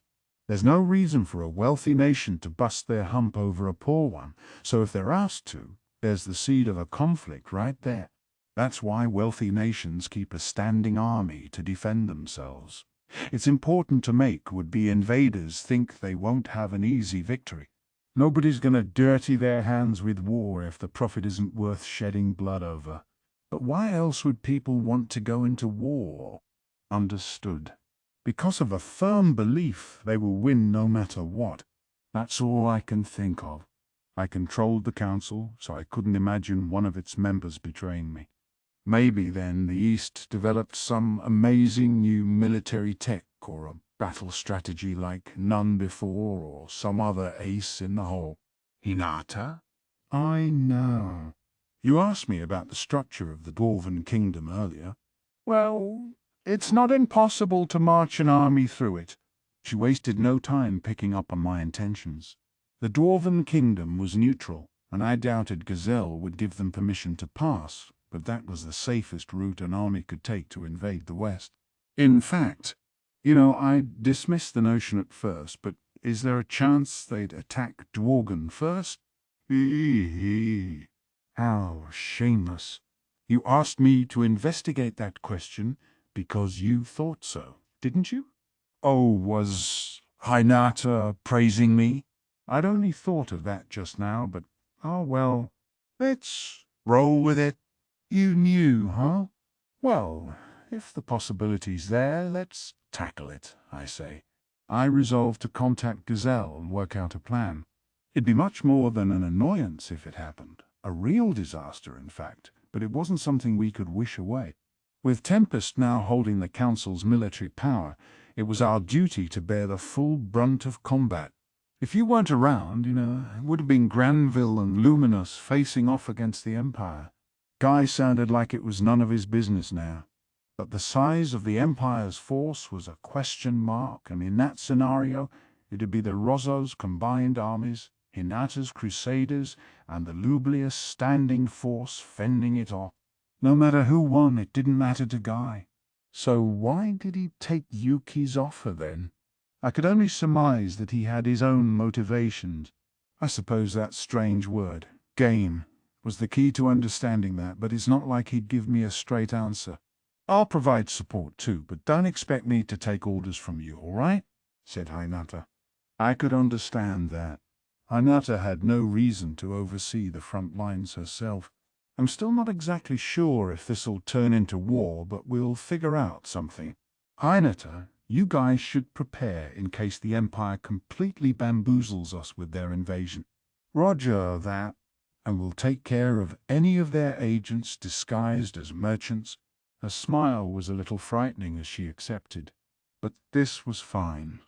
There's no reason for a wealthy nation to bust their hump over a poor one, so if they're asked to, there's the seed of a conflict right there. That's why wealthy nations keep a standing army to defend themselves. It's important to make would-be invaders think they won't have an easy victory. Nobody's gonna dirty their hands with war if the profit isn't worth shedding blood over. But why else would people want to go into war? Understood. Because of a firm belief they will win no matter what. That's all I can think of. I controlled the council, so I couldn't imagine one of its members betraying me. Maybe then the East developed some amazing new military tech or a battle strategy like none before, or some other ace in the hole. Hinata? I know. You asked me about the structure of the Dwarven Kingdom earlier. Well, it's not impossible to march an army through it. She wasted no time picking up on my intentions. The Dwarven Kingdom was neutral, and I doubted Gazelle would give them permission to pass, but that was the safest route an army could take to invade the West. In fact, I dismissed the notion at first, but is there a chance they'd attack Dworgen first? How shameless. You asked me to investigate that question because you thought so, didn't you? Oh, was Hinata praising me? I'd only thought of that just now, but, oh well, let's roll with it. You knew, huh? Well, if the possibility's there, let's tackle it, I say. I resolved to contact Gazelle and work out a plan. It'd be much more than an annoyance if it happened. A real disaster, in fact, but it wasn't something we could wish away. With Tempest now holding the Council's military power, it was our duty to bear the full brunt of combat. If you weren't around, it would have been Granville and Luminous facing off against the Empire. Guy sounded like it was none of his business now. But the size of the Empire's force was a question mark, and in that scenario, it'd be the Rozzo's combined armies, Hinata's Crusaders, and the Lublia's standing force fending it off. No matter who won, it didn't matter to Guy. So why did he take Yuki's offer then? I could only surmise that he had his own motivations. I suppose that strange word, game, was the key to understanding that, but it's not like he'd give me a straight answer. I'll provide support too, but don't expect me to take orders from you, all right? Said Hinata. I could understand that. Hinata had no reason to oversee the front lines herself. I'm still not exactly sure if this'll turn into war, but we'll figure out something. Hinata, you guys should prepare in case the Empire completely bamboozles us with their invasion. Roger that. And we'll take care of any of their agents disguised as merchants. Her smile was a little frightening as she accepted. But this was fine.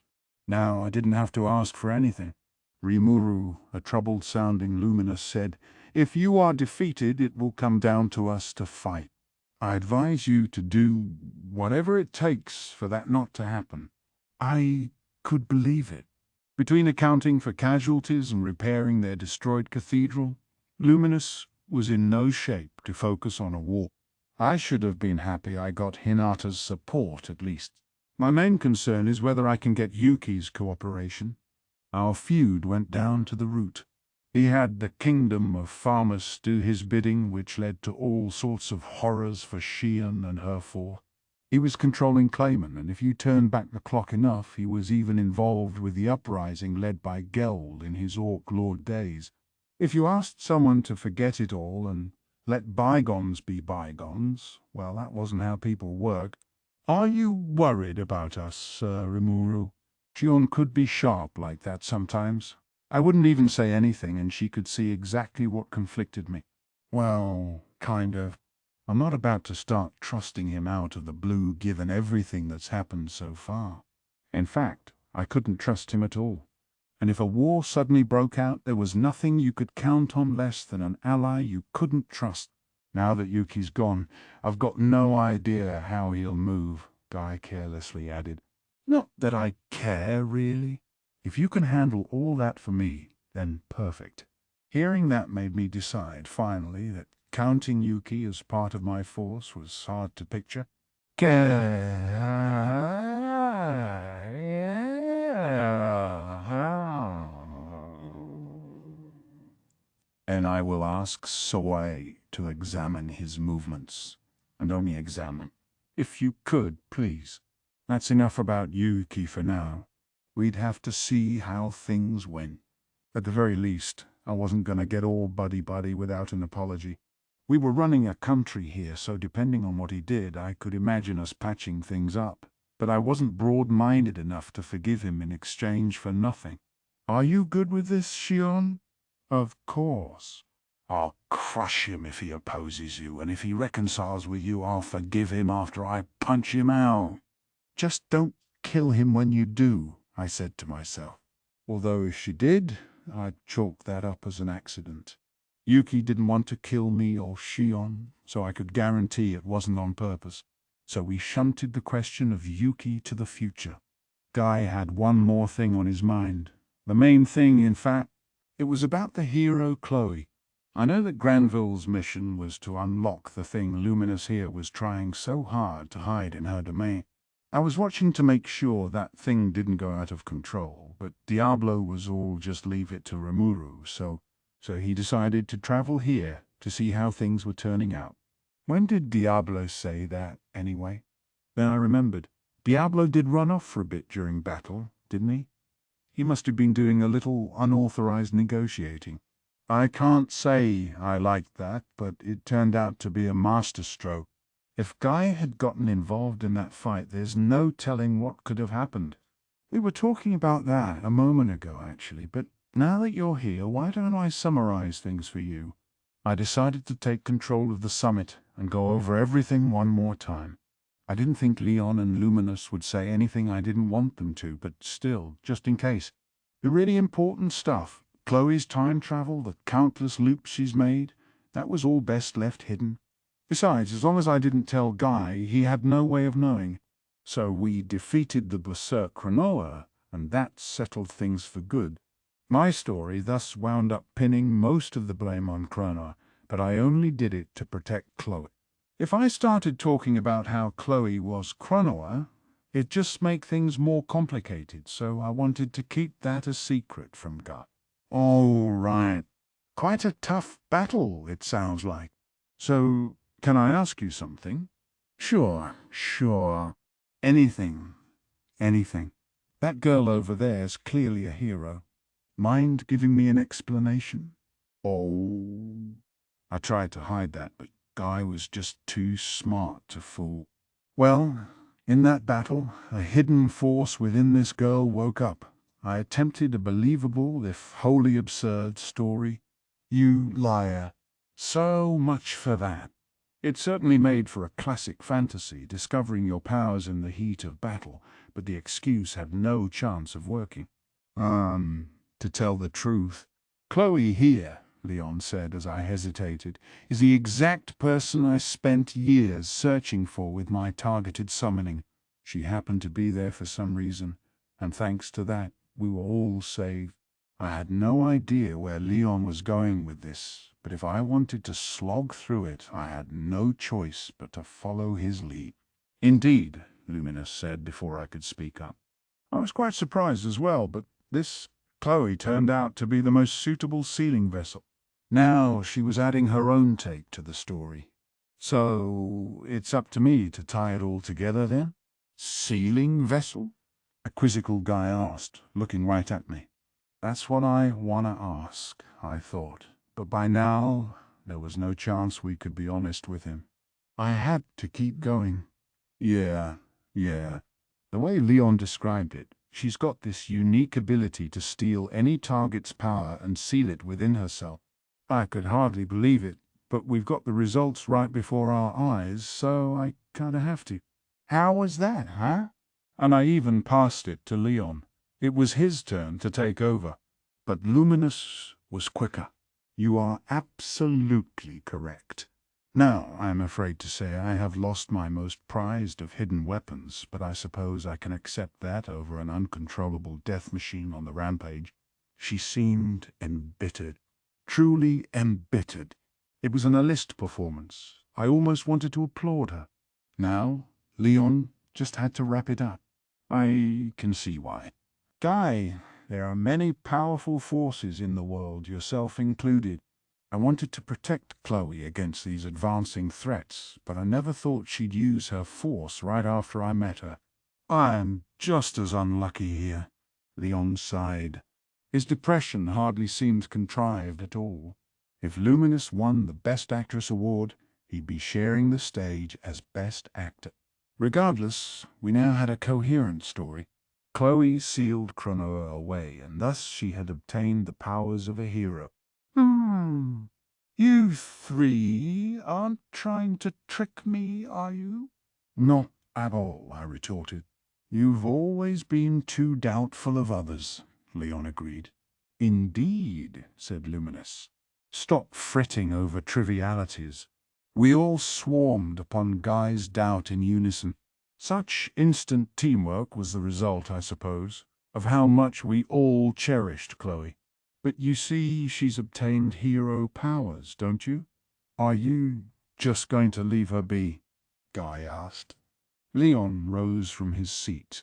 Now I didn't have to ask for anything. Rimuru, a troubled-sounding luminous, said, "If you are defeated, it will come down to us to fight. I advise you to do whatever it takes for that not to happen." I could believe it. Between accounting for casualties and repairing their destroyed cathedral, Luminous was in no shape to focus on a war. I should have been happy I got Hinata's support at least. My main concern is whether I can get Yuki's cooperation. Our feud went down to the root. He had the kingdom of Farmus do his bidding, which led to all sorts of horrors for Shion and her four. He was controlling Clayman, and if you turned back the clock enough, he was even involved with the uprising led by Geld in his Orc Lord days. If you asked someone to forget it all and let bygones be bygones, well, that wasn't how people work. Are you worried about us, Rimuru? Shion could be sharp like that sometimes. I wouldn't even say anything, and she could see exactly what conflicted me. Well, kind of. I'm not about to start trusting him out of the blue given everything that's happened so far. In fact, I couldn't trust him at all. And if a war suddenly broke out, there was nothing you could count on less than an ally you couldn't trust. Now that Yuki's gone, I've got no idea how he'll move, Guy carelessly added. Not that I care, really. If you can handle all that for me, then perfect. Hearing that made me decide, finally, that counting Yuki as part of my force was hard to picture. And I will ask Soei to examine his movements. And only examine. If you could, please. That's enough about Yuki for now. We'd have to see how things went. At the very least, I wasn't going to get all buddy-buddy without an apology. We were running a country here, so depending on what he did, I could imagine us patching things up. But I wasn't broad-minded enough to forgive him in exchange for nothing. Are you good with this, Shion? Of course. I'll crush him if he opposes you, and if he reconciles with you, I'll forgive him after I punch him out. Just don't kill him when you do, I said to myself. Although if she did, I'd chalk that up as an accident. Yuki didn't want to kill me or Shion, so I could guarantee it wasn't on purpose. So we shunted the question of Yuki to the future. Guy had one more thing on his mind. The main thing, in fact. It was about the hero Chloe. I know that Granville's mission was to unlock the thing Luminous here was trying so hard to hide in her domain. I was watching to make sure that thing didn't go out of control, but Diablo was all just leave it to Rimuru, so he decided to travel here to see how things were turning out. When did Diablo say that, anyway? Then I remembered. Diablo did run off for a bit during battle, didn't he? He must have been doing a little unauthorized negotiating. I can't say I liked that, but it turned out to be a masterstroke. If Guy had gotten involved in that fight, there's no telling what could have happened. We were talking about that a moment ago, actually, but now that you're here, why don't I summarize things for you? I decided to take control of the summit and go over everything one more time. I didn't think Leon and Luminous would say anything I didn't want them to, but still, just in case. The really important stuff, Chloe's time travel, the countless loops she's made, that was all best left hidden. Besides, as long as I didn't tell Guy, he had no way of knowing. So we defeated the Berserk Cronoa, and that settled things for good. My story thus wound up pinning most of the blame on Cronoa, but I only did it to protect Chloe. If I started talking about how Chloe was Cronoa, it'd just make things more complicated, so I wanted to keep that a secret from Guy. All right. Quite a tough battle, it sounds like. So, can I ask you something? Sure. Anything. That girl over there's clearly a hero. Mind giving me an explanation? Oh. I tried to hide that, but Guy was just too smart to fool. Well, in that battle, a hidden force within this girl woke up. I attempted a believable, if wholly absurd, story. You liar. So much for that. It certainly made for a classic fantasy, discovering your powers in the heat of battle, but the excuse had no chance of working. To tell the truth, Chloe here, Leon said as I hesitated, is the exact person I spent years searching for with my targeted summoning. She happened to be there for some reason, and thanks to that, we were all saved. I had no idea where Leon was going with this, but if I wanted to slog through it, I had no choice but to follow his lead. Indeed, Luminous said before I could speak up. I was quite surprised as well, but this Chloe turned out to be the most suitable sealing vessel. Now she was adding her own take to the story. So it's up to me to tie it all together then? Sealing vessel? A quizzical Guy asked, looking right at me. That's what I wanna ask, I thought, but by now there was no chance we could be honest with him. I had to keep going. Yeah. The way Leon described it, she's got this unique ability to steal any target's power and seal it within herself. I could hardly believe it, but we've got the results right before our eyes, so I kinda have to. How was that, huh? And I even passed it to Leon. It was his turn to take over. But Luminous was quicker. You are absolutely correct. Now, I'm afraid to say I have lost my most prized of hidden weapons, but I suppose I can accept that over an uncontrollable death machine on the rampage. She seemed embittered. Truly embittered. It was an A-list performance. I almost wanted to applaud her. Now, Leon just had to wrap it up. I can see why. Guy, there are many powerful forces in the world, yourself included. I wanted to protect Chloe against these advancing threats, but I never thought she'd use her force right after I met her. I am just as unlucky here. Leon sighed. His depression hardly seemed contrived at all. If Luminous won the Best Actress award, he'd be sharing the stage as Best Actor. Regardless, we now had a coherent story. Chloe sealed Chronoa away, and thus she had obtained the powers of a hero. You three aren't trying to trick me, are you? Not at all, I retorted. You've always been too doubtful of others, Leon agreed. Indeed, said Luminous. Stop fretting over trivialities. We all swarmed upon Guy's doubt in unison. Such instant teamwork was the result, I suppose, of how much we all cherished Chloe. But you see, she's obtained hero powers, don't you? Are you just going to leave her be? Guy asked. Leon rose from his seat.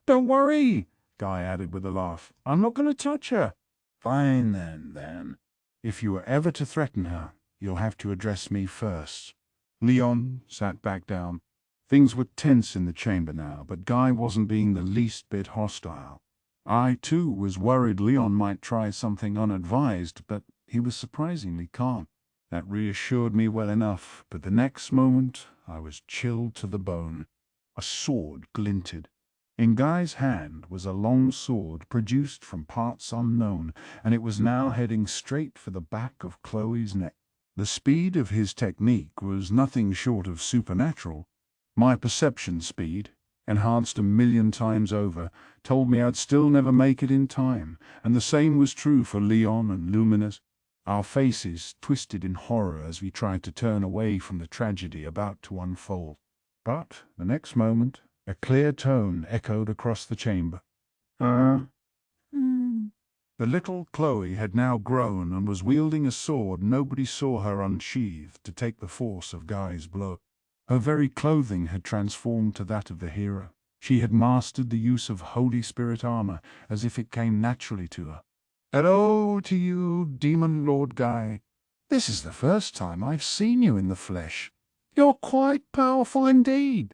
Don't worry, Guy added with a laugh. I'm not going to touch her. Fine then. If you are ever to threaten her, you'll have to address me first. Leon sat back down. Things were tense in the chamber now, but Guy wasn't being the least bit hostile. I, too, was worried Leon might try something unadvised, but he was surprisingly calm. That reassured me well enough, but the next moment I was chilled to the bone. A sword glinted. In Guy's hand was a long sword produced from parts unknown, and it was now heading straight for the back of Chloe's neck. The speed of his technique was nothing short of supernatural. My perception speed, enhanced 1,000,000 times over, told me I'd still never make it in time, and the same was true for Leon and Luminous. Our faces twisted in horror as we tried to turn away from the tragedy about to unfold. But the next moment, a clear tone echoed across the chamber. The little Chloe had now grown and was wielding a sword nobody saw her unsheathe to take the force of Guy's blow. Her very clothing had transformed to that of the hero. She had mastered the use of Holy Spirit armor as if it came naturally to her. Hello to you, Demon Lord Guy. This is the first time I've seen you in the flesh. You're quite powerful indeed.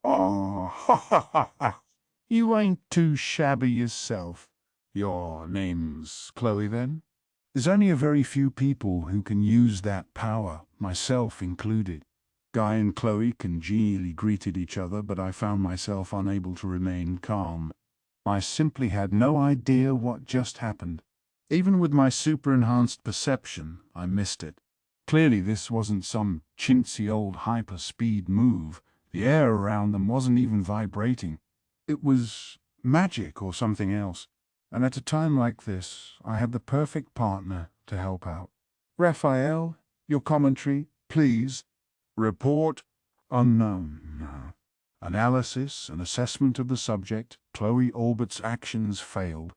Oh, ha ha ha ha. You ain't too shabby yourself. Your name's Chloe, then? There's only a very few people who can use that power, myself included. Guy and Chloe congenially greeted each other, but I found myself unable to remain calm. I simply had no idea what just happened. Even with my super-enhanced perception, I missed it. Clearly this wasn't some chintzy old hyper-speed move. The air around them wasn't even vibrating. It was magic or something else. And at a time like this, I had the perfect partner to help out. Raphael, your commentary, please. Report unknown. Analysis and assessment of the subject, Chloe Albert's actions failed.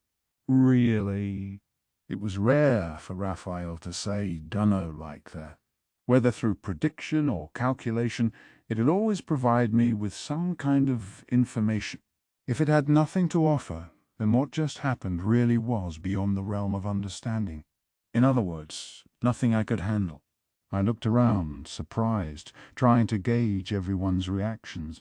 Really? It was rare for Raphael to say dunno like that. Whether through prediction or calculation, it'd always provide me with some kind of information. If it had nothing to offer, then what just happened really was beyond the realm of understanding. In other words, nothing I could handle. I looked around, surprised, trying to gauge everyone's reactions.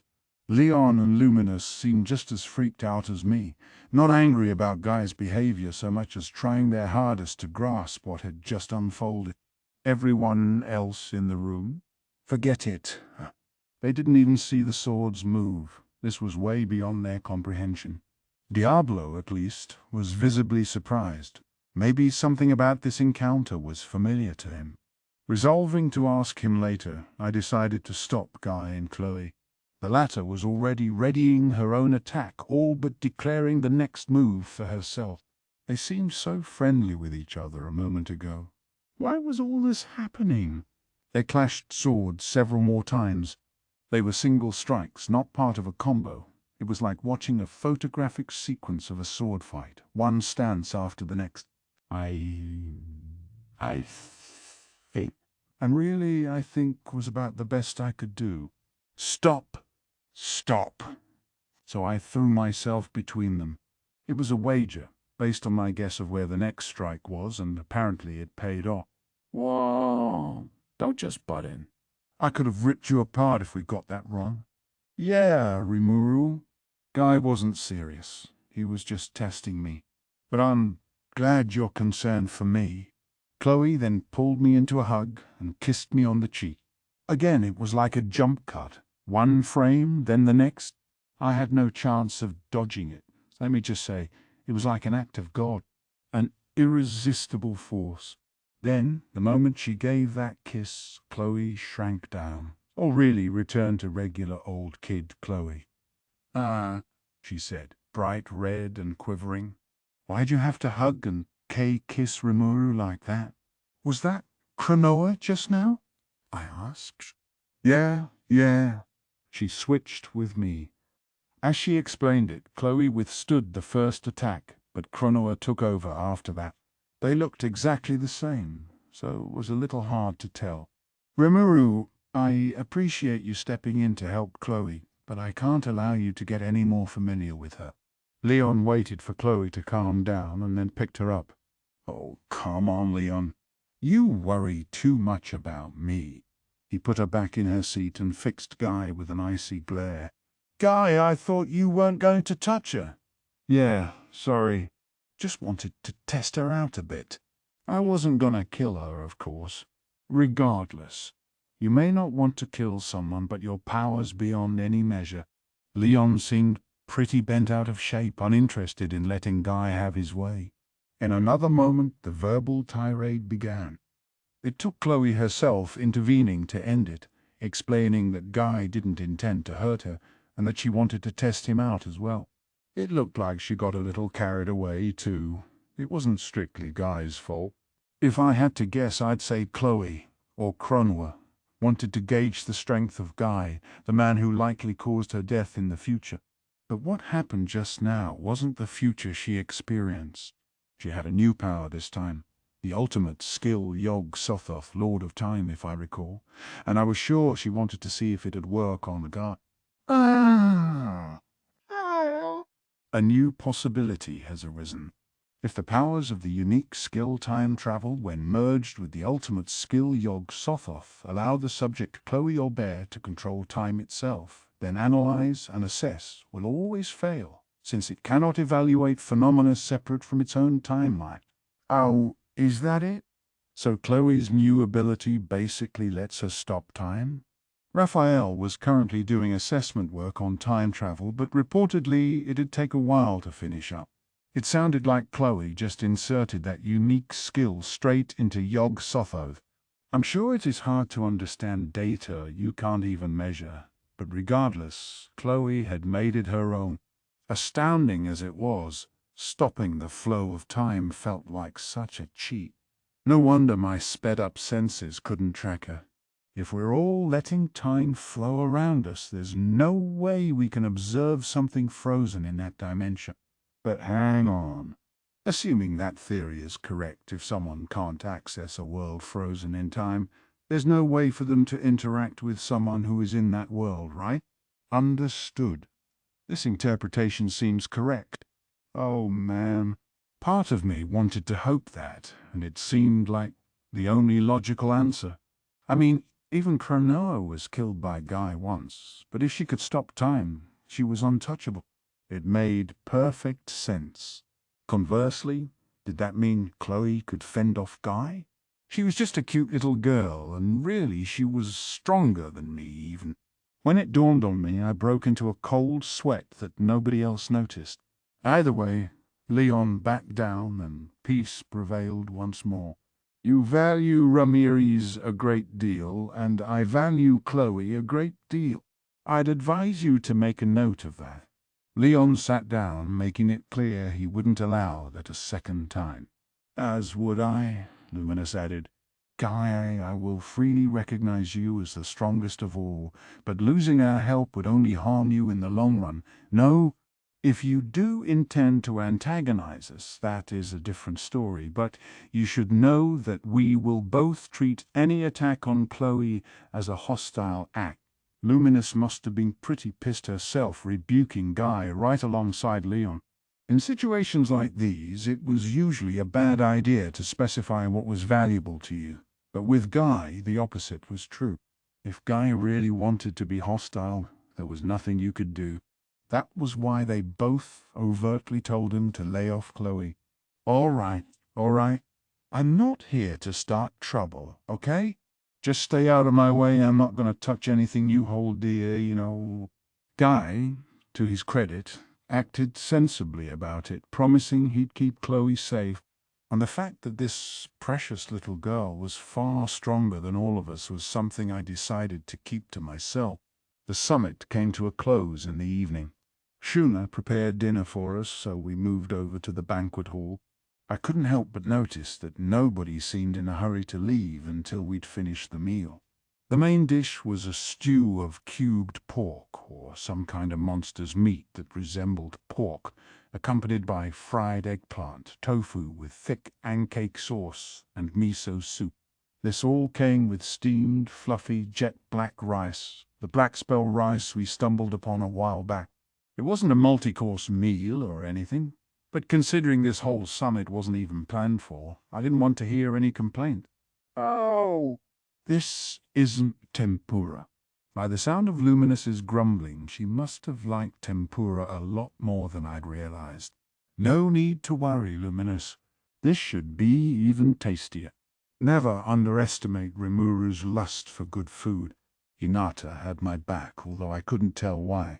Leon and Luminous seemed just as freaked out as me, not angry about Guy's behavior so much as trying their hardest to grasp what had just unfolded. Everyone else in the room? Forget it. They didn't even see the swords move. This was way beyond their comprehension. Diablo, at least, was visibly surprised. Maybe something about this encounter was familiar to him. Resolving to ask him later, I decided to stop Guy and Chloe. The latter was already readying her own attack, all but declaring the next move for herself. They seemed so friendly with each other a moment ago. Why was all this happening? They clashed swords several more times. They were single strikes, not part of a combo. It was like watching a photographic sequence of a sword fight, one stance after the next. I think. And really, I think was about the best I could do. Stop. Stop. So I threw myself between them. It was a wager, based on my guess of where the next strike was, and apparently it paid off. Whoa, don't just butt in. I could have ripped you apart if we got that wrong. Yeah, Rimuru. Guy wasn't serious. He was just testing me. But I'm glad you're concerned for me. Chloe then pulled me into a hug and kissed me on the cheek. Again, it was like a jump cut. One frame, then the next. I had no chance of dodging it. Let me just say, it was like an act of God. An irresistible force. Then, the moment she gave that kiss, Chloe shrank down. Or really returned to regular old kid Chloe. She said, bright red and quivering. Why'd you have to hug and kiss Rimuru like that? Was that Cronoa just now? I asked. Yeah. She switched with me. As she explained it, Chloe withstood the first attack, but Cronoa took over after that. They looked exactly the same, so it was a little hard to tell. Rimuru, I appreciate you stepping in to help Chloe, but I can't allow you to get any more familiar with her. Leon waited for Chloe to calm down and then picked her up. Oh, come on, Leon. You worry too much about me. He put her back in her seat and fixed Guy with an icy glare. Guy, I thought you weren't going to touch her. Yeah, sorry. Just wanted to test her out a bit. I wasn't gonna kill her, of course. Regardless, you may not want to kill someone, but your power's beyond any measure. Leon seemed pretty bent out of shape, uninterested in letting Guy have his way. In another moment, the verbal tirade began. It took Chloe herself intervening to end it, explaining that Guy didn't intend to hurt her and that she wanted to test him out as well. It looked like she got a little carried away, too. It wasn't strictly Guy's fault. If I had to guess, I'd say Chloe, or Cronoa, wanted to gauge the strength of Guy, the man who likely caused her death in the future. But what happened just now wasn't the future she experienced. She had a new power this time. The ultimate skill Yog Sothoth, Lord of Time, if I recall, and I was sure she wanted to see if it'd work on the guy. A new possibility has arisen. If the powers of the unique skill time travel, when merged with the ultimate skill Yog Sothoth, allow the subject Chloe or Bear to control time itself, then analyze and assess will always fail, since it cannot evaluate phenomena separate from its own timeline. Oh, is that it? So Chloe's new ability basically lets her stop time? Raphael was currently doing assessment work on time travel, but reportedly it'd take a while to finish up. It sounded like Chloe just inserted that unique skill straight into Yog Sothoth. I'm sure it is hard to understand data you can't even measure, but regardless, Chloe had made it her own. Astounding as it was, stopping the flow of time felt like such a cheat. No wonder my sped-up senses couldn't track her. If we're all letting time flow around us, there's no way we can observe something frozen in that dimension. But hang on. Assuming that theory is correct, if someone can't access a world frozen in time, there's no way for them to interact with someone who is in that world, right? Understood. This interpretation seems correct. Oh man. Part of me wanted to hope that, and it seemed like the only logical answer. I mean, even Cronoa was killed by Guy once, but if she could stop time, she was untouchable. It made perfect sense. Conversely, did that mean Chloe could fend off Guy? She was just a cute little girl, and really she was stronger than me even. When it dawned on me, I broke into a cold sweat that nobody else noticed. Either way, Leon backed down and peace prevailed once more. You value Ramirez a great deal, and I value Chloe a great deal. I'd advise you to make a note of that. Leon sat down, making it clear he wouldn't allow that a second time. As would I, Luminous added. Guy, I will freely recognize you as the strongest of all, but losing our help would only harm you in the long run. No, if you do intend to antagonize us, that is a different story, but you should know that we will both treat any attack on Chloe as a hostile act. Luminous must have been pretty pissed herself, rebuking Guy right alongside Leon. In situations like these, it was usually a bad idea to specify what was valuable to you. But with Guy, the opposite was true. If Guy really wanted to be hostile, there was nothing you could do. That was why they both overtly told him to lay off Chloe. All right. I'm not here to start trouble, okay? Just stay out of my way. I'm not going to touch anything you hold dear, you know. Guy, to his credit, acted sensibly about it, promising he'd keep Chloe safe. And the fact that this precious little girl was far stronger than all of us was something I decided to keep to myself. The summit came to a close in the evening. Shuna prepared dinner for us, so we moved over to the banquet hall. I couldn't help but notice that nobody seemed in a hurry to leave until we'd finished the meal. The main dish was a stew of cubed pork, or some kind of monster's meat that resembled pork, accompanied by fried eggplant, tofu with thick pancake sauce, and miso soup. This all came with steamed, fluffy, jet-black rice, the black spell rice we stumbled upon a while back. It wasn't a multi-course meal or anything, but considering this whole summit wasn't even planned for, I didn't want to hear any complaint. Oh, this isn't tempura. By the sound of Luminous's grumbling, she must have liked tempura a lot more than I'd realized. No need to worry, Luminous. This should be even tastier. Never underestimate Rimuru's lust for good food. Hinata had my back, although I couldn't tell why.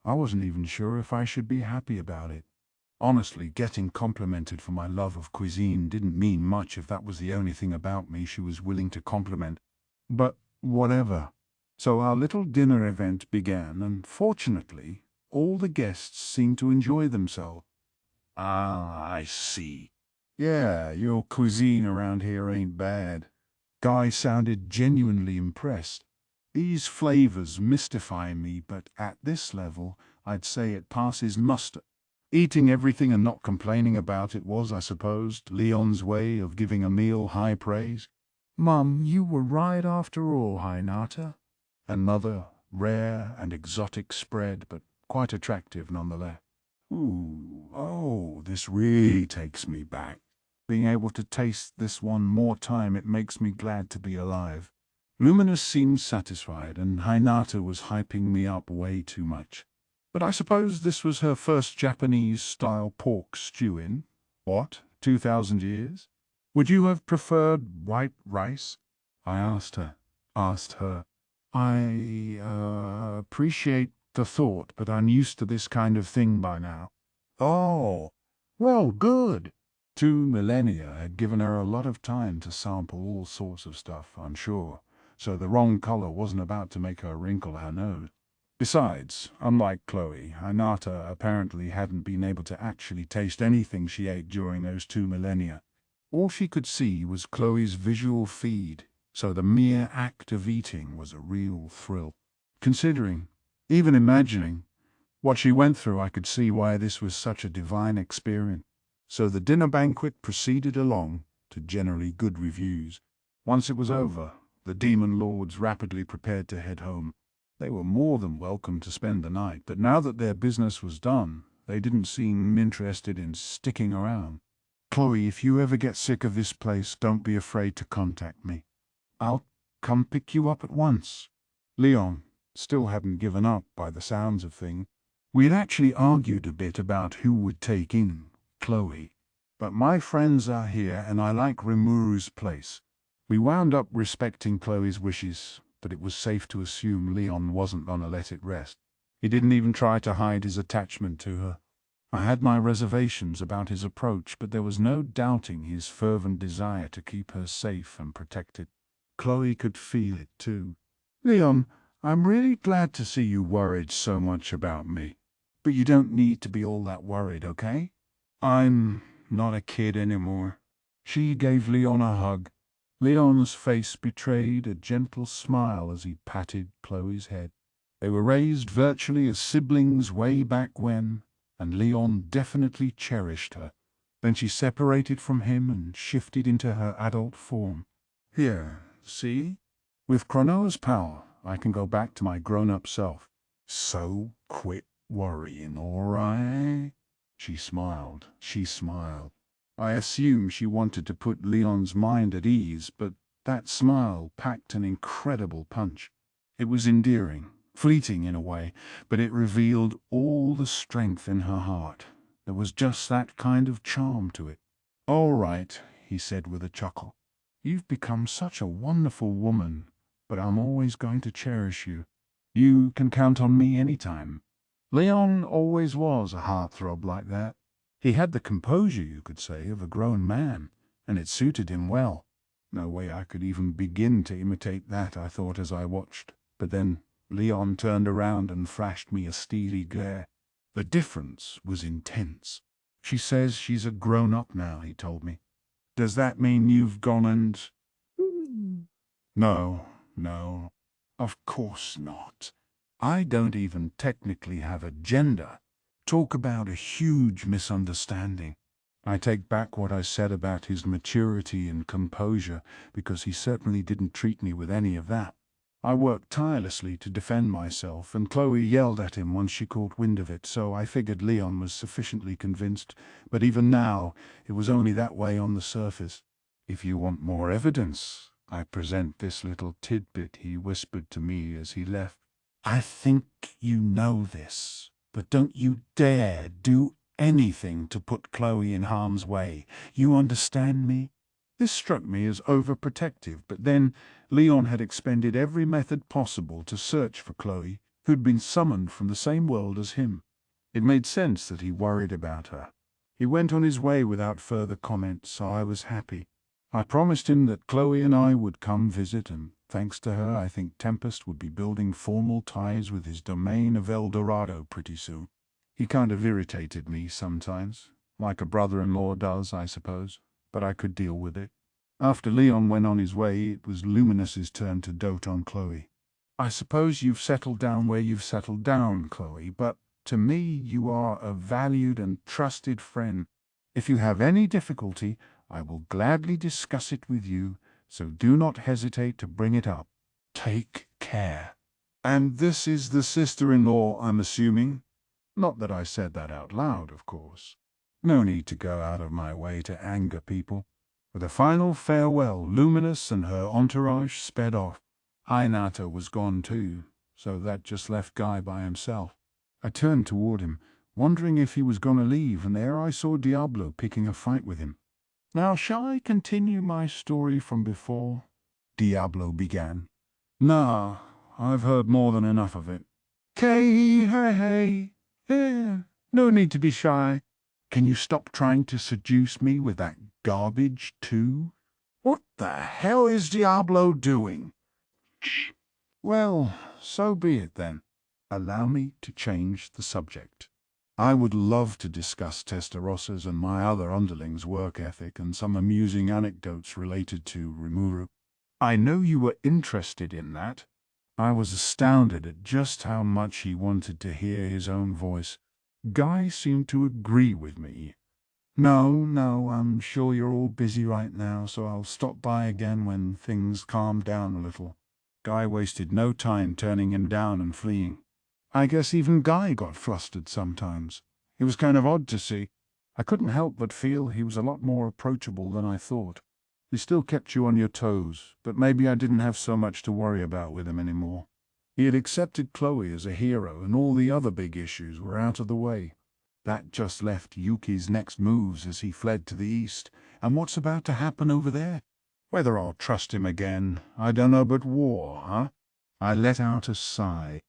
I wasn't even sure if I should be happy about it. Honestly, getting complimented for my love of cuisine didn't mean much if that was the only thing about me she was willing to compliment. But whatever. So our little dinner event began, and fortunately, all the guests seemed to enjoy themselves. Ah, I see. Yeah, your cuisine around here ain't bad. Guy sounded genuinely impressed. These flavors mystify me, but at this level, I'd say it passes muster. Eating everything and not complaining about it was, I suppose, Leon's way of giving a meal high praise. Mum, you were right after all, Hinata. Another rare and exotic spread, but quite attractive nonetheless. Ooh, Oh, this really takes me back. Being able to taste this one more time, it makes me glad to be alive. Luminous seemed satisfied, and Hinata was hyping me up way too much. But I suppose this was her first Japanese-style pork stew in, what, 2,000 years? Would you have preferred white rice? I asked her. I appreciate the thought, but I'm used to this kind of thing by now. Oh, well, good. 2 millennia had given her a lot of time to sample all sorts of stuff, I'm sure, so the wrong color wasn't about to make her wrinkle her nose. Besides, unlike Chloe, Hinata apparently hadn't been able to actually taste anything she ate during those 2 millennia. All she could see was Chloe's visual feed, so the mere act of eating was a real thrill. Considering, even imagining, what she went through, I could see why this was such a divine experience. So the dinner banquet proceeded along to generally good reviews. Once it was over, the demon lords rapidly prepared to head home. They were more than welcome to spend the night, but now that their business was done, they didn't seem interested in sticking around. Chloe, if you ever get sick of this place, don't be afraid to contact me. I'll come pick you up at once. Leon still hadn't given up by the sounds of things. We had actually argued a bit about who would take in Chloe, but my friends are here and I like Rimuru's place. We wound up respecting Chloe's wishes, but it was safe to assume Leon wasn't gonna let it rest. He didn't even try to hide his attachment to her. I had my reservations about his approach, but there was no doubting his fervent desire to keep her safe and protected. Chloe could feel it too. Leon, I'm really glad to see you worried so much about me. But you don't need to be all that worried, okay? I'm not a kid anymore. She gave Leon a hug. Leon's face betrayed a gentle smile as he patted Chloe's head. They were raised virtually as siblings way back when, and Leon definitely cherished her. Then she separated from him and shifted into her adult form. Here, see? With Chronoa's power, I can go back to my grown-up self. So quit worrying, all right? She smiled. I assume she wanted to put Leon's mind at ease, but that smile packed an incredible punch. It was endearing, fleeting in a way, but it revealed all the strength in her heart. There was just that kind of charm to it. All right, he said with a chuckle. You've become such a wonderful woman, but I'm always going to cherish you. You can count on me anytime. Leon always was a heartthrob like that. He had the composure, you could say, of a grown man, and it suited him well. No way I could even begin to imitate that, I thought as I watched. But then Leon turned around and flashed me a steely glare. The difference was intense. She says she's a grown-up now, he told me. Does that mean you've gone and... No, of course not. I don't even technically have a gender. Talk about a huge misunderstanding. I take back what I said about his maturity and composure, because he certainly didn't treat me with any of that. I worked tirelessly to defend myself, and Chloe yelled at him once she caught wind of it, so I figured Leon was sufficiently convinced, but even now, it was only that way on the surface. If you want more evidence, I present this little tidbit he whispered to me as he left. I think you know this, but don't you dare do anything to put Chloe in harm's way. You understand me? This struck me as overprotective, but then Leon had expended every method possible to search for Chloe, who'd been summoned from the same world as him. It made sense that he worried about her. He went on his way without further comment, so I was happy. I promised him that Chloe and I would come visit, and thanks to her, I think Tempest would be building formal ties with his domain of El Dorado pretty soon. He kind of irritated me sometimes, like a brother-in-law does, I suppose, but I could deal with it. After Leon went on his way, it was Luminous's turn to dote on Chloe. I suppose you've settled down where you've settled down, Chloe, but to me you are a valued and trusted friend. If you have any difficulty, I will gladly discuss it with you, so do not hesitate to bring it up. Take care. And this is the sister-in-law, I'm assuming? Not that I said that out loud, of course. No need to go out of my way to anger people. With a final farewell, Luminous and her entourage sped off. Hinata was gone too, so that just left Guy by himself. I turned toward him, wondering if he was going to leave, and there I saw Diablo picking a fight with him. "Now shall I continue my story from before?" Diablo began. "Nah, I've heard more than enough of it." Hey, no need to be shy. Can you stop trying to seduce me with that garbage too? What the hell is Diablo doing? Well, so be it then. Allow me to change the subject. I would love to discuss Testaross's and my other underlings' work ethic and some amusing anecdotes related to Rimuru. I know you were interested in that. I was astounded at just how much he wanted to hear his own voice. Guy seemed to agree with me. No, I'm sure you're all busy right now, so I'll stop by again when things calm down a little. Guy wasted no time turning him down and fleeing. I guess even Guy got flustered sometimes. It was kind of odd to see. I couldn't help but feel he was a lot more approachable than I thought. He still kept you on your toes, but maybe I didn't have so much to worry about with him anymore. He had accepted Chloe as a hero, and all the other big issues were out of the way. That just left Yuki's next moves as he fled to the east, and what's about to happen over there? Whether I'll trust him again, I don't know, but war, huh? I let out a sigh.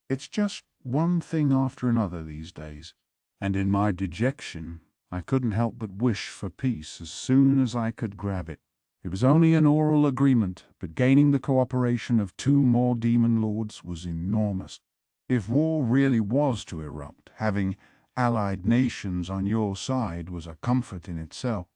It's just one thing after another these days, and in my dejection, I couldn't help but wish for peace as soon as I could grab it. It was only an oral agreement, but gaining the cooperation of 2 more demon lords was enormous. If war really was to erupt, having allied nations on your side was a comfort in itself.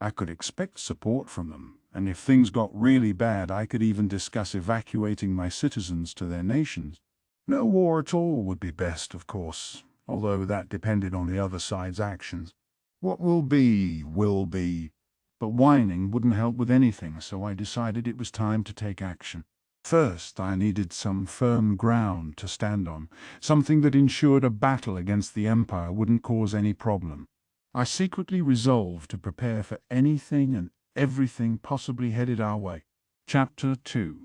I could expect support from them, and if things got really bad, I could even discuss evacuating my citizens to their nations. No war at all would be best, of course, although that depended on the other side's actions. What will be, will be. But whining wouldn't help with anything, so I decided it was time to take action. First, I needed some firm ground to stand on, something that ensured a battle against the Empire wouldn't cause any problem. I secretly resolved to prepare for anything and everything possibly headed our way. Chapter 2.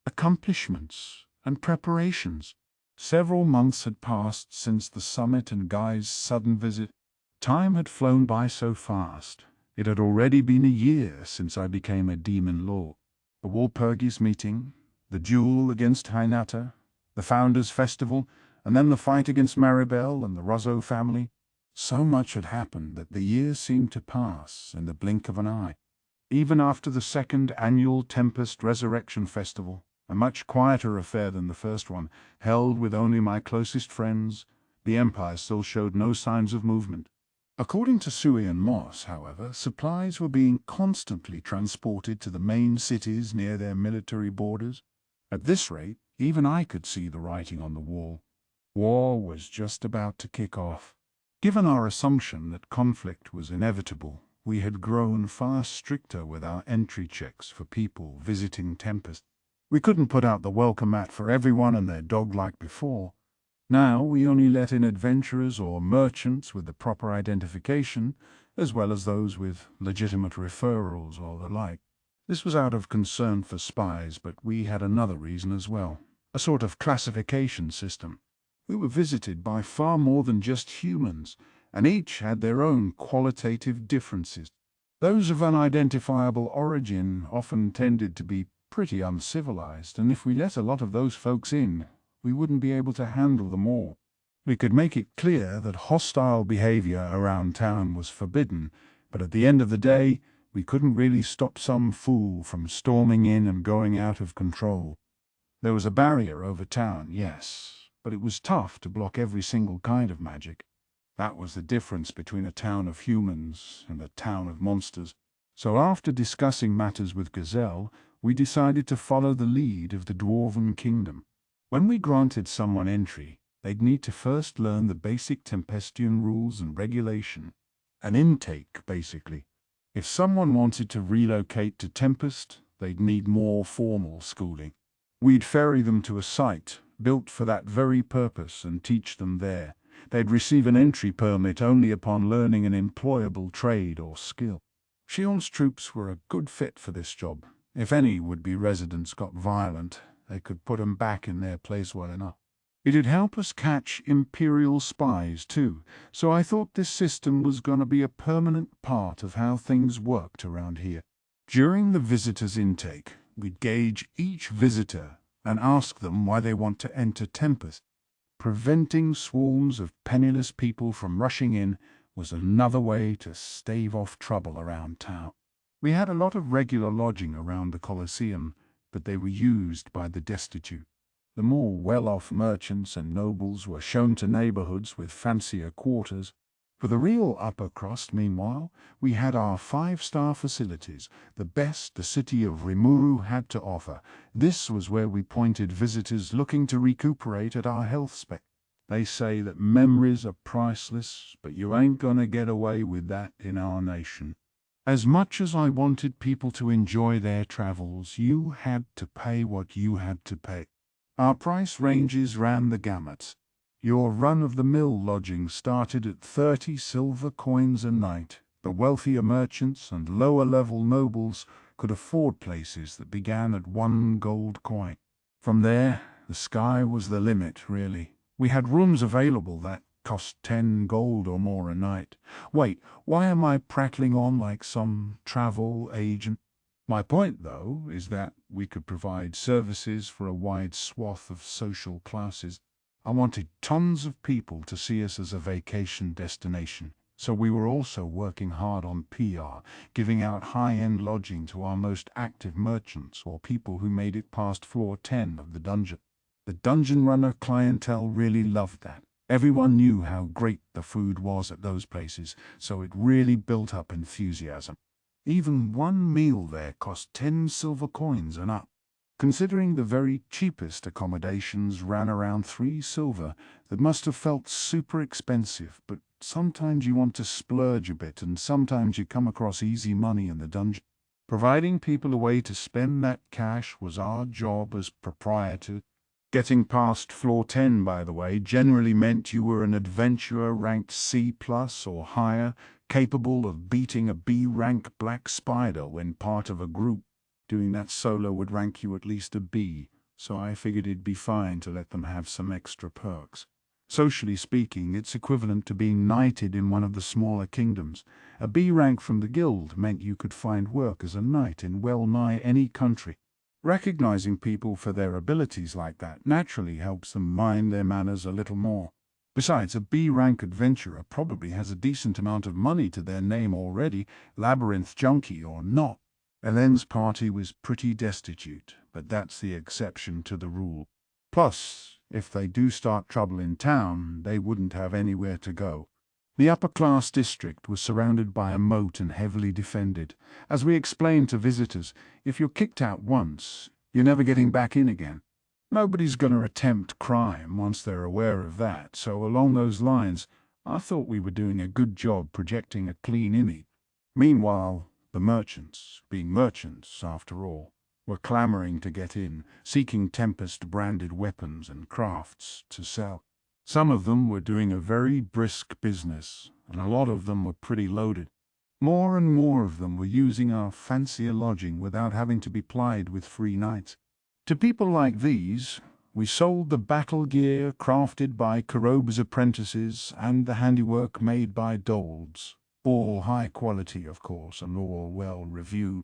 Accomplishments and preparations. Several months had passed since the summit and Guy's sudden visit. Time had flown by so fast. It had already been a year since I became a demon lord. The Walpurgis meeting, the duel against Hinata, the Founders' Festival, and then the fight against Maribel and the Rozzo family. So much had happened that the years seemed to pass in the blink of an eye. Even after the second annual Tempest Resurrection Festival, a much quieter affair than the first one, held with only my closest friends, the Empire still showed no signs of movement. According to Sui and Moss, however, supplies were being constantly transported to the main cities near their military borders. At this rate, even I could see the writing on the wall. War was just about to kick off. Given our assumption that conflict was inevitable, we had grown far stricter with our entry checks for people visiting Tempest. We couldn't put out the welcome mat for everyone and their dog like before. Now we only let in adventurers or merchants with the proper identification, as well as those with legitimate referrals or the like. This was out of concern for spies, but we had another reason as well, a sort of classification system. We were visited by far more than just humans, and each had their own qualitative differences. Those of unidentifiable origin often tended to be pretty uncivilized, and if we let a lot of those folks in, we wouldn't be able to handle them all. We could make it clear that hostile behavior around town was forbidden, but at the end of the day, we couldn't really stop some fool from storming in and going out of control. There was a barrier over town, yes, but it was tough to block every single kind of magic. That was the difference between a town of humans and a town of monsters. So after discussing matters with Gazelle, we decided to follow the lead of the Dwarven Kingdom. When we granted someone entry, they'd need to first learn the basic Tempestian rules and regulation. An intake, basically. If someone wanted to relocate to Tempest, they'd need more formal schooling. We'd ferry them to a site built for that very purpose and teach them there. They'd receive an entry permit only upon learning an employable trade or skill. Shion's troops were a good fit for this job. If any would-be residents got violent, they could put 'em back in their place well enough. It'd help us catch Imperial spies, too, so I thought this system was gonna be a permanent part of how things worked around here. During the visitors' intake, we'd gauge each visitor and ask them why they want to enter Tempest. Preventing swarms of penniless people from rushing in was another way to stave off trouble around town. We had a lot of regular lodging around the Colosseum, but they were used by the destitute. The more well-off merchants and nobles were shown to neighborhoods with fancier quarters. For the real upper crust, meanwhile, we had our 5-star facilities, the best the city of Rimuru had to offer. This was where we pointed visitors looking to recuperate at our health spec. They say that memories are priceless, but you ain't gonna get away with that in our nation. As much as I wanted people to enjoy their travels, you had to pay what you had to pay. Our price ranges ran the gamut. Your run-of-the-mill lodging started at 30 silver coins a night. The wealthier merchants and lower-level nobles could afford places that began at 1 gold coin. From there, the sky was the limit, really. We had rooms available that cost 10 gold or more a night. Wait, why am I prattling on like some travel agent? My point, though, is that we could provide services for a wide swath of social classes. I wanted tons of people to see us as a vacation destination, so we were also working hard on PR, giving out high-end lodging to our most active merchants or people who made it past floor 10 of the dungeon. The dungeon runner clientele really loved that. Everyone knew how great the food was at those places, so it really built up enthusiasm. Even one meal there cost 10 silver coins and up. Considering the very cheapest accommodations ran around 3 silver, that must have felt super expensive, but sometimes you want to splurge a bit and sometimes you come across easy money in the dungeon. Providing people a way to spend that cash was our job as proprietor. Getting past floor 10, by the way, generally meant you were an adventurer ranked C+ or higher, capable of beating a B-rank black spider when part of a group. Doing that solo would rank you at least a B, so I figured it'd be fine to let them have some extra perks. Socially speaking, it's equivalent to being knighted in one of the smaller kingdoms. A B rank from the guild meant you could find work as a knight in well-nigh any country. Recognizing people for their abilities like that naturally helps them mind their manners a little more. Besides, a B-rank adventurer probably has a decent amount of money to their name already, labyrinth junkie or not. Ellen's party was pretty destitute, but that's the exception to the rule. Plus, if they do start trouble in town, they wouldn't have anywhere to go. The upper-class district was surrounded by a moat and heavily defended. As we explained to visitors, if you're kicked out once, you're never getting back in again. Nobody's going to attempt crime once they're aware of that, so along those lines, I thought we were doing a good job projecting a clean image. Meanwhile, the merchants, being merchants after all, were clamoring to get in, seeking Tempest-branded weapons and crafts to sell. Some of them were doing a very brisk business, and a lot of them were pretty loaded. More and more of them were using our fancier lodging without having to be plied with free nights. To people like these, we sold the battle gear crafted by Kuroba's apprentices and the handiwork made by dolls. All high quality, of course, and all well reviewed.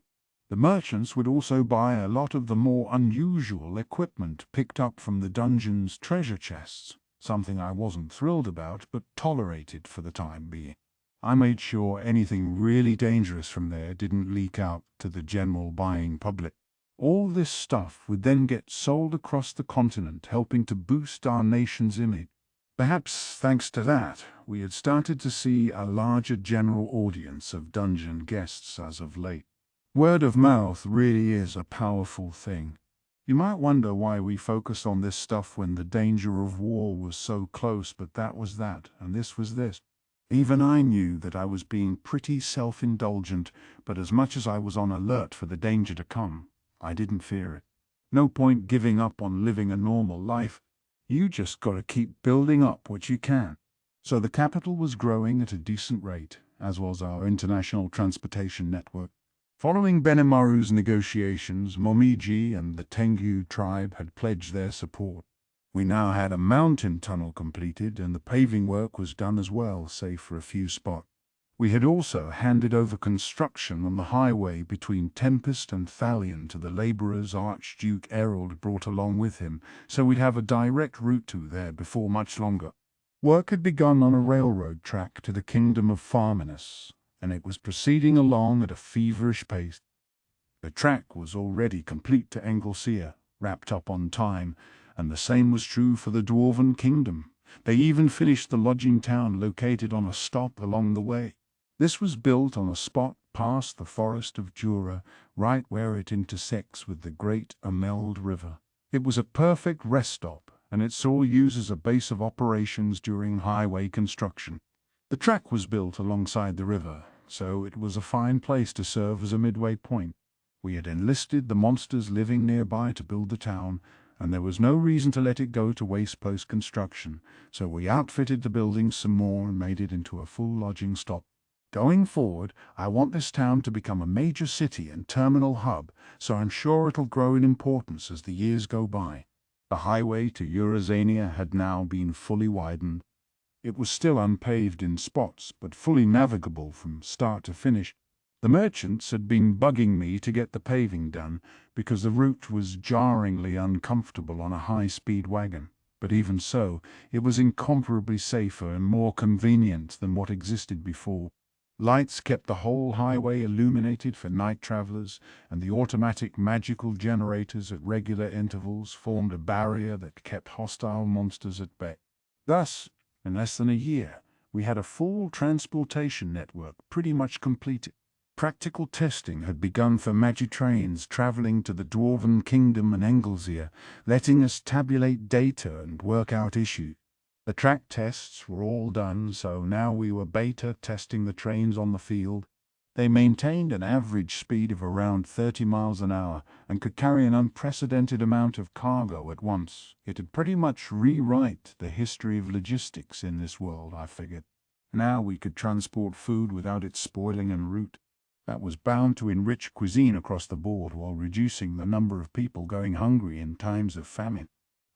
The merchants would also buy a lot of the more unusual equipment picked up from the dungeon's treasure chests, something I wasn't thrilled about but tolerated for the time being. I made sure anything really dangerous from there didn't leak out to the general buying public. All this stuff would then get sold across the continent, helping to boost our nation's image. Perhaps thanks to that, we had started to see a larger general audience of dungeon guests as of late. Word of mouth really is a powerful thing. You might wonder why we focused on this stuff when the danger of war was so close, but that was that, and this was this. Even I knew that I was being pretty self-indulgent, but as much as I was on alert for the danger to come, I didn't fear it. No point giving up on living a normal life. You just gotta keep building up what you can. So the capital was growing at a decent rate, as was our international transportation network. Following Benimaru's negotiations, Momiji and the Tengu tribe had pledged their support. We now had a mountain tunnel completed, and the paving work was done as well, save for a few spots. We had also handed over construction on the highway between Tempest and Thalion to the labourers Archduke Errol brought along with him, so we'd have a direct route to there before much longer. Work had begun on a railroad track to the kingdom of Farminus, and it was proceeding along at a feverish pace. The track was already complete to Anglesea, wrapped up on time, and the same was true for the Dwarven Kingdom. They even finished the lodging town located on a stop along the way. This was built on a spot past the forest of Jura, right where it intersects with the great Ameld River. It was a perfect rest stop, and it saw use as a base of operations during highway construction. The track was built alongside the river, so it was a fine place to serve as a midway point. We had enlisted the monsters living nearby to build the town, and there was no reason to let it go to waste post-construction, so we outfitted the building some more and made it into a full lodging stop. Going forward, I want this town to become a major city and terminal hub, so I'm sure it'll grow in importance as the years go by. The highway to Eurasania had now been fully widened. It was still unpaved in spots, but fully navigable from start to finish. The merchants had been bugging me to get the paving done, because the route was jarringly uncomfortable on a high-speed wagon. But even so, it was incomparably safer and more convenient than what existed before. Lights kept the whole highway illuminated for night travelers, and the automatic magical generators at regular intervals formed a barrier that kept hostile monsters at bay. Thus, in less than a year, we had a full transportation network pretty much completed. Practical testing had begun for Magitrains traveling to the Dwarven Kingdom and Anglesea, letting us tabulate data and work out issues. The track tests were all done, so now we were beta testing the trains on the field. They maintained an average speed of around 30 miles an hour and could carry an unprecedented amount of cargo at once. It'd pretty much rewrite the history of logistics in this world, I figured. Now we could transport food without it spoiling en route. That was bound to enrich cuisine across the board while reducing the number of people going hungry in times of famine.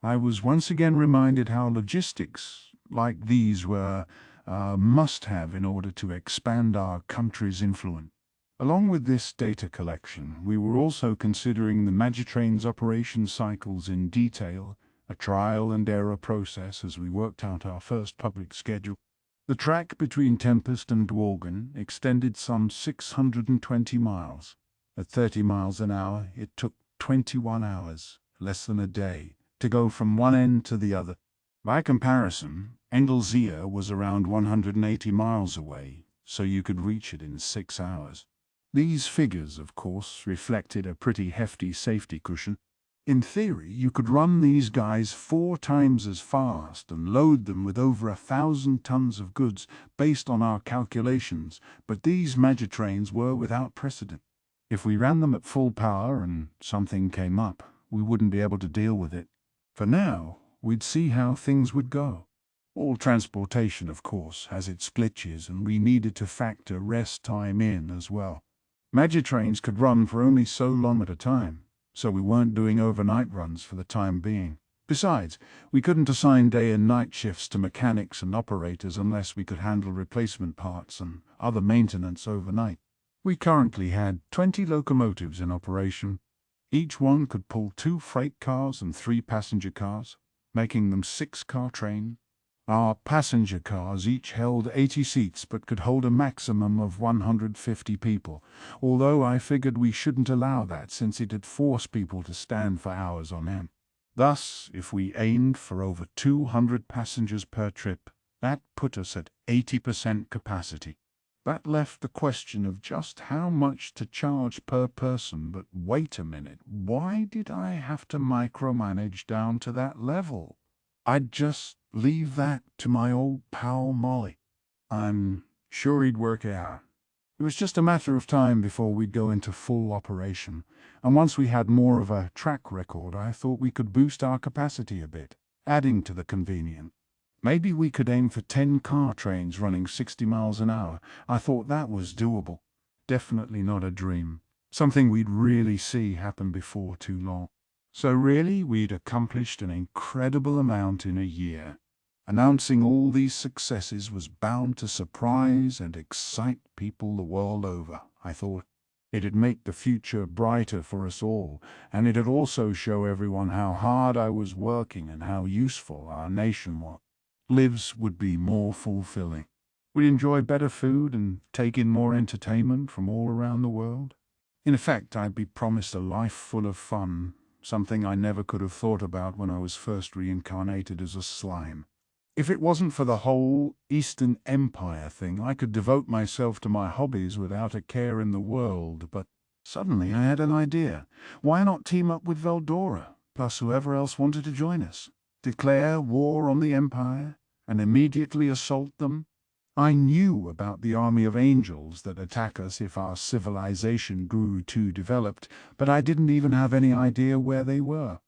I was once again reminded how logistics like these were a must-have in order to expand our country's influence. Along with this data collection, we were also considering the Magitrain's operation cycles in detail, a trial-and-error process as we worked out our first public schedule. The track between Tempest and Dworgen extended some 620 miles. At 30 miles an hour, it took 21 hours, less than a day, to go from one end to the other. By comparison, Anglesea was around 180 miles away, so you could reach it in 6 hours. These figures, of course, reflected a pretty hefty safety cushion. In theory, you could run these guys 4 times as fast and load them with over 1,000 tons of goods based on our calculations, but these Magitrains were without precedent. If we ran them at full power and something came up, we wouldn't be able to deal with it. For now, we'd see how things would go. All transportation, of course, has its glitches, and we needed to factor rest time in as well. Magitrains could run for only so long at a time, so we weren't doing overnight runs for the time being. Besides, we couldn't assign day and night shifts to mechanics and operators unless we could handle replacement parts and other maintenance overnight. We currently had 20 locomotives in operation. Each one could pull 2 freight cars and 3 passenger cars, making them 6-car trains. Our passenger cars each held 80 seats but could hold a maximum of 150 people, although I figured we shouldn't allow that since it'd force people to stand for hours on end. Thus, if we aimed for over 200 passengers per trip, that put us at 80% capacity. That left the question of just how much to charge per person, but wait a minute, why did I have to micromanage down to that level? I'd just leave that to my old pal Molly. I'm sure he'd work it out. It was just a matter of time before we'd go into full operation, and once we had more of a track record, I thought we could boost our capacity a bit, adding to the convenience. Maybe we could aim for 10 car trains running 60 miles an hour. I thought that was doable. Definitely not a dream. Something we'd really see happen before too long. So really, we'd accomplished an incredible amount in a year. Announcing all these successes was bound to surprise and excite people the world over, I thought. It'd make the future brighter for us all, and it'd also show everyone how hard I was working and how useful our nation was. Lives would be more fulfilling. We'd enjoy better food and take in more entertainment from all around the world. In effect, I'd be promised a life full of fun, something I never could have thought about when I was first reincarnated as a slime. If it wasn't for the whole Eastern Empire thing, I could devote myself to my hobbies without a care in the world, but suddenly I had an idea. Why not team up with Veldora, plus whoever else wanted to join us? Declare war on the Empire and immediately assault them? I knew about the army of angels that attack us if our civilization grew too developed, but I didn't even have any idea where they were.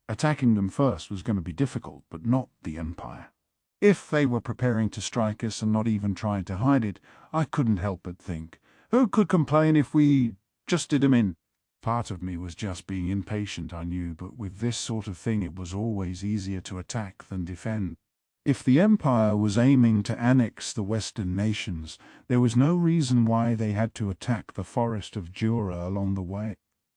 Attacking them first was going to be difficult, but not the Empire. If they were preparing to strike us and not even trying to hide it, I couldn't help but think, who could complain if we just did them in? Part of me was just being impatient, I knew, but with this sort of thing it was always easier to attack than defend. If the Empire was aiming to annex the Western nations, there was no reason why they had to attack the forest of Jura along the way.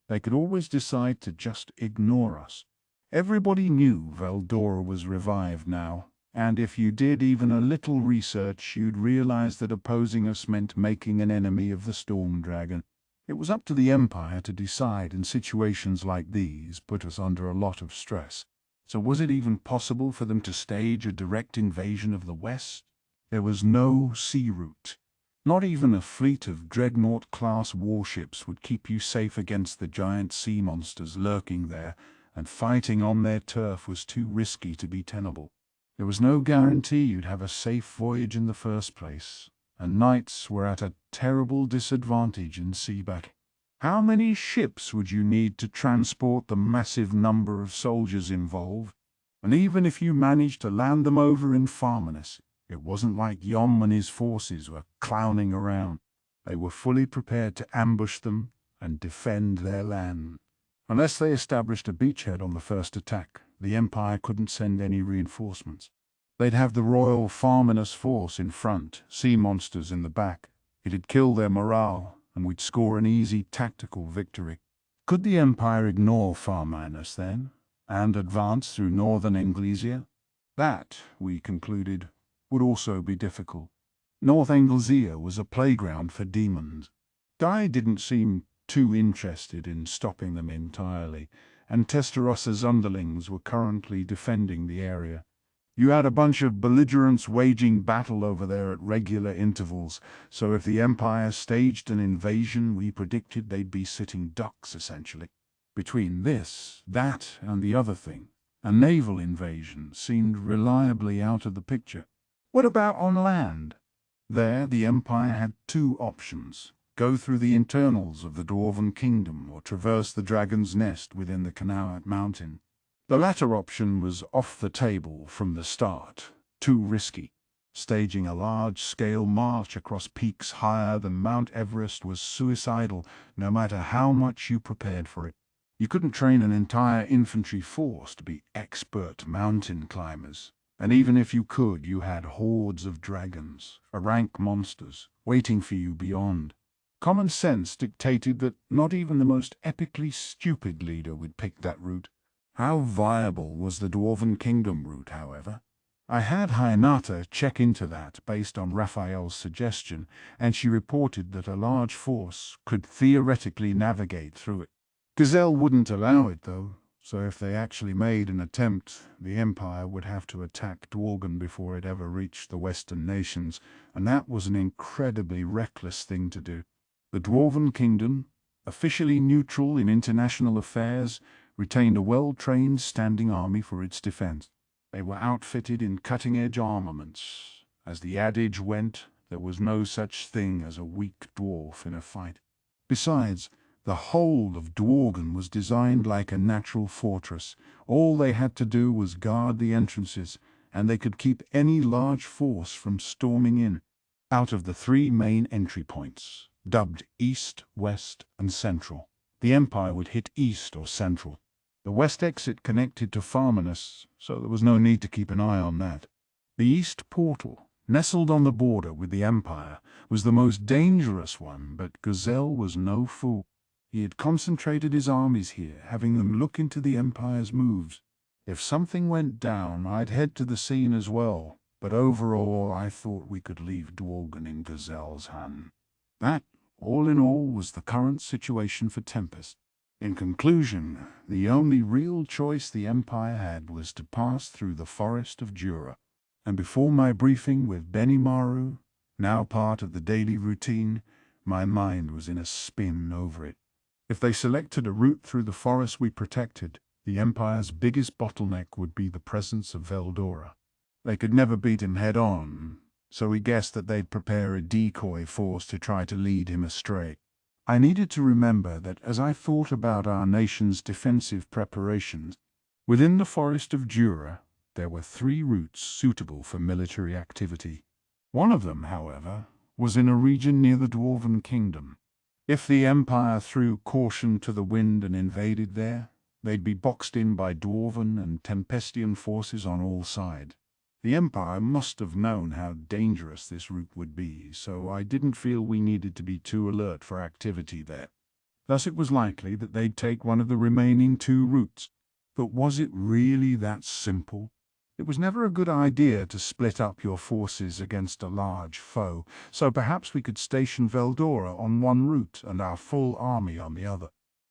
They could always decide to just ignore us. Everybody knew Veldora was revived now, and if you did even a little research, you'd realize that opposing us meant making an enemy of the Storm Dragon. It was up to the Empire to decide, and situations like these put us under a lot of stress. So was it even possible for them to stage a direct invasion of the West? There was no sea route. Not even a fleet of dreadnought-class warships would keep you safe against the giant sea monsters lurking there, and fighting on their turf was too risky to be tenable. There was no guarantee you'd have a safe voyage in the first place, and knights were at a terrible disadvantage in sea battle. How many ships would you need to transport the massive number of soldiers involved? And even if you managed to land them over in Farminus, it wasn't like Yom and his forces were clowning around. They were fully prepared to ambush them and defend their land. Unless they established a beachhead on the first attack, the Empire couldn't send any reinforcements. They'd have the Royal Farminus force in front, sea monsters in the back. It'd kill their morale, and we'd score an easy tactical victory. Could the Empire ignore Farminus then, and advance through northern Englesia? That, we concluded, would also be difficult. North Englesia was a playground for demons. Guy didn't seem too interested in stopping them entirely, and Testaross's underlings were currently defending the area. You had a bunch of belligerents waging battle over there at regular intervals, so if the Empire staged an invasion, we predicted they'd be sitting ducks, essentially. Between this, that, and the other thing, a naval invasion seemed reliably out of the picture. What about on land? There, the Empire had two options: go through the internals of the Dwarven Kingdom or traverse the Dragon's Nest within the Kanawat Mountain. The latter option was off the table from the start, too risky. Staging a large-scale march across peaks higher than Mount Everest was suicidal, no matter how much you prepared for it. You couldn't train an entire infantry force to be expert mountain climbers. And even if you could, you had hordes of dragons, rank monsters, waiting for you beyond. Common sense dictated that not even the most epically stupid leader would pick that route. How viable was the Dwarven Kingdom route, however? I had Hainata check into that based on Raphael's suggestion, and she reported that a large force could theoretically navigate through it. Gazelle wouldn't allow it, though, so if they actually made an attempt, the Empire would have to attack Dworgen before it ever reached the Western nations, and that was an incredibly reckless thing to do. The Dwarven Kingdom, officially neutral in international affairs, retained a well-trained standing army for its defense. They were outfitted in cutting-edge armaments. As the adage went, there was no such thing as a weak dwarf in a fight. Besides, the whole of Dworgen was designed like a natural fortress. All they had to do was guard the entrances, and they could keep any large force from storming in. Out of the 3 main entry points, dubbed East, West, and Central, the Empire would hit East or Central. The West exit connected to Farminus, so there was no need to keep an eye on that. The East portal, nestled on the border with the Empire, was the most dangerous one, but Gazelle was no fool. He had concentrated his armies here, having them look into the Empire's moves. If something went down, I'd head to the scene as well, but overall I thought we could leave Dworgen in Gazelle's hand. That, all in all, was the current situation for Tempest. In conclusion, the only real choice the Empire had was to pass through the Forest of Jura. And before my briefing with Benimaru, now part of the daily routine, my mind was in a spin over it. If they selected a route through the forest we protected, the Empire's biggest bottleneck would be the presence of Veldora. They could never beat him head-on, so we guessed that they'd prepare a decoy force to try to lead him astray. I needed to remember that as I thought about our nation's defensive preparations, within the Forest of Jura, there were 3 routes suitable for military activity. One of them, however, was in a region near the Dwarven Kingdom. If the Empire threw caution to the wind and invaded there, they'd be boxed in by Dwarven and Tempestian forces on all sides. The Empire must have known how dangerous this route would be, so I didn't feel we needed to be too alert for activity there. Thus it was likely that they'd take one of the remaining 2 routes. But was it really that simple? It was never a good idea to split up your forces against a large foe, so perhaps we could station Veldora on one route and our full army on the other.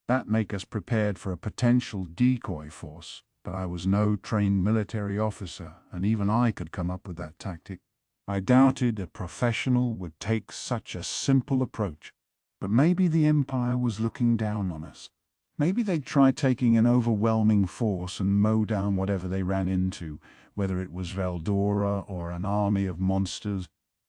That'd make us prepared for a potential decoy force, but I was no trained military officer, and even I could come up with that tactic. I doubted a professional would take such a simple approach. But maybe the Empire was looking down on us. Maybe they'd try taking an overwhelming force and mow down whatever they ran into, whether it was Veldora or an army of monsters.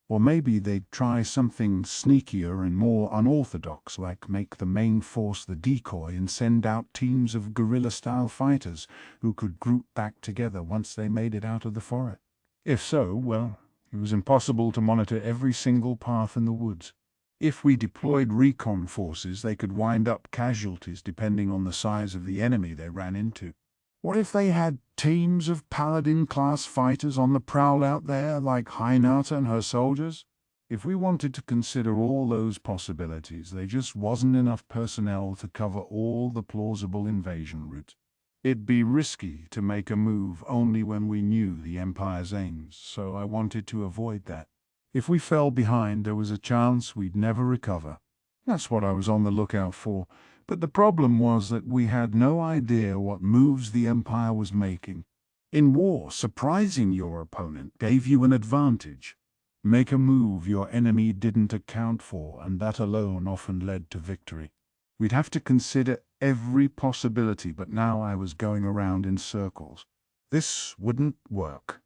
Or maybe they'd try something sneakier and more unorthodox, like make the main force the decoy and send out teams of guerrilla-style fighters who could group back together once they made it out of the forest. If so, well, it was impossible to monitor every single path in the woods. If we deployed recon forces, they could wind up casualties depending on the size of the enemy they ran into. What if they had teams of paladin-class fighters on the prowl out there, like Hinata and her soldiers? If we wanted to consider all those possibilities, there just wasn't enough personnel to cover all the plausible invasion routes. It'd be risky to make a move only when we knew the Empire's aims, so I wanted to avoid that. If we fell behind, there was a chance we'd never recover. That's what I was on the lookout for, but the problem was that we had no idea what moves the Empire was making. In war, surprising your opponent gave you an advantage. Make a move your enemy didn't account for, and that alone often led to victory. We'd have to consider every possibility, but now I was going around in circles. This wouldn't work.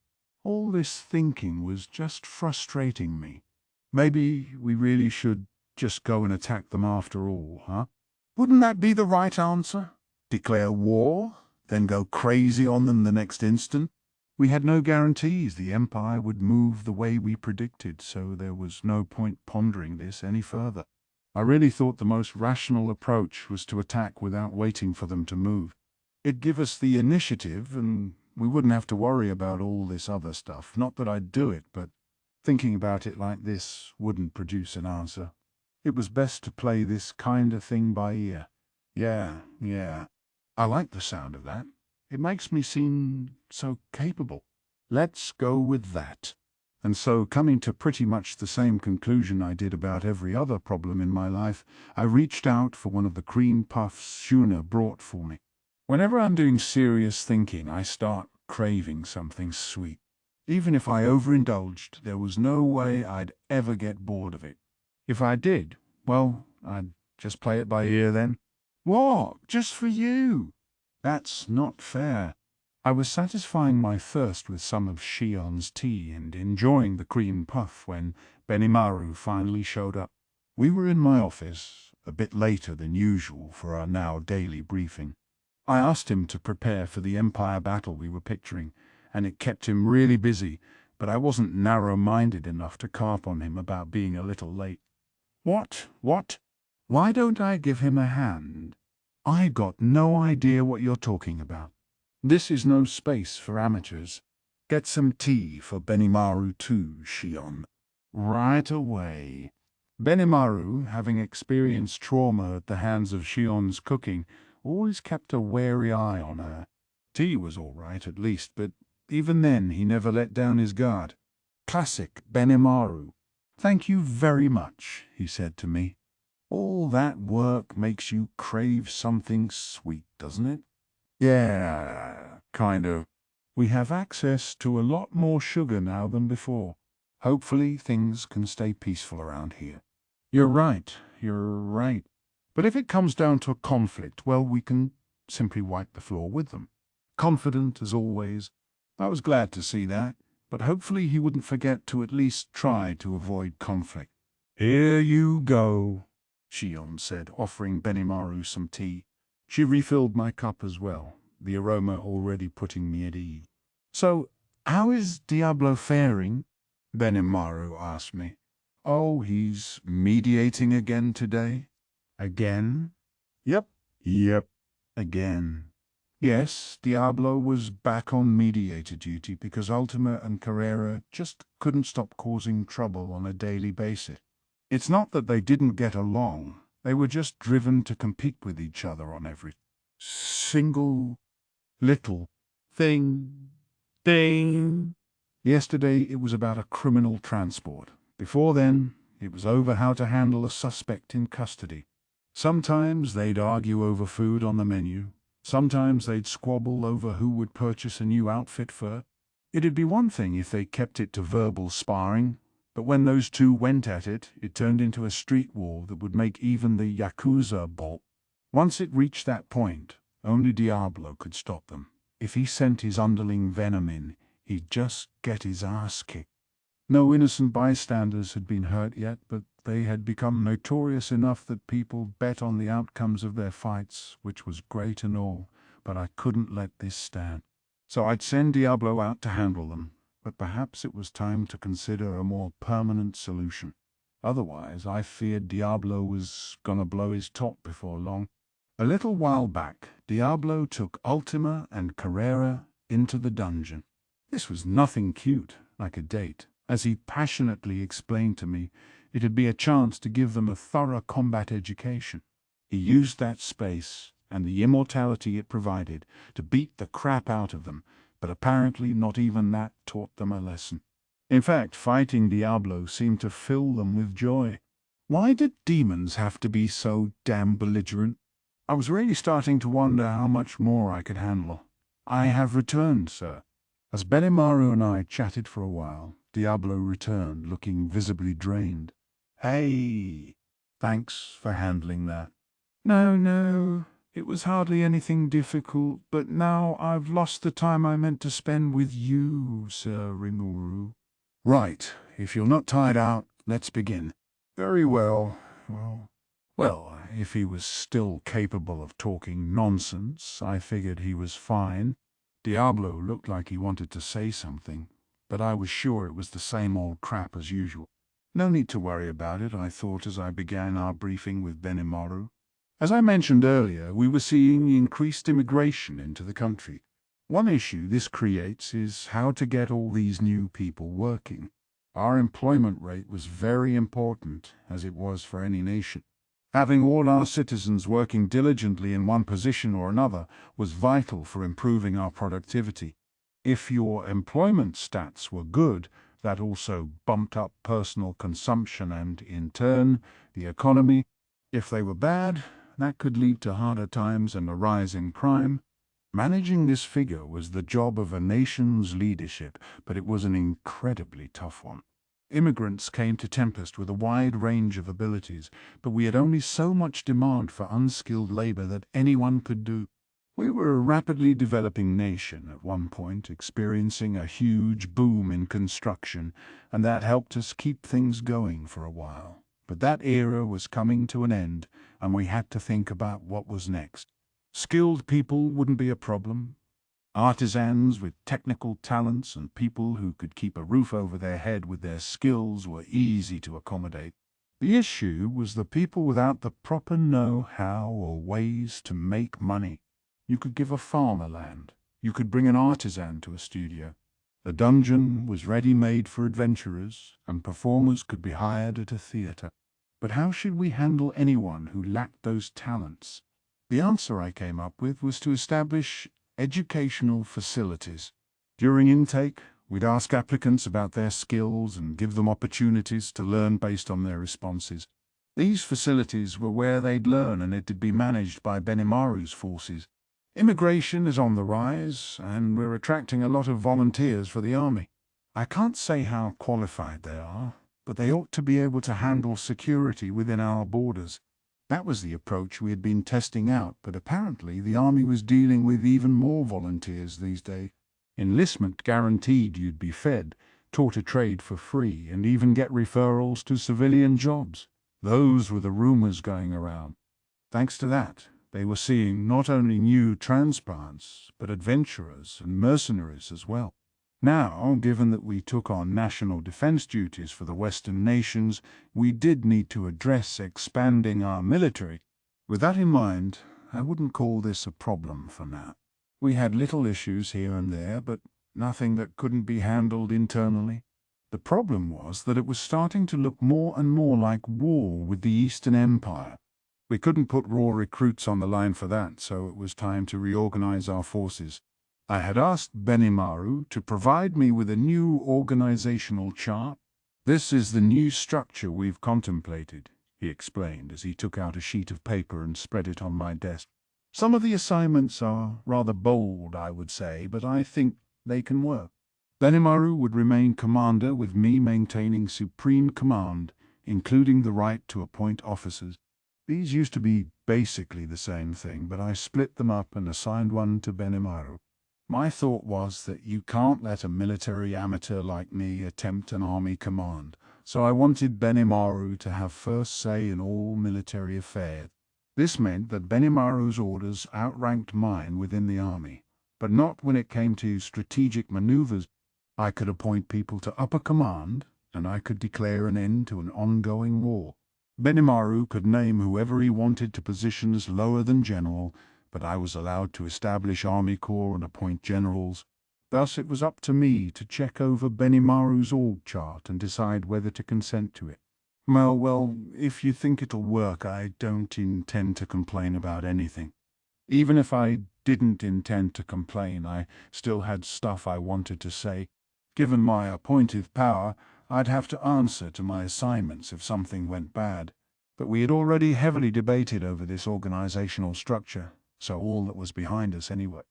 All this thinking was just frustrating me. Maybe we really should just go and attack them after all, huh? Wouldn't that be the right answer? Declare war, then go crazy on them the next instant? We had no guarantees the Empire would move the way we predicted, so there was no point pondering this any further. I really thought the most rational approach was to attack without waiting for them to move. It'd give us the initiative, and we wouldn't have to worry about all this other stuff. Not that I'd do it, but thinking about it like this wouldn't produce an answer. It was best to play this kind of thing by ear. Yeah. I like the sound of that. It makes me seem so capable. Let's go with that. And so, coming to pretty much the same conclusion I did about every other problem in my life, I reached out for one of the cream puffs Shuna brought for me. Whenever I'm doing serious thinking, I start craving something sweet. Even if I overindulged, there was no way I'd ever get bored of it. If I did, well, I'd just play it by ear then. What? Just for you? That's not fair. I was satisfying my thirst with some of Shion's tea and enjoying the cream puff when Benimaru finally showed up. We were in my office, a bit later than usual for our now daily briefing. I asked him to prepare for the Empire battle we were picturing, and it kept him really busy, but I wasn't narrow-minded enough to carp on him about being a little late. What? Why don't I give him a hand? I got no idea what you're talking about. This is no space for amateurs. Get some tea for Benimaru too, Shion. Right away. Benimaru, having experienced trauma at the hands of Shion's cooking, always kept a wary eye on her. Tea was all right at least, but even then he never let down his guard. Classic Benimaru. Thank you very much, he said to me. All that work makes you crave something sweet, doesn't it? Yeah, kind of. We have access to a lot more sugar now than before. Hopefully things can stay peaceful around here. You're right. But if it comes down to a conflict, well, we can simply wipe the floor with them. Confident as always. I was glad to see that, but hopefully he wouldn't forget to at least try to avoid conflict. Here you go, Shion said, offering Benimaru some tea. She refilled my cup as well, the aroma already putting me at ease. So, how is Diablo faring? Benimaru asked me. Oh, he's mediating again today? Again? Yep. Again. Yes, Diablo was back on mediator duty because Ultima and Carrera just couldn't stop causing trouble on a daily basis. It's not that they didn't get along, they were just driven to compete with each other on every single little thing. Yesterday it was about a criminal transport. Before then, it was over how to handle a suspect in custody. Sometimes they'd argue over food on the menu. Sometimes they'd squabble over who would purchase a new outfit for. It'd be one thing if they kept it to verbal sparring, but when those two went at it, it turned into a street war that would make even the Yakuza bolt. Once it reached that point, only Diablo could stop them. If he sent his underling venom in, he'd just get his ass kicked. No innocent bystanders had been hurt yet, but they had become notorious enough that people bet on the outcomes of their fights, which was great and all, but I couldn't let this stand. So I'd send Diablo out to handle them, but perhaps it was time to consider a more permanent solution. Otherwise, I feared Diablo was gonna blow his top before long. A little while back, Diablo took Ultima and Carrera into the dungeon. This was nothing cute, like a date. As he passionately explained to me, it'd be a chance to give them a thorough combat education. He used that space, and the immortality it provided, to beat the crap out of them, but apparently not even that taught them a lesson. In fact, fighting Diablo seemed to fill them with joy. Why did demons have to be so damn belligerent? I was really starting to wonder how much more I could handle. I have returned, sir. As Benimaru and I chatted for a while, Diablo returned, looking visibly drained. Hey, thanks for handling that. No, it was hardly anything difficult, but now I've lost the time I meant to spend with you, Sir Rimuru. Right, if you're not tired out, let's begin. Very well. Well, if he was still capable of talking nonsense, I figured he was fine. Diablo looked like he wanted to say something, but I was sure it was the same old crap as usual. No need to worry about it, I thought as I began our briefing with Benimaru. As I mentioned earlier, we were seeing increased immigration into the country. One issue this creates is how to get all these new people working. Our employment rate was very important, as it was for any nation. Having all our citizens working diligently in one position or another was vital for improving our productivity. If your employment stats were good, that also bumped up personal consumption and, in turn, the economy. If they were bad, that could lead to harder times and a rise in crime. Managing this figure was the job of a nation's leadership, but it was an incredibly tough one. Immigrants came to Tempest with a wide range of abilities, but we had only so much demand for unskilled labor that anyone could do. We were a rapidly developing nation at one point, experiencing a huge boom in construction, and that helped us keep things going for a while. But that era was coming to an end, and we had to think about what was next. Skilled people wouldn't be a problem. Artisans with technical talents and people who could keep a roof over their head with their skills were easy to accommodate. The issue was the people without the proper know-how or ways to make money. You could give a farmer land. You could bring an artisan to a studio. The dungeon was ready-made for adventurers, and performers could be hired at a theatre. But how should we handle anyone who lacked those talents? The answer I came up with was to establish educational facilities. During intake, we'd ask applicants about their skills and give them opportunities to learn based on their responses. These facilities were where they'd learn, and it'd be managed by Benimaru's forces. Immigration is on the rise, and we're attracting a lot of volunteers for the army. I can't say how qualified they are, but they ought to be able to handle security within our borders. That was the approach we had been testing out, but apparently the army was dealing with even more volunteers these days. Enlistment guaranteed you'd be fed, taught a trade for free, and even get referrals to civilian jobs. Those were the rumors going around. Thanks to that, they were seeing not only new transplants, but adventurers and mercenaries as well. Now, given that we took on national defense duties for the Western nations, we did need to address expanding our military. With that in mind, I wouldn't call this a problem for now. We had little issues here and there, but nothing that couldn't be handled internally. The problem was that it was starting to look more and more like war with the Eastern Empire. We couldn't put raw recruits on the line for that, so it was time to reorganize our forces. I had asked Benimaru to provide me with a new organizational chart. "This is the new structure we've contemplated," he explained as he took out a sheet of paper and spread it on my desk. "Some of the assignments are rather bold, I would say, but I think they can work." Benimaru would remain commander, with me maintaining supreme command, including the right to appoint officers. These used to be basically the same thing, but I split them up and assigned one to Benimaru. My thought was that you can't let a military amateur like me attempt an army command, so I wanted Benimaru to have first say in all military affairs. This meant that Benimaru's orders outranked mine within the army, but not when it came to strategic maneuvers. I could appoint people to upper command, and I could declare an end to an ongoing war. Benimaru could name whoever he wanted to positions lower than general, but I was allowed to establish army corps and appoint generals. Thus it was up to me to check over Benimaru's org chart and decide whether to consent to it. Well, if you think it'll work, I don't intend to complain about anything. Even if I didn't intend to complain, I still had stuff I wanted to say. Given my appointive power, I'd have to answer to my assignments if something went bad. But we had already heavily debated over this organizational structure, so all that was behind us anyway.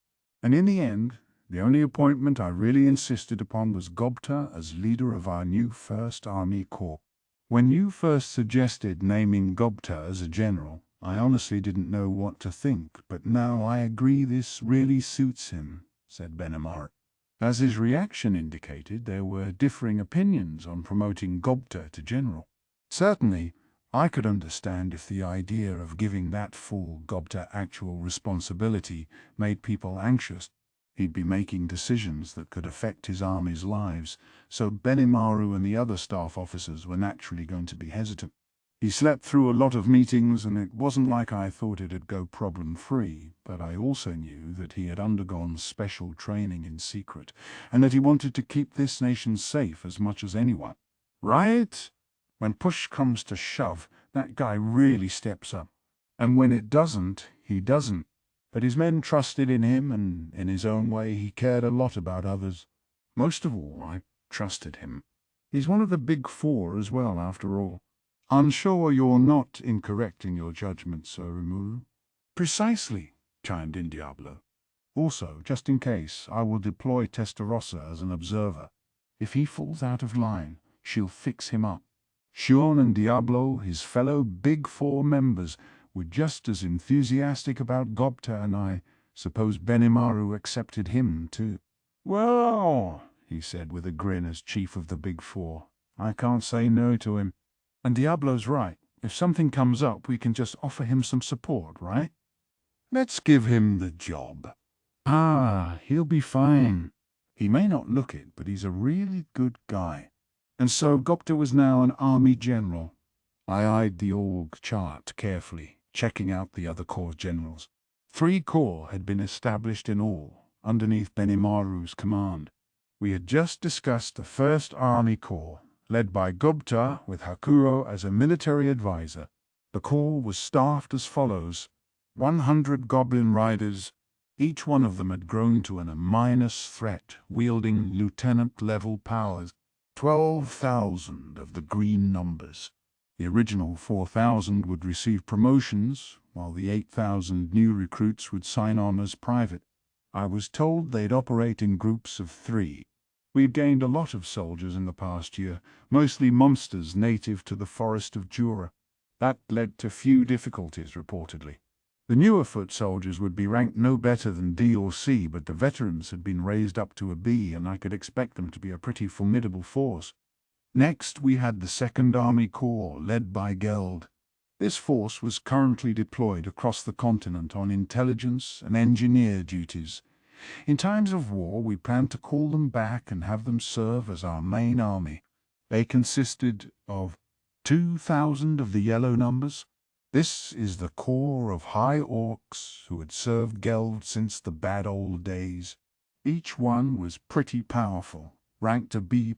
And in the end, the only appointment I really insisted upon was Gobta as leader of our new 1st Army Corps. When you first suggested naming Gobta as a general, I honestly didn't know what to think, but now I agree this really suits him, said Benimaru. As his reaction indicated, there were differing opinions on promoting Gobta to general. Certainly, I could understand if the idea of giving that full Gobta actual responsibility made people anxious. He'd be making decisions that could affect his army's lives, so Benimaru and the other staff officers were naturally going to be hesitant. He slept through a lot of meetings, and it wasn't like I thought it'd go problem-free, but I also knew that he had undergone special training in secret, and that he wanted to keep this nation safe as much as anyone. Right? When push comes to shove, that guy really steps up. And when it doesn't, he doesn't. But his men trusted in him, and in his own way he cared a lot about others. Most of all, I trusted him. He's one of the big four as well, after all. I'm sure you're not incorrect in your judgment, Sir Rimuru. Precisely, chimed in Diablo. Also, just in case, I will deploy Testarossa as an observer. If he falls out of line, she'll fix him up. Shion and Diablo, his fellow Big Four members, were just as enthusiastic about Gobta, and I suppose Benimaru accepted him too. Well, he said with a grin as chief of the Big Four, I can't say no to him. And Diablo's right. If something comes up, we can just offer him some support, right? Let's give him the job. Ah, he'll be fine. He may not look it, but he's a really good guy. And so Gupta was now an army general. I eyed the org chart carefully, checking out the other corps generals. 3 corps had been established in all, underneath Benimaru's command. We had just discussed the 1st Army Corps, led by Gupta with Hakuro as a military advisor. The corps was staffed as follows: 100 goblin riders. Each one of them had grown to an A- threat, wielding lieutenant-level powers. 12,000 of the green numbers. The original 4,000 would receive promotions, while the 8,000 new recruits would sign on as private. I was told they'd operate in groups of 3. We'd gained a lot of soldiers in the past year, mostly monsters native to the forest of Jura. That led to few difficulties, reportedly. The newer foot soldiers would be ranked no better than D or C, but the veterans had been raised up to a B, and I could expect them to be a pretty formidable force. Next, we had the 2nd Army Corps, led by Geld. This force was currently deployed across the continent on intelligence and engineer duties. In times of war, we planned to call them back and have them serve as our main army. They consisted of 2,000 of the yellow numbers. This is the corps of high orcs who had served Geld since the bad old days. Each one was pretty powerful, ranked a B+,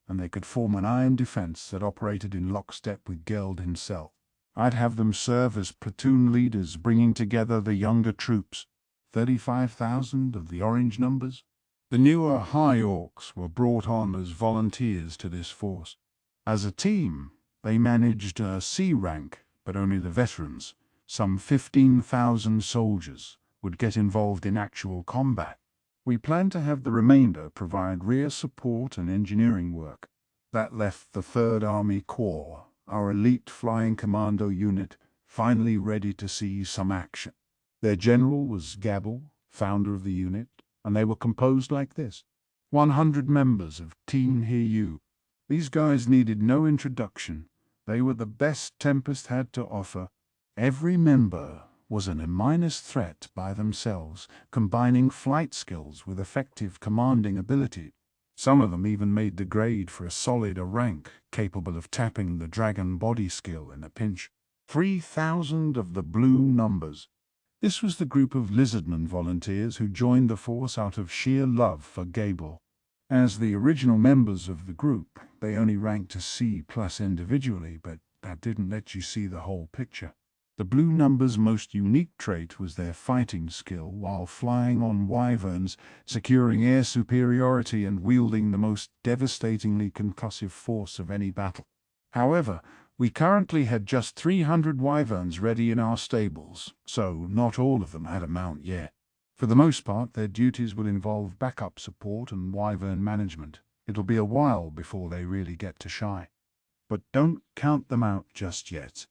and they could form an iron defense that operated in lockstep with Geld himself. I'd have them serve as platoon leaders, bringing together the younger troops. 35,000 of the orange numbers. The newer high orcs were brought on as volunteers to this force. As a team, they managed a C rank, but only the veterans, some 15,000 soldiers, would get involved in actual combat. We planned to have the remainder provide rear support and engineering work. That left the 3rd Army Corps, our elite flying commando unit, finally ready to see some action. Their general was Gabble, founder of the unit, and they were composed like this: 100 members of Team Hiryu. These guys needed no introduction. They were the best Tempest had to offer. Every member was an A- threat by themselves, combining flight skills with effective commanding ability. Some of them even made the grade for a solid A rank, capable of tapping the dragon body skill in a pinch. 3,000 of the blue numbers. This was the group of lizardmen volunteers who joined the force out of sheer love for Gable. As the original members of the group, they only ranked a C+ individually, but that didn't let you see the whole picture. The blue numbers' most unique trait was their fighting skill while flying on wyverns, securing air superiority and wielding the most devastatingly concussive force of any battle. However, we currently had just 300 wyverns ready in our stables, so not all of them had a mount yet. For the most part, their duties will involve backup support and wyvern management. It'll be a while before they really get to shy. But don't count them out just yet.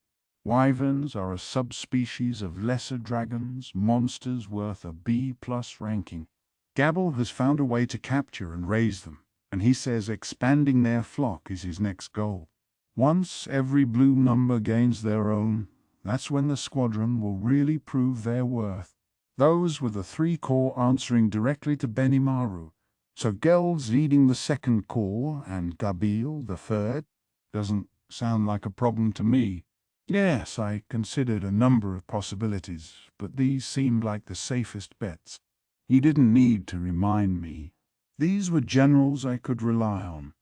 Wyverns are a subspecies of lesser dragons, monsters worth a B+ ranking. Gabble has found a way to capture and raise them, and he says expanding their flock is his next goal. Once every blue number gains their own, that's when the squadron will really prove their worth. Those were the 3 corps answering directly to Benimaru. So Geld's leading the 2nd Corps and Gabil the 3rd. Doesn't sound like a problem to me. Yes, I considered a number of possibilities, but these seemed like the safest bets. He didn't need to remind me. These were generals I could rely on.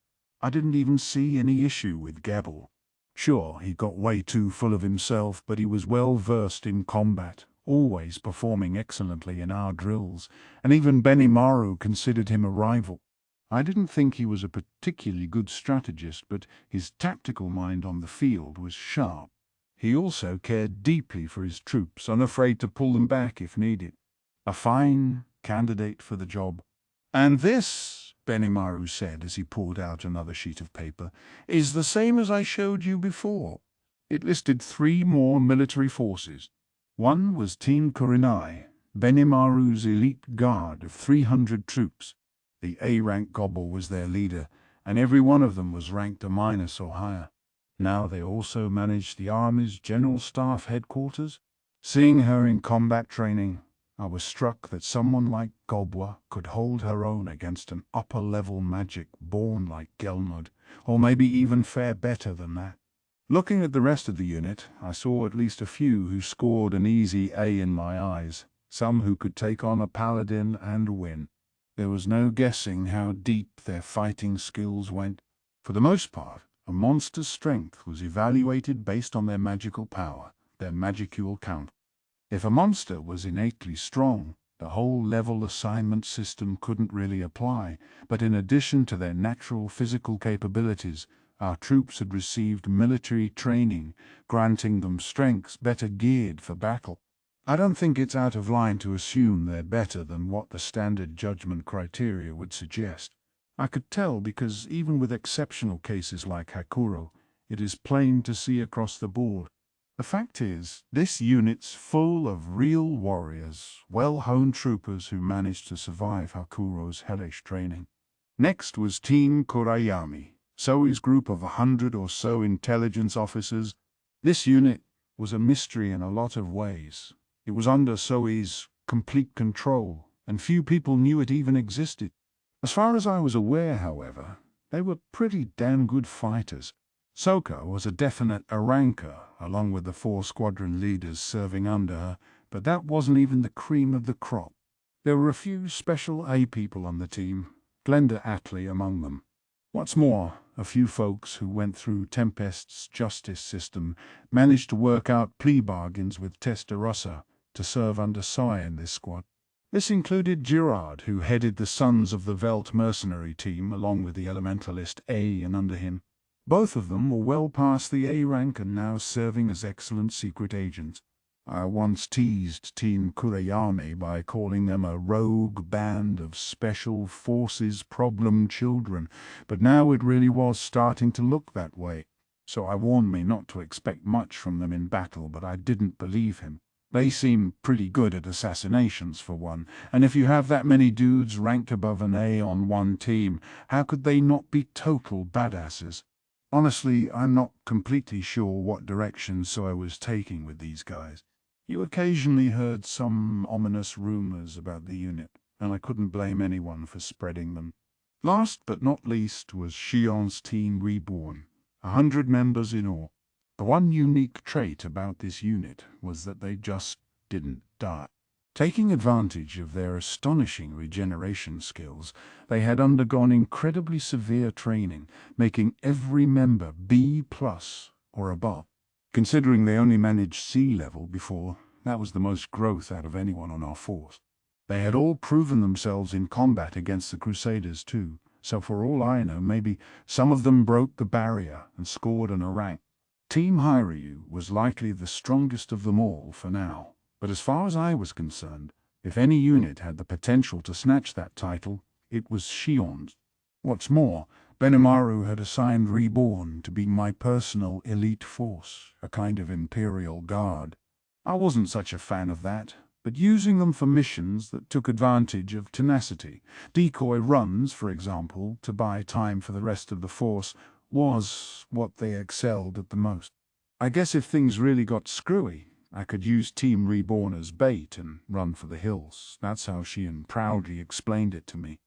I didn't even see any issue with Gabble. Sure, he got way too full of himself, but he was well versed in combat, always performing excellently in our drills, and even Benimaru considered him a rival. I didn't think he was a particularly good strategist, but his tactical mind on the field was sharp. He also cared deeply for his troops, unafraid to pull them back if needed. A fine candidate for the job. And this, Benimaru said as he pulled out another sheet of paper, is the same as I showed you before. It listed 3 more military forces. One was Team Kurenai, Benimaru's elite guard of 300 troops. The A-rank Gobble was their leader, and every one of them was ranked A- or higher. Now they also managed the Army's General Staff headquarters. Seeing her in combat training, I was struck that someone like Gobwa could hold her own against an upper-level magic born like Gelnud, or maybe even fare better than that. Looking at the rest of the unit, I saw at least a few who scored an easy A in my eyes, some who could take on a paladin and win. There was no guessing how deep their fighting skills went. For the most part, a monster's strength was evaluated based on their magical power, their magicule count. If a monster was innately strong, the whole level assignment system couldn't really apply, but in addition to their natural physical capabilities, our troops had received military training, granting them strengths better geared for battle. I don't think it's out of line to assume they're better than what the standard judgment criteria would suggest. I could tell because even with exceptional cases like Hakuro, it is plain to see across the board. The fact is, this unit's full of real warriors, well-honed troopers who managed to survive Hakuro's hellish training. Next was Team Kurayami, Soi's group of 100 or so intelligence officers. This unit was a mystery in a lot of ways. It was under Soi's complete control, and few people knew it even existed. As far as I was aware, however, they were pretty damn good fighters. Soka was a definite Aranka, along with the 4 squadron leaders serving under her, but that wasn't even the cream of the crop. There were a few special A people on the team, Glenda Attlee among them. What's more, a few folks who went through Tempest's justice system managed to work out plea bargains with Testarossa to serve under Sai in this squad. This included Girard, who headed the Sons of the Veld mercenary team along with the Elementalist A and under him. Both of them were well past the A rank and now serving as excellent secret agents. I once teased Team Kurayami by calling them a rogue band of special forces problem children, but now it really was starting to look that way. So I warned me not to expect much from them in battle, but I didn't believe him. They seem pretty good at assassinations for one, and if you have that many dudes ranked above an A on one team, how could they not be total badasses? Honestly, I'm not completely sure what direction Soi was taking with these guys. You occasionally heard some ominous rumors about the unit, and I couldn't blame anyone for spreading them. Last but not least was Shion's Team Reborn, 100 members in all. The one unique trait about this unit was that they just didn't die. Taking advantage of their astonishing regeneration skills, they had undergone incredibly severe training, making every member B+ or above. Considering they only managed C level before, that was the most growth out of anyone on our force. They had all proven themselves in combat against the Crusaders too, so for all I know, maybe some of them broke the barrier and scored an rank. Team Hiryu was likely the strongest of them all for now. But as far as I was concerned, if any unit had the potential to snatch that title, it was Shion's. What's more, Benimaru had assigned Reborn to be my personal elite force, a kind of Imperial Guard. I wasn't such a fan of that, but using them for missions that took advantage of tenacity, decoy runs, for example, to buy time for the rest of the force, was what they excelled at the most. I guess if things really got screwy, I could use Team Reborn as bait and run for the hills. That's how Shion proudly explained it to me.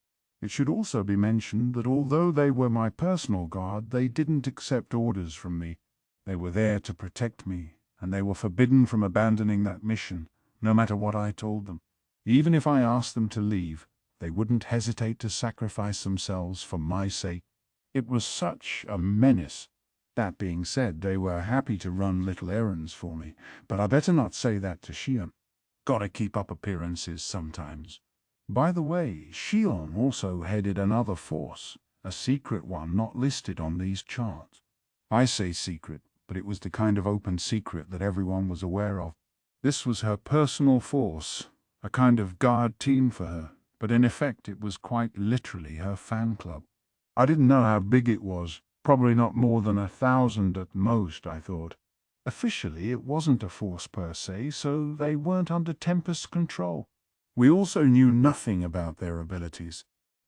It should also be mentioned that although they were my personal guard, they didn't accept orders from me. They were there to protect me, and they were forbidden from abandoning that mission, no matter what I told them. Even if I asked them to leave, they wouldn't hesitate to sacrifice themselves for my sake. It was such a menace. That being said, they were happy to run little errands for me, but I better not say that to Shion. Gotta keep up appearances sometimes. By the way, Shion also headed another force, a secret one not listed on these charts. I say secret, but it was the kind of open secret that everyone was aware of. This was her personal force, a kind of guard team for her, but in effect it was quite literally her fan club. I didn't know how big it was. Probably not more than 1,000 at most, I thought. Officially, it wasn't a force per se, so they weren't under Tempest's control. We also knew nothing about their abilities.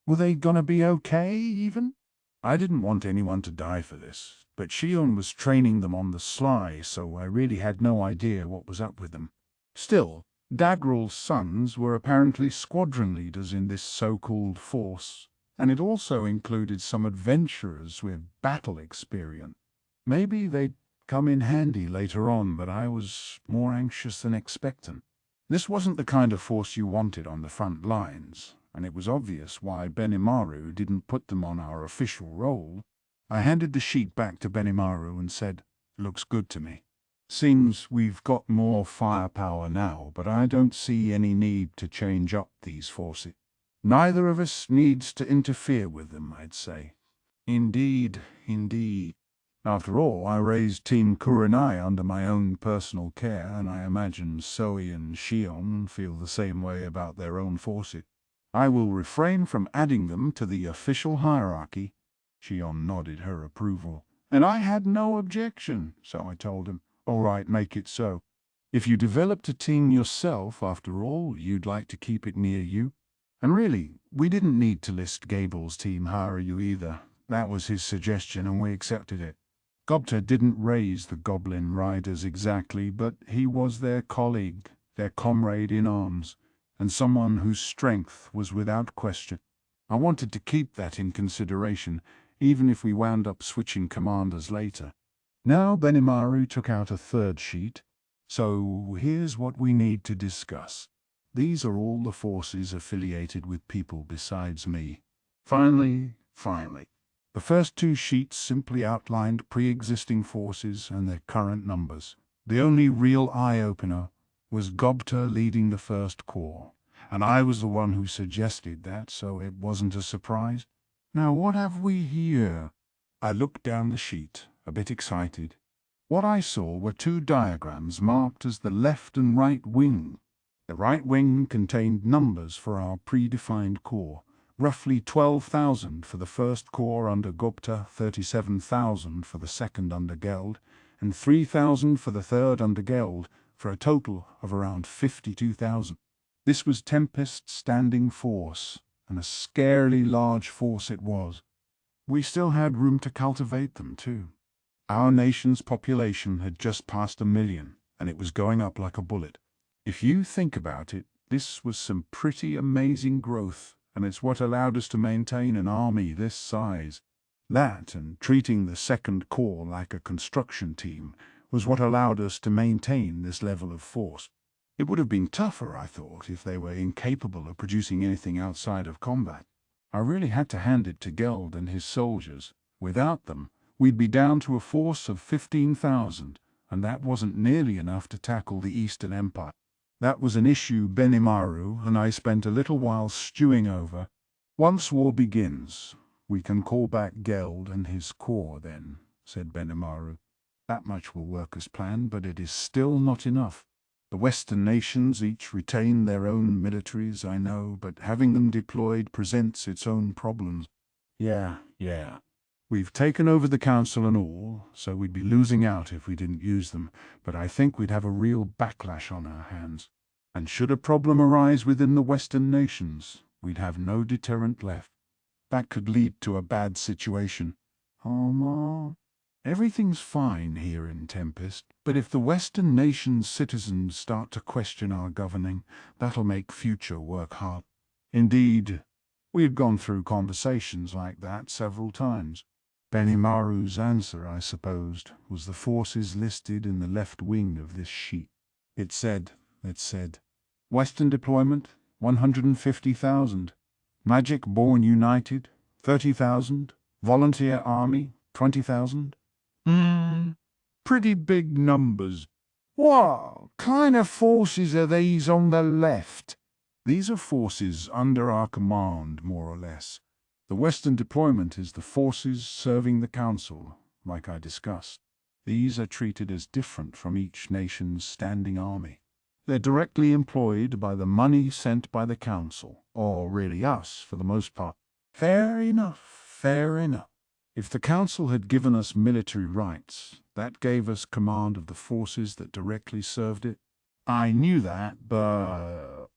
Were they gonna be okay, even? I didn't want anyone to die for this, but Shion was training them on the sly, so I really had no idea what was up with them. Still, Dagral's sons were apparently squadron leaders in this so-called force, and it also included some adventurers with battle experience. Maybe they'd come in handy later on, but I was more anxious than expectant. This wasn't the kind of force you wanted on the front lines, and it was obvious why Benimaru didn't put them on our official roll. I handed the sheet back to Benimaru and said, "Looks good to me. Seems we've got more firepower now, but I don't see any need to change up these forces. Neither of us needs to interfere with them, I'd say." Indeed, indeed. After all, I raised Team Kurenai under my own personal care, and I imagine Zoe and Shion feel the same way about their own forces. I will refrain from adding them to the official hierarchy. Shion nodded her approval, and I had no objection, so I told him, "All right, make it so. If you developed a team yourself, after all, you'd like to keep it near you." And really, we didn't need to list Gable's team Haruyu either. That was his suggestion, and we accepted it. Gobta didn't raise the Goblin Riders exactly, but he was their colleague, their comrade in arms, and someone whose strength was without question. I wanted to keep that in consideration, even if we wound up switching commanders later. Now Benimaru took out a third sheet. "So here's what we need to discuss. These are all the forces affiliated with people besides me." Finally. The first two sheets simply outlined pre-existing forces and their current numbers. The only real eye-opener was Gobta leading the first corps, and I was the one who suggested that, so it wasn't a surprise. "Now what have we here?" I looked down the sheet, a bit excited. What I saw were two diagrams marked as the left and right wing. The right wing contained numbers for our predefined corps. Roughly 12,000 for the first corps under Gupta, 37,000 for the second under Geld, and 3,000 for the third under Geld, for a total of around 52,000. This was Tempest's standing force, and a scarily large force it was. We still had room to cultivate them, too. Our nation's population had just passed 1 million, and it was going up like a bullet. If you think about it, this was some pretty amazing growth, and it's what allowed us to maintain an army this size. That, and treating the second corps like a construction team, was what allowed us to maintain this level of force. It would have been tougher, I thought, if they were incapable of producing anything outside of combat. I really had to hand it to Geld and his soldiers. Without them, we'd be down to a force of 15,000, and that wasn't nearly enough to tackle the Eastern Empire. That was an issue Benimaru and I spent a little while stewing over. "Once war begins, we can call back Geld and his corps then," said Benimaru. "That much will work as planned, but it is still not enough. The Western nations each retain their own militaries, I know, but having them deployed presents its own problems." Yeah. We've taken over the council and all, so we'd be losing out if we didn't use them, but I think we'd have a real backlash on our hands. And should a problem arise within the Western nations, we'd have no deterrent left. That could lead to a bad situation. Everything's fine here in Tempest, but if the Western nations' citizens start to question our governing, that'll make future work hard. Indeed, we've gone through conversations like that several times. Benimaru's answer, I supposed, was the forces listed in the left wing of this sheet. It said, Western deployment, 150,000. Magic Born United, 30,000. Volunteer Army, 20,000. Pretty big numbers. What kind of forces are these on the left? These are forces under our command, more or less. The Western deployment is the forces serving the Council, like I discussed. These are treated as different from each nation's standing army. They're directly employed by the money sent by the Council, or really us, for the most part. Fair enough. If the Council had given us military rights, that gave us command of the forces that directly served it. I knew that, but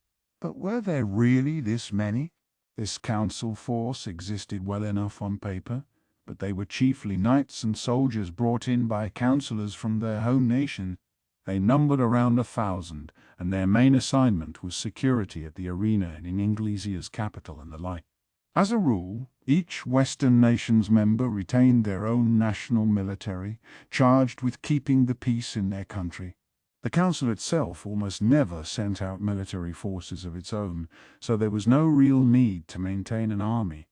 were there really this many? This council force existed well enough on paper, but they were chiefly knights and soldiers brought in by councillors from their home nation. They numbered around 1,000, and their main assignment was security at the arena in Inglesia's capital and the like. As a rule, each Western nation's member retained their own national military, charged with keeping the peace in their country. The council itself almost never sent out military forces of its own, so there was no real need to maintain an army.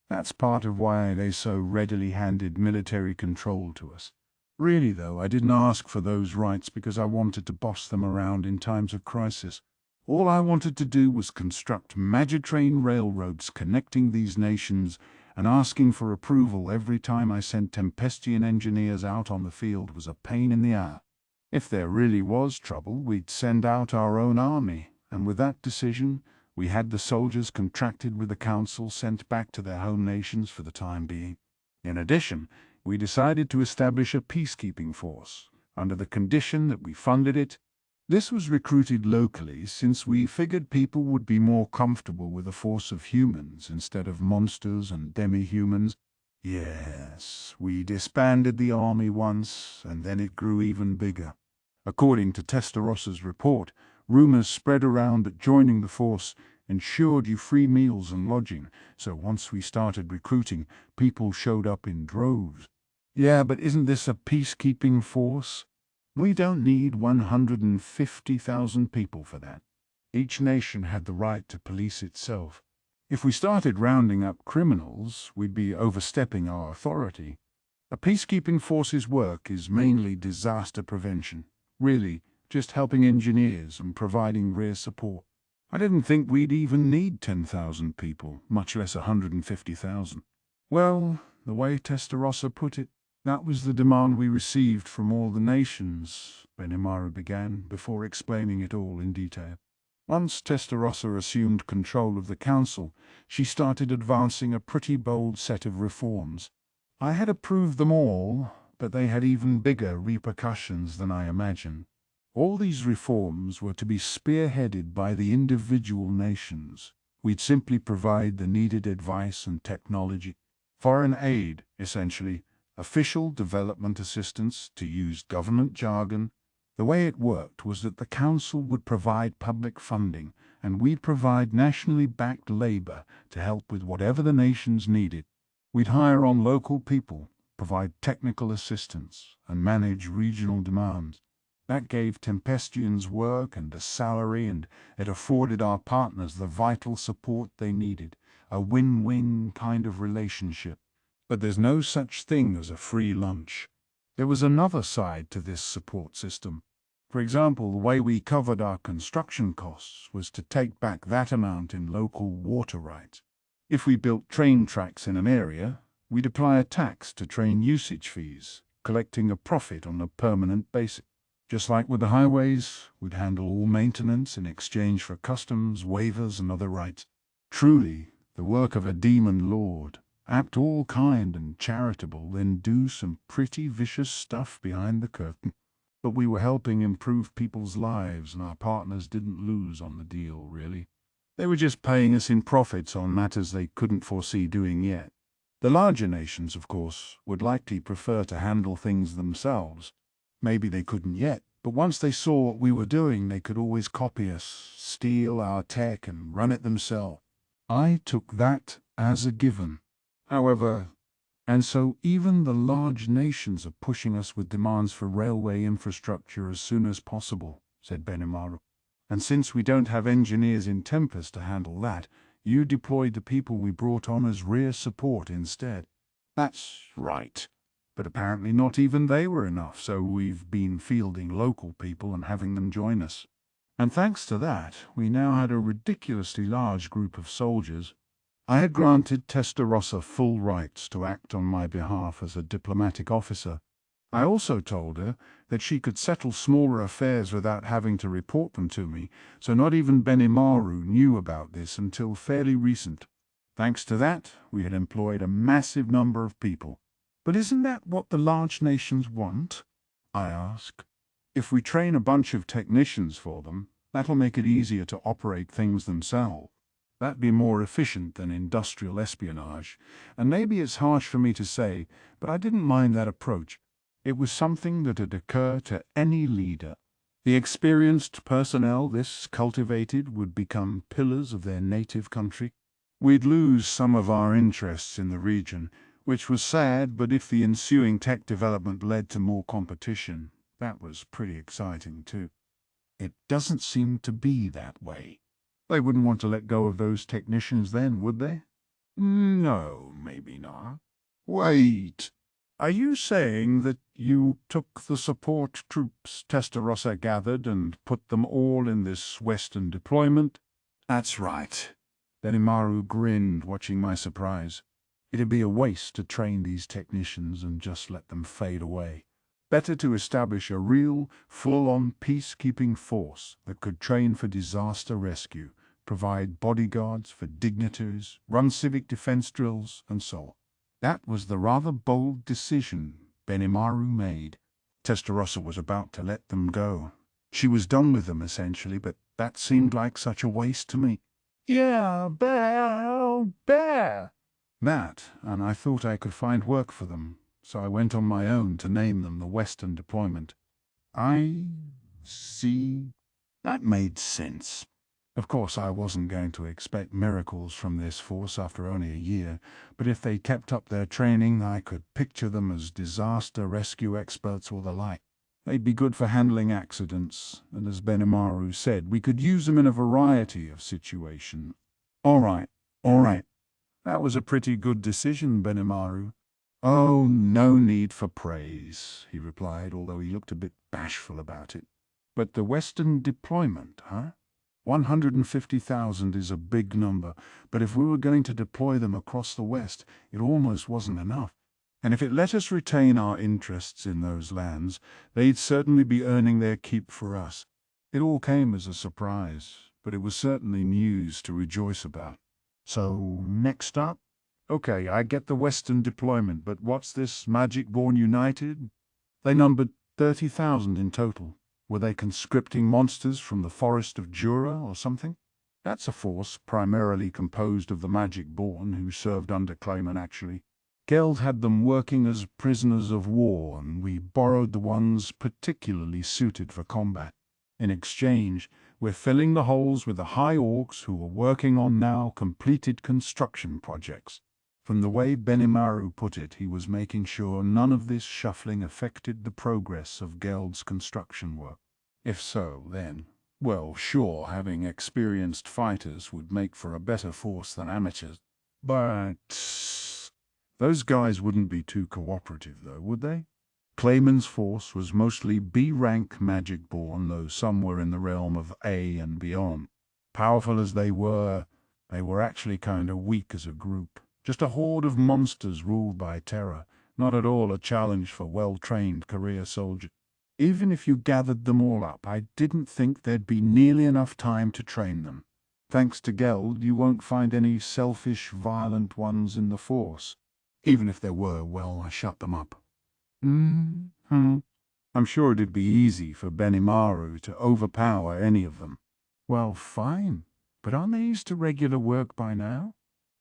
That's part of why they so readily handed military control to us. Really, though, I didn't ask for those rights because I wanted to boss them around in times of crisis. All I wanted to do was construct Magitrain railroads connecting these nations, and asking for approval every time I sent Tempestian engineers out on the field was a pain in the ass. If there really was trouble, we'd send out our own army, and with that decision, we had the soldiers contracted with the council sent back to their home nations for the time being. In addition, we decided to establish a peacekeeping force, under the condition that we funded it. This was recruited locally since we figured people would be more comfortable with a force of humans instead of monsters and demi-humans. Yes, we disbanded the army once, and then it grew even bigger. According to Testaross's report, rumors spread around that joining the force ensured you free meals and lodging, so once we started recruiting, people showed up in droves. Yeah, but isn't this a peacekeeping force? We don't need 150,000 people for that. Each nation had the right to police itself. If we started rounding up criminals, we'd be overstepping our authority. A peacekeeping force's work is mainly disaster prevention, really just helping engineers and providing rear support. I didn't think we'd even need 10,000 people, much less 150,000. Well, the way Testarossa put it, that was the demand we received from all the nations, Benimaru began, before explaining it all in detail. Once Testarossa assumed control of the council, she started advancing a pretty bold set of reforms. I had approved them all, but they had even bigger repercussions than I imagined. All these reforms were to be spearheaded by the individual nations. We'd simply provide the needed advice and technology. Foreign aid, essentially. Official development assistance, to use government jargon. The way it worked was that the council would provide public funding, and we'd provide nationally backed labor to help with whatever the nations needed. We'd hire on local people, provide technical assistance, and manage regional demands. That gave Tempestians work and a salary, and it afforded our partners the vital support they needed, a win-win kind of relationship. But there's no such thing as a free lunch. There was another side to this support system. For example, the way we covered our construction costs was to take back that amount in local water rights. If we built train tracks in an area, we'd apply a tax to train usage fees, collecting a profit on a permanent basis. Just like with the highways, we'd handle all maintenance in exchange for customs, waivers, and other rights. Truly, the work of a demon lord. Act all kind and charitable, then do some pretty vicious stuff behind the curtain. But we were helping improve people's lives, and our partners didn't lose on the deal, really. They were just paying us in profits on matters they couldn't foresee doing yet. The larger nations, of course, would likely prefer to handle things themselves. Maybe they couldn't yet, but once they saw what we were doing, they could always copy us, steal our tech, and run it themselves. I took that as a given. However, and so even the large nations are pushing us with demands for railway infrastructure as soon as possible, said Benimaru. And since we don't have engineers in Tempest to handle that, you deployed the people we brought on as rear support instead. That's right. But apparently not even they were enough, so we've been fielding local people and having them join us. And thanks to that, we now had a ridiculously large group of soldiers. I had granted Testarossa full rights to act on my behalf as a diplomatic officer. I also told her that she could settle smaller affairs without having to report them to me, so not even Benimaru knew about this until fairly recent. Thanks to that, we had employed a massive number of people. But isn't that what the large nations want? I asked. If we train a bunch of technicians for them, that'll make it easier to operate things themselves. That'd be more efficient than industrial espionage, and maybe it's harsh for me to say, but I didn't mind that approach. It was something that would occur to any leader. The experienced personnel this cultivated would become pillars of their native country. We'd lose some of our interests in the region, which was sad, but if the ensuing tech development led to more competition, that was pretty exciting too. It doesn't seem to be that way. They wouldn't want to let go of those technicians then, would they? No, maybe not. Wait. Are you saying that you took the support troops Testarossa gathered and put them all in this Western deployment? That's right. Benimaru grinned, watching my surprise. It'd be a waste to train these technicians and just let them fade away. Better to establish a real, full-on peacekeeping force that could train for disaster rescue, provide bodyguards for dignitaries, run civic defense drills, and so on. That was the rather bold decision Benimaru made. Testarossa was about to let them go. She was done with them, essentially, but that seemed like such a waste to me. Yeah, bear. That, and I thought I could find work for them, so I went on my own to name them the Western Deployment. I see. That made sense. Of course, I wasn't going to expect miracles from this force after only a year, but if they kept up their training, I could picture them as disaster rescue experts or the like. They'd be good for handling accidents, and as Benimaru said, we could use them in a variety of situations. All right. That was a pretty good decision, Benimaru. Oh, no need for praise, he replied, although he looked a bit bashful about it. But the Western deployment, huh? 150,000 is a big number, but if we were going to deploy them across the West, it almost wasn't enough. And if it let us retain our interests in those lands, they'd certainly be earning their keep for us. It all came as a surprise, but it was certainly news to rejoice about. So, next up? Okay, I get the Western deployment, but what's this Magic-Born United? They numbered 30,000 in total. Were they conscripting monsters from the forest of Jura or something? That's a force primarily composed of the Magic-Born who served under Clayman, actually. Geld had them working as prisoners of war, and we borrowed the ones particularly suited for combat. In exchange, we're filling the holes with the High Orcs who are working on now completed construction projects. From the way Benimaru put it, he was making sure none of this shuffling affected the progress of Geld's construction work. If so, then, well, sure, having experienced fighters would make for a better force than amateurs. But those guys wouldn't be too cooperative, though, would they? Clayman's force was mostly B-rank magic-born, though some were in the realm of A and beyond. Powerful as they were actually kind of weak as a group. Just a horde of monsters ruled by terror, not at all a challenge for well-trained career soldiers. Even if you gathered them all up, I didn't think there'd be nearly enough time to train them. Thanks to Geld, you won't find any selfish, violent ones in the force. Even if there were, well, I shut them up. I'm sure it'd be easy for Benimaru to overpower any of them. Well, fine, but aren't they used to regular work by now?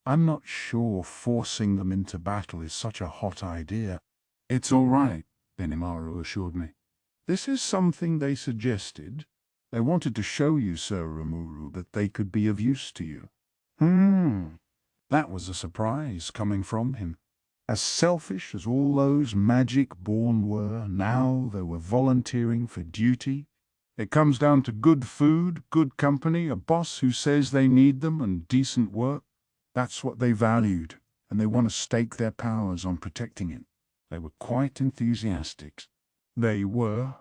I'm not sure forcing them into battle is such a hot idea. It's all right, Benimaru assured me. This is something they suggested. They wanted to show you, Sir Rimuru, that they could be of use to you. That was a surprise coming from him. As selfish as all those magic-born were, now they were volunteering for duty. It comes down to good food, good company, a boss who says they need them, and decent work. That's what they valued, and they want to stake their powers on protecting it. They were quite enthusiastic. They were.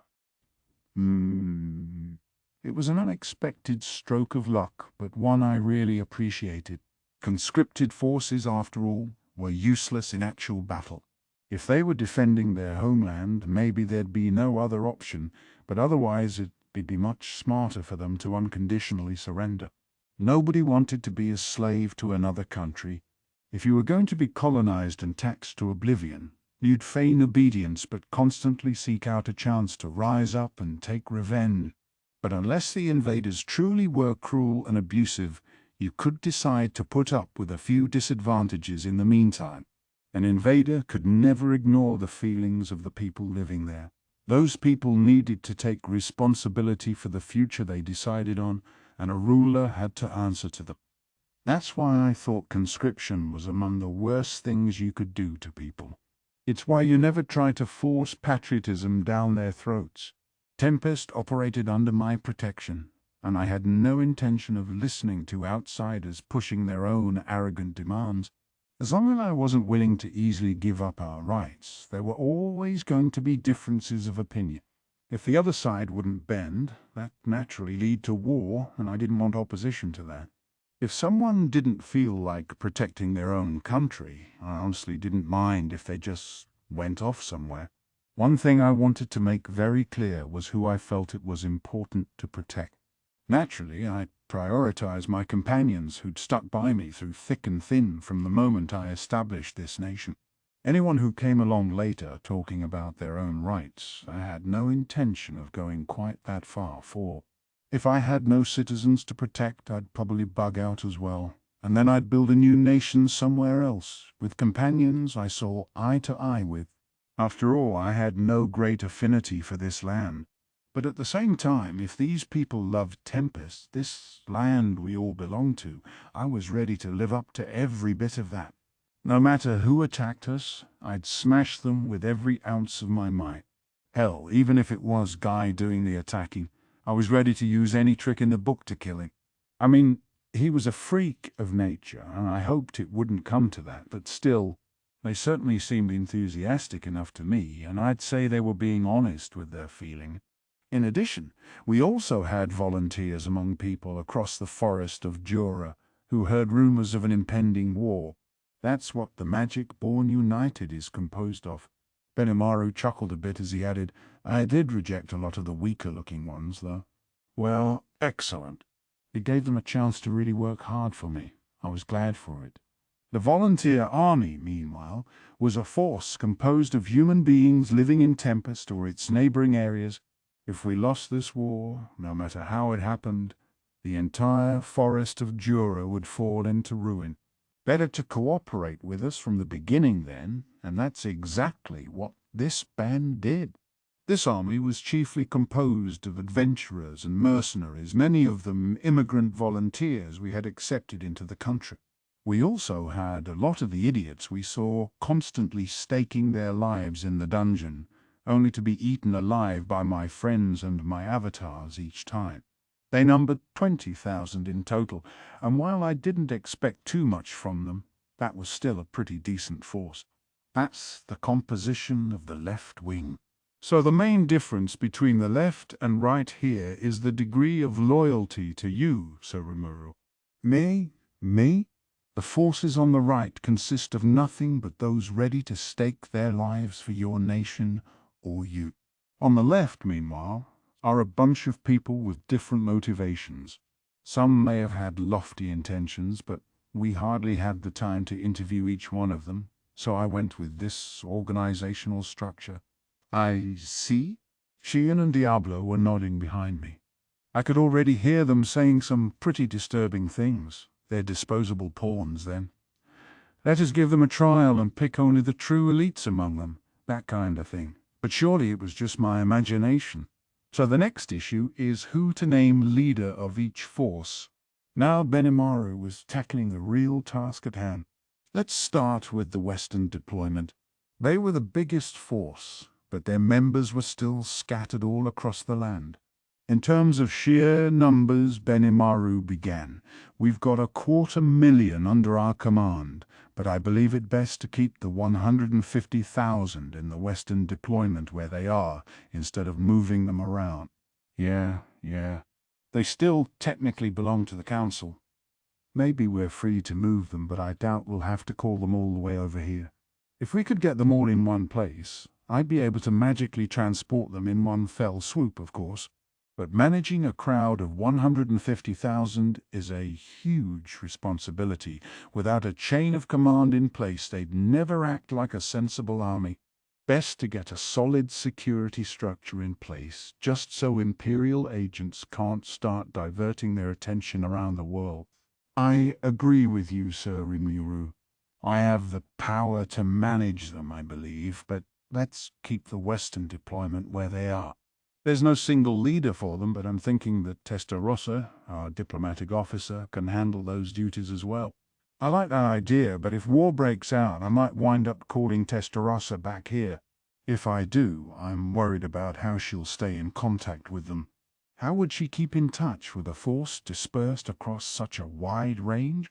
It was an unexpected stroke of luck, but one I really appreciated. Conscripted forces, after all, were useless in actual battle. If they were defending their homeland, maybe there'd be no other option, but otherwise it'd be much smarter for them to unconditionally surrender. Nobody wanted to be a slave to another country. If you were going to be colonized and taxed to oblivion, you'd feign obedience but constantly seek out a chance to rise up and take revenge. But unless the invaders truly were cruel and abusive, you could decide to put up with a few disadvantages in the meantime. An invader could never ignore the feelings of the people living there. Those people needed to take responsibility for the future they decided on, and a ruler had to answer to them. That's why I thought conscription was among the worst things you could do to people. It's why you never try to force patriotism down their throats. Tempest operated under my protection, and I had no intention of listening to outsiders pushing their own arrogant demands. As long as I wasn't willing to easily give up our rights, there were always going to be differences of opinion. If the other side wouldn't bend, that naturally lead to war, and I didn't want opposition to that. If someone didn't feel like protecting their own country, I honestly didn't mind if they just went off somewhere. One thing I wanted to make very clear was who I felt it was important to protect. Naturally, I prioritized my companions who'd stuck by me through thick and thin from the moment I established this nation. Anyone who came along later talking about their own rights, I had no intention of going quite that far for. If I had no citizens to protect, I'd probably bug out as well, and then I'd build a new nation somewhere else, with companions I saw eye to eye with. After all, I had no great affinity for this land. But at the same time, if these people loved Tempest, this land we all belong to, I was ready to live up to every bit of that. No matter who attacked us, I'd smash them with every ounce of my might. Hell, even if it was Guy doing the attacking, I was ready to use any trick in the book to kill him. I mean, he was a freak of nature, and I hoped it wouldn't come to that, but still, they certainly seemed enthusiastic enough to me, and I'd say they were being honest with their feeling. In addition, we also had volunteers among people across the forest of Jura who heard rumors of an impending war. That's what the Magic-Born United is composed of. Benimaru chuckled a bit as he added, I did reject a lot of the weaker-looking ones, though. Well, excellent. It gave them a chance to really work hard for me. I was glad for it. The volunteer army, meanwhile, was a force composed of human beings living in Tempest or its neighboring areas. If we lost this war, no matter how it happened, the entire forest of Jura would fall into ruin. Better to cooperate with us from the beginning then, and that's exactly what this band did. This army was chiefly composed of adventurers and mercenaries, many of them immigrant volunteers we had accepted into the country. We also had a lot of the idiots we saw constantly staking their lives in the dungeon, only to be eaten alive by my friends and my avatars each time. They numbered 20,000 in total, and while I didn't expect too much from them, that was still a pretty decent force. That's the composition of the left wing. So the main difference between the left and right here is the degree of loyalty to you, Sir Rimuru. Me? The forces on the right consist of nothing but those ready to stake their lives for your nation or you. On the left, meanwhile, are a bunch of people with different motivations. Some may have had lofty intentions, but we hardly had the time to interview each one of them, so I went with this organizational structure. I see. Shion and Diablo were nodding behind me. I could already hear them saying some pretty disturbing things. They're disposable pawns, then. Let us give them a trial and pick only the true elites among them, that kind of thing. But surely it was just my imagination. So the next issue is who to name leader of each force. Now Benimaru was tackling the real task at hand. Let's start with the Western deployment. They were the biggest force, but their members were still scattered all across the land. In terms of sheer numbers, Benimaru began. We've got 250,000 under our command, but I believe it best to keep the 150,000 in the Western deployment where they are, instead of moving them around. Yeah. They still technically belong to the Council. Maybe we're free to move them, but I doubt we'll have to call them all the way over here. If we could get them all in one place, I'd be able to magically transport them in one fell swoop, of course. But managing a crowd of 150,000 is a huge responsibility. Without a chain of command in place, they'd never act like a sensible army. Best to get a solid security structure in place, just so Imperial agents can't start diverting their attention around the world. I agree with you, Sir Rimuru. I have the power to manage them, I believe, but let's keep the Western deployment where they are. There's no single leader for them, but I'm thinking that Testarossa, our diplomatic officer, can handle those duties as well. I like that idea, but if war breaks out, I might wind up calling Testarossa back here. If I do, I'm worried about how she'll stay in contact with them. How would she keep in touch with a force dispersed across such a wide range?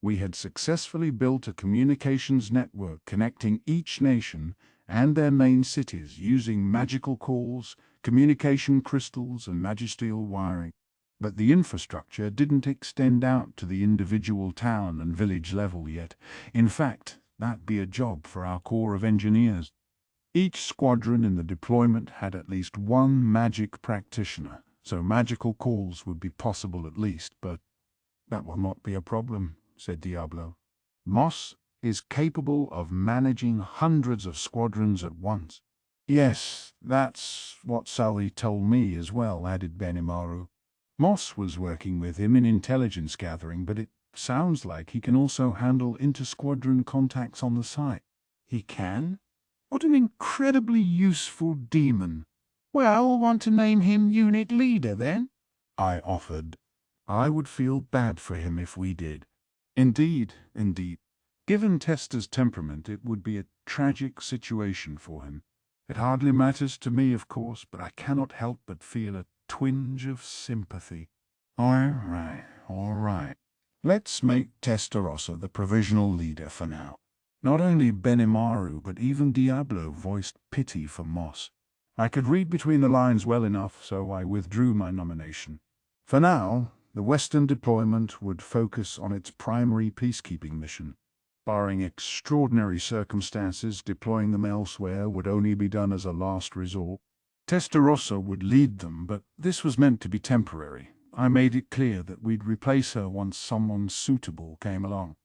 We had successfully built a communications network connecting each nation and their main cities using magical calls, communication crystals, and magistral wiring. But the infrastructure didn't extend out to the individual town and village level yet. In fact, that'd be a job for our Corps of Engineers. Each squadron in the deployment had at least one magic practitioner, so magical calls would be possible at least, but that will not be a problem, said Diablo. Moss is capable of managing hundreds of squadrons at once. Yes, that's what Sully told me as well, added Benimaru. Moss was working with him in intelligence gathering, but it sounds like he can also handle inter-squadron contacts on the site. He can? What an incredibly useful demon. Well, want to name him unit leader then? I offered. I would feel bad for him if we did. Indeed, indeed. Given Tester's temperament, it would be a tragic situation for him. It hardly matters to me, of course, but I cannot help but feel a twinge of sympathy. All right. Let's make Testarossa the provisional leader for now. Not only Benimaru, but even Diablo voiced pity for Moss. I could read between the lines well enough, so I withdrew my nomination. For now, the Western deployment would focus on its primary peacekeeping mission. Barring extraordinary circumstances, deploying them elsewhere would only be done as a last resort. Testarossa would lead them, but this was meant to be temporary. I made it clear that we'd replace her once someone suitable came along.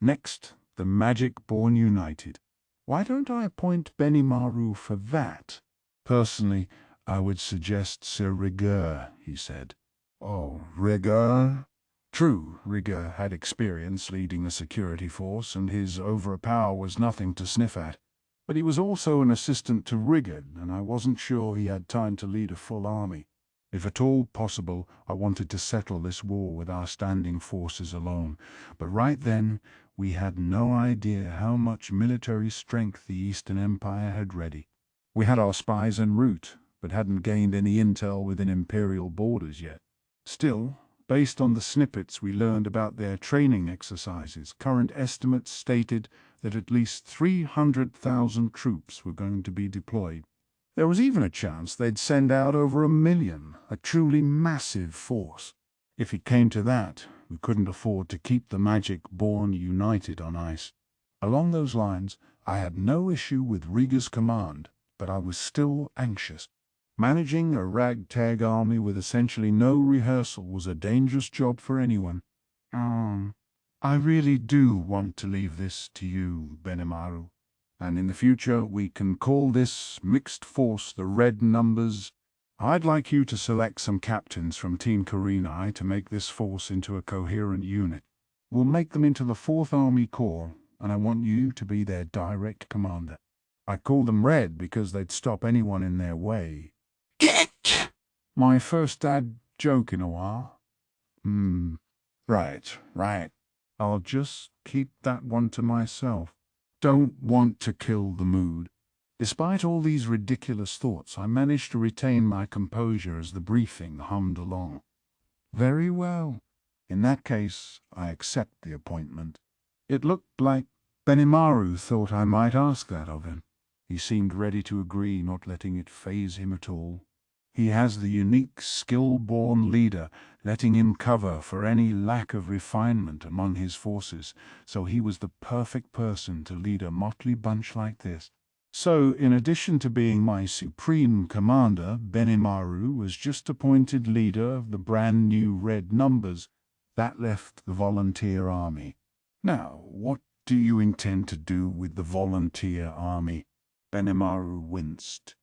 Next, the Magic-Born United. Why don't I appoint Benimaru for that? Personally, I would suggest Sir Rigueur, he said. Oh, Rigueur? True, Rigueur had experience leading a security force, and his overpower was nothing to sniff at. But he was also an assistant to Rigard, and I wasn't sure he had time to lead a full army. If at all possible, I wanted to settle this war with our standing forces alone. But right then, we had no idea how much military strength the Eastern Empire had ready. We had our spies en route, but hadn't gained any intel within Imperial borders yet. Still, based on the snippets we learned about their training exercises, current estimates stated that at least 300,000 troops were going to be deployed. There was even a chance they'd send out over 1 million, a truly massive force. If it came to that, we couldn't afford to keep the Magic-Born United on ice. Along those lines, I had no issue with Riga's command, but I was still anxious. Managing a ragtag army with essentially no rehearsal was a dangerous job for anyone. I really do want to leave this to you, Benimaru. And in the future we can call this mixed force the Red Numbers. I'd like you to select some captains from Team Karenai to make this force into a coherent unit. We'll make them into the 4th Army Corps, and I want you to be their direct commander. I call them Red because they'd stop anyone in their way. Get! My first dad joke in a while. Right. I'll just keep that one to myself. Don't want to kill the mood. Despite all these ridiculous thoughts, I managed to retain my composure as the briefing hummed along. Very well. In that case, I accept the appointment. It looked like Benimaru thought I might ask that of him. He seemed ready to agree, not letting it faze him at all. He has the unique skill-born leader, letting him cover for any lack of refinement among his forces, so he was the perfect person to lead a motley bunch like this. So, in addition to being my supreme commander, Benimaru was just appointed leader of the brand new Red Numbers. That left the volunteer army. Now, what do you intend to do with the volunteer army? Benimaru winced.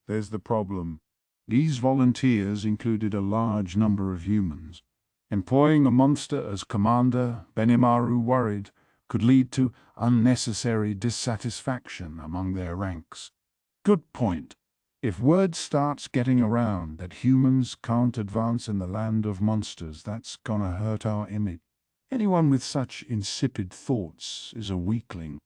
There's the problem. These volunteers included a large number of humans. Employing a monster as commander, Benimaru worried, could lead to unnecessary dissatisfaction among their ranks. Good point. If word starts getting around that humans can't advance in the land of monsters, that's gonna hurt our image. Anyone with such insipid thoughts is a weakling.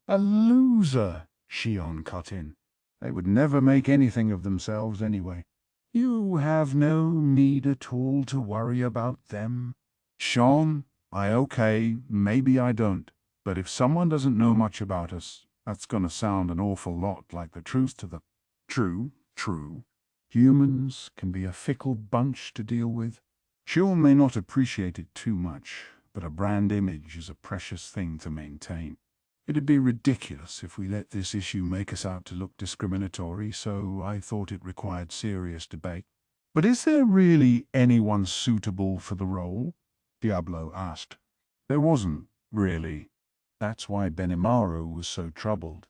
A loser, Shion cut in. They would never make anything of themselves anyway. You have no need at all to worry about them. Sean, maybe I don't. But if someone doesn't know much about us, that's gonna sound an awful lot like the truth to them. True. Humans can be a fickle bunch to deal with. Sean may not appreciate it too much, but a brand image is a precious thing to maintain. It'd be ridiculous if we let this issue make us out to look discriminatory, so I thought it required serious debate. But is there really anyone suitable for the role? Diablo asked. There wasn't, really. That's why Benimaru was so troubled.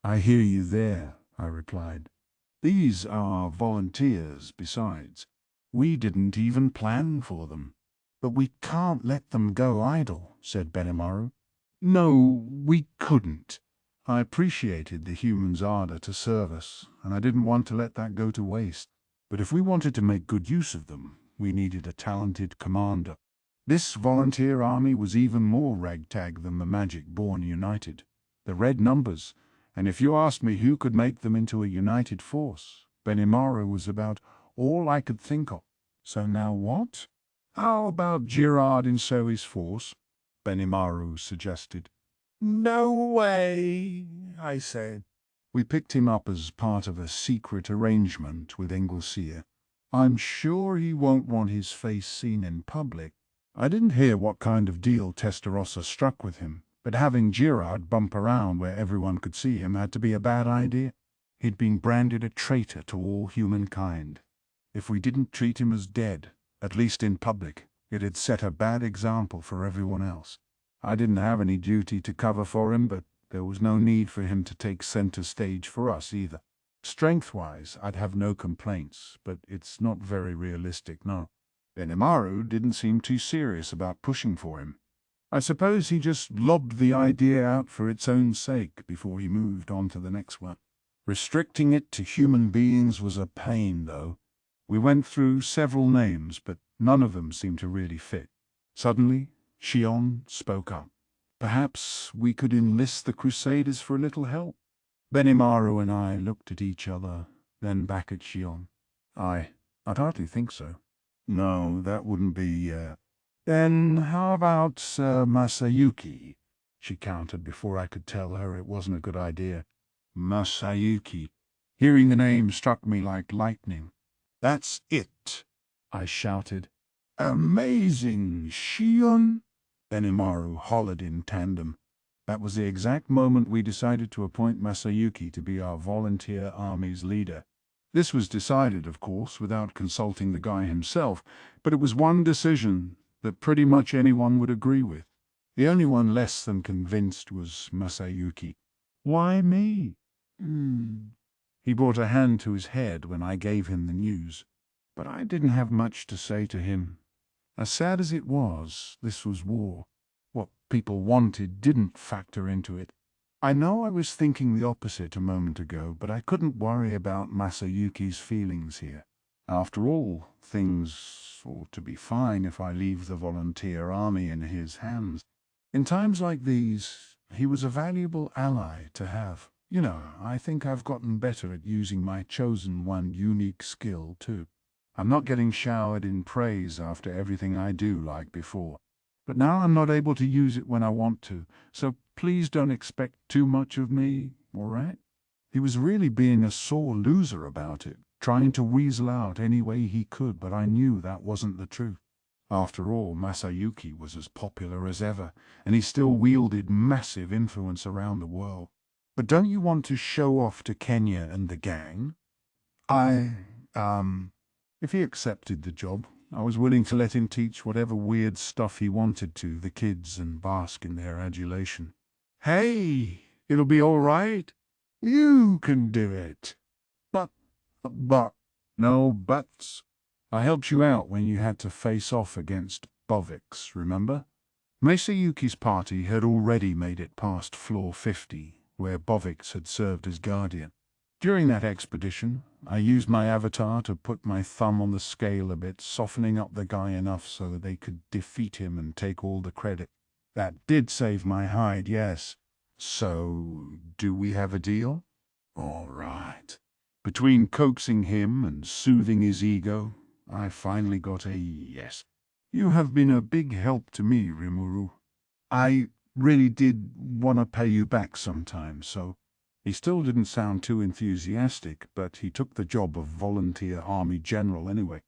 I hear you there, I replied. These are volunteers, besides. We didn't even plan for them. But we can't let them go idle, said Benimaru. No, we couldn't. I appreciated the humans' ardor to serve us, and I didn't want to let that go to waste. But if we wanted to make good use of them, we needed a talented commander. This volunteer army was even more ragtag than the Magic-born United. The red numbers, and if you asked me who could make them into a united force, Benimaru was about all I could think of. So now what? How about Girard in Zoe's force? Benimaru suggested. No way, I said. We picked him up as part of a secret arrangement with Engelsier. I'm sure he won't want his face seen in public. I didn't hear what kind of deal Testarossa struck with him, but having Girard bump around where everyone could see him had to be a bad idea. He'd been branded a traitor to all humankind. If we didn't treat him as dead, at least in public, it had set a bad example for everyone else. I didn't have any duty to cover for him, but there was no need for him to take center stage for us either. Strength-wise, I'd have no complaints, but it's not very realistic, no. Benimaru didn't seem too serious about pushing for him. I suppose he just lobbed the idea out for its own sake before he moved on to the next one. Restricting it to human beings was a pain, though. We went through several names, but none of them seemed to really fit. Suddenly, Shion spoke up. Perhaps we could enlist the Crusaders for a little help. Benimaru and I looked at each other, then back at Shion. I'd hardly think so. No, that wouldn't be, Then how about Masayuki? She countered before I could tell her it wasn't a good idea. Masayuki. Hearing the name struck me like lightning. That's it, I shouted. Amazing, Shion! Benimaru hollered in tandem. That was the exact moment we decided to appoint Masayuki to be our volunteer army's leader. This was decided, of course, without consulting the guy himself, but it was one decision that pretty much anyone would agree with. The only one less than convinced was Masayuki. Why me? He brought a hand to his head when I gave him the news, but I didn't have much to say to him. As sad as it was, this was war. What people wanted didn't factor into it. I know I was thinking the opposite a moment ago, but I couldn't worry about Masayuki's feelings here. After all, things ought to be fine if I leave the volunteer army in his hands. In times like these, he was a valuable ally to have. You know, I think I've gotten better at using my chosen one unique skill, too. I'm not getting showered in praise after everything I do like before. But now I'm not able to use it when I want to, so please don't expect too much of me, all right? He was really being a sore loser about it, trying to weasel out any way he could, but I knew that wasn't the truth. After all, Masayuki was as popular as ever, and he still wielded massive influence around the world. But don't you want to show off to Kenya and the gang? If he accepted the job, I was willing to let him teach whatever weird stuff he wanted to the kids and bask in their adulation. Hey, it'll be all right. You can do it. But, no buts. I helped you out when you had to face off against Bovix, remember? Masayuki's party had already made it past floor 50, where Bovix had served as guardian. During that expedition, I used my avatar to put my thumb on the scale a bit, softening up the guy enough so that they could defeat him and take all the credit. That did save my hide, yes. So, do we have a deal? All right. Between coaxing him and soothing his ego, I finally got a yes. You have been a big help to me, Rimuru. I really did want to pay you back sometime, so... He still didn't sound too enthusiastic, but he took the job of volunteer army general anyway.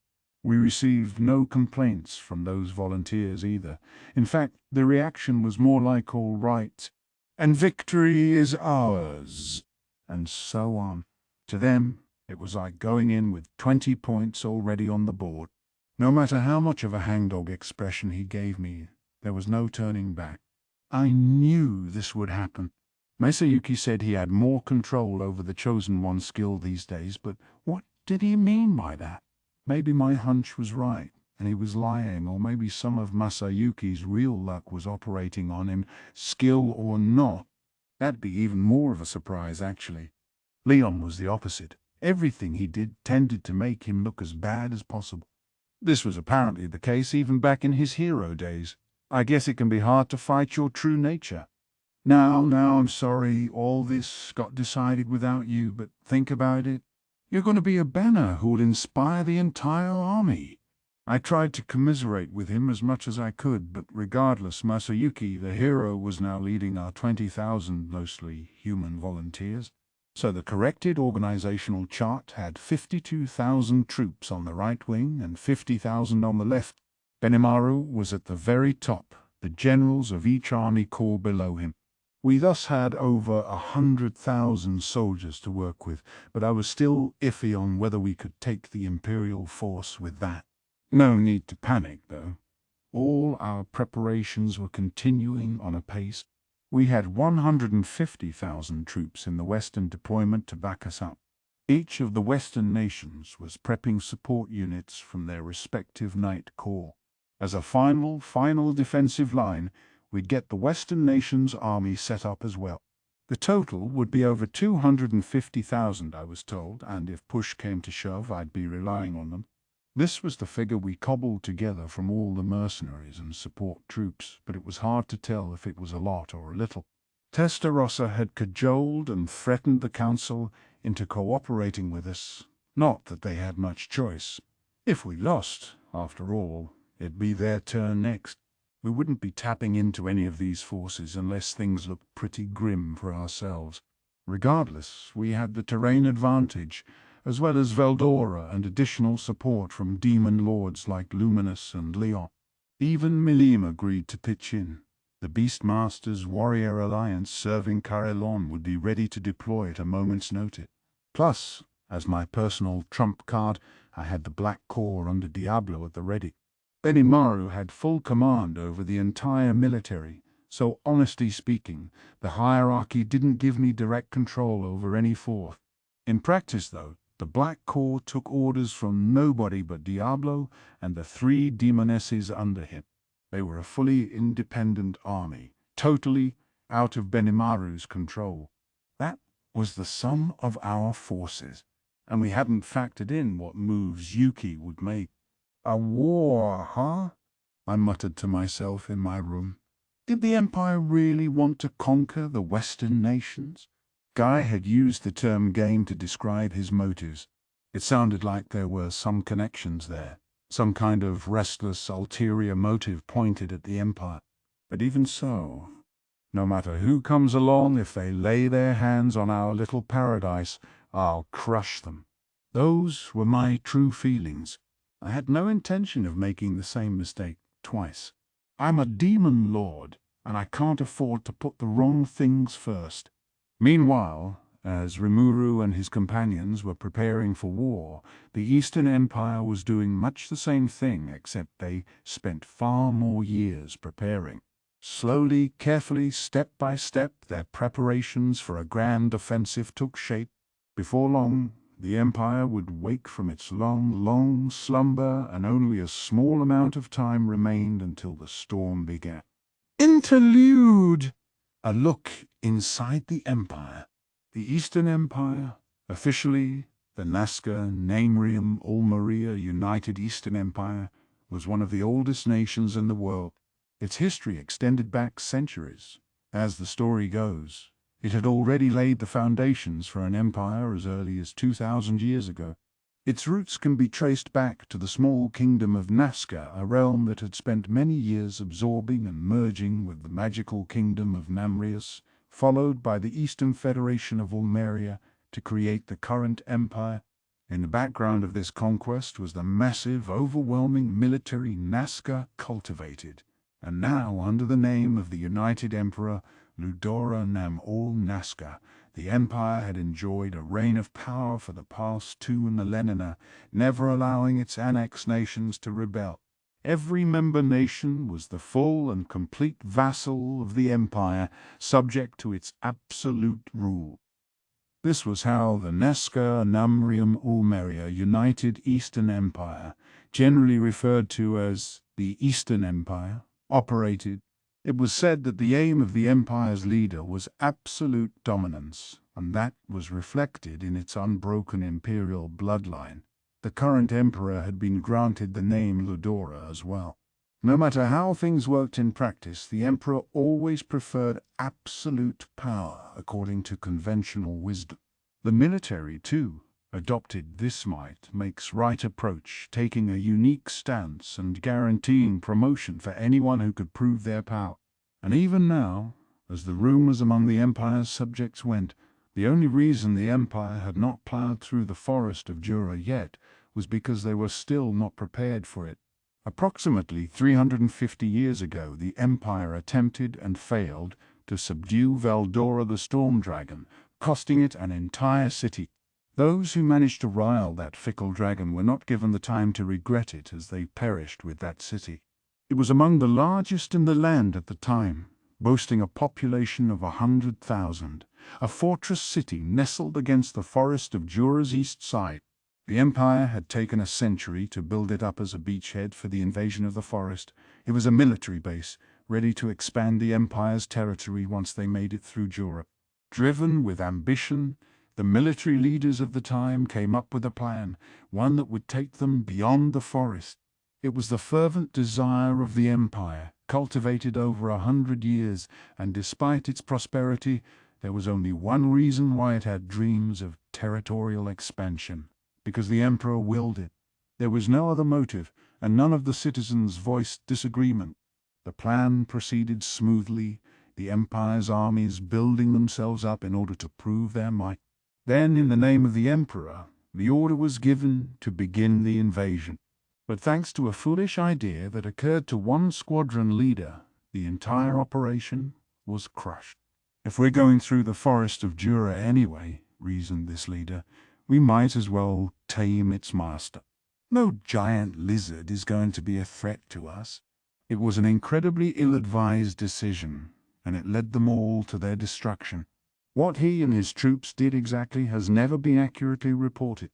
We received no complaints from those volunteers either. In fact, the reaction was more like all right, and victory is ours, and so on. To them, it was like going in with 20 points already on the board. No matter how much of a hangdog expression he gave me, there was no turning back. I knew this would happen. Masayuki said he had more control over the Chosen One skill these days, but what did he mean by that? Maybe my hunch was right, and he was lying, or maybe some of Masayuki's real luck was operating on him, skill or not. That'd be even more of a surprise, actually. Leon was the opposite. Everything he did tended to make him look as bad as possible. This was apparently the case even back in his hero days. I guess it can be hard to fight your true nature. Now, I'm sorry all this got decided without you, but think about it. You're going to be a banner who would inspire the entire army. I tried to commiserate with him as much as I could, but regardless, Masayuki, the hero, was now leading our 20,000 mostly human volunteers. So the corrected organizational chart had 52,000 troops on the right wing and 50,000 on the left. Benimaru was at the very top, the generals of each army corps below him. We thus had over 100,000 soldiers to work with, but I was still iffy on whether we could take the Imperial force with that. No need to panic, though. All our preparations were continuing on a pace. We had 150,000 troops in the Western deployment to back us up. Each of the Western nations was prepping support units from their respective Knight Corps. As a final defensive line, we'd get the Western nations' army set up as well. The total would be over 250,000, I was told, and if push came to shove, I'd be relying on them. This was the figure we cobbled together from all the mercenaries and support troops, but it was hard to tell if it was a lot or a little. Testarossa had cajoled and threatened the council into cooperating with us. Not that they had much choice. If we lost, after all, it'd be their turn next. We wouldn't be tapping into any of these forces unless things looked pretty grim for ourselves. Regardless, we had the terrain advantage, as well as Veldora and additional support from demon lords like Luminous and Leon. Even Milim agreed to pitch in. The Beastmaster's warrior alliance serving Carillon would be ready to deploy at a moment's notice. Plus, as my personal trump card, I had the Black Corps under Diablo at the ready. Benimaru had full command over the entire military, so honestly speaking, the hierarchy didn't give me direct control over any force. In practice, though, the Black Corps took orders from nobody but Diablo and the 3 demonesses under him. They were a fully independent army, totally out of Benimaru's control. That was the sum of our forces, and we hadn't factored in what moves Yuki would make. A war, huh? I muttered to myself in my room. Did the Empire really want to conquer the Western nations? Guy had used the term game to describe his motives. It sounded like there were some connections there, some kind of restless ulterior motive pointed at the Empire. But even so, no matter who comes along, if they lay their hands on our little paradise, I'll crush them. Those were my true feelings. I had no intention of making the same mistake twice. I'm a demon lord, and I can't afford to put the wrong things first. Meanwhile, as Rimuru and his companions were preparing for war, the Eastern Empire was doing much the same thing, except they spent far more years preparing. Slowly, carefully, step by step, their preparations for a grand offensive took shape. Before long, the Empire would wake from its long slumber, and only a small amount of time remained until the storm began. Interlude. A look inside the empire. The Eastern Empire, officially the Nazca Namrium Ulmaria United Eastern Empire, was one of the oldest nations in the world. Its history extended back centuries. As the story goes, it had already laid the foundations for an empire as early as 2,000 years ago. Its roots can be traced back to the small kingdom of Nazca, a realm that had spent many years absorbing and merging with the magical kingdom of Namrius, followed by the Eastern Federation of Ulmeria to create the current empire. In the background of this conquest was the massive, overwhelming military Nazca cultivated, and now under the name of the United Emperor Ludora Nam-Ul Nazca, the empire had enjoyed a reign of power for the past 2 millennia, never allowing its annexed nations to rebel. Every member nation was the full and complete vassal of the empire, subject to its absolute rule. This was how the Nazca Namrium Ulmeria United Eastern Empire, generally referred to as the Eastern Empire, operated. It was said that the aim of the empire's leader was absolute dominance, and that was reflected in its unbroken imperial bloodline. The current emperor had been granted the name Ludora as well. No matter how things worked in practice, the emperor always preferred absolute power according to conventional wisdom. The military, too, adopted this might makes right approach, taking a unique stance and guaranteeing promotion for anyone who could prove their power. And even now, as the rumors among the empire's subjects went, the only reason the empire had not plowed through the forest of Jura yet was because they were still not prepared for it. Approximately 350 years ago, the empire attempted and failed to subdue Veldora the Storm Dragon, costing it an entire city. Those who managed to rile that fickle dragon were not given the time to regret it, as they perished with that city. It was among the largest in the land at the time, boasting a population of 100,000, a fortress city nestled against the forest of Jura's east side. The empire had taken a century to build it up as a beachhead for the invasion of the forest. It was a military base, ready to expand the empire's territory once they made it through Jura. Driven with ambition, the military leaders of the time came up with a plan, one that would take them beyond the forest. It was the fervent desire of the empire, cultivated over 100 years, and despite its prosperity, there was only one reason why it had dreams of territorial expansion: because the emperor willed it. There was no other motive, and none of the citizens voiced disagreement. The plan proceeded smoothly, the empire's armies building themselves up in order to prove their might. Then, in the name of the emperor, the order was given to begin the invasion. But thanks to a foolish idea that occurred to one squadron leader, the entire operation was crushed. "If we're going through the forest of Jura anyway," reasoned this leader, "we might as well tame its master. No giant lizard is going to be a threat to us." It was an incredibly ill-advised decision, and it led them all to their destruction. What he and his troops did exactly has never been accurately reported.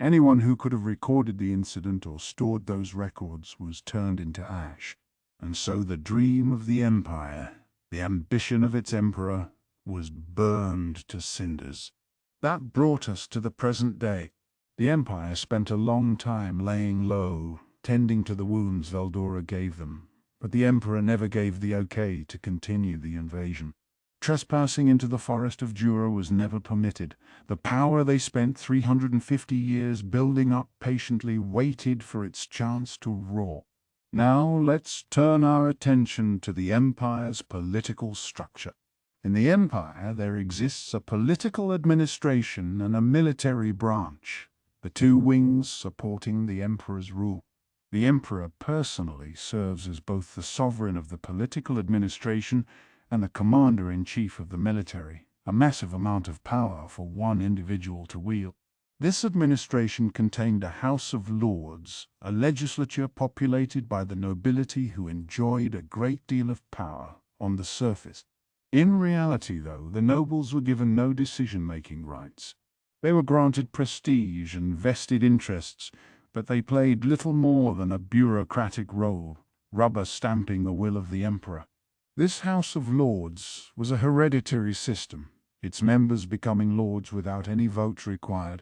Anyone who could have recorded the incident or stored those records was turned into ash. And so the dream of the empire, the ambition of its emperor, was burned to cinders. That brought us to the present day. The empire spent a long time laying low, tending to the wounds Veldora gave them, but the emperor never gave the okay to continue the invasion. Trespassing into the forest of Jura was never permitted. The power they spent 350 years building up patiently waited for its chance to roar. Now let's turn our attention to the empire's political structure. In the empire there exists a political administration and a military branch, the two wings supporting the emperor's rule. The emperor personally serves as both the sovereign of the political administration and the commander-in-chief of the military, a massive amount of power for one individual to wield. This administration contained a House of Lords, a legislature populated by the nobility who enjoyed a great deal of power on the surface. In reality, though, the nobles were given no decision-making rights. They were granted prestige and vested interests, but they played little more than a bureaucratic role, rubber-stamping the will of the emperor. This House of Lords was a hereditary system, its members becoming lords without any vote required.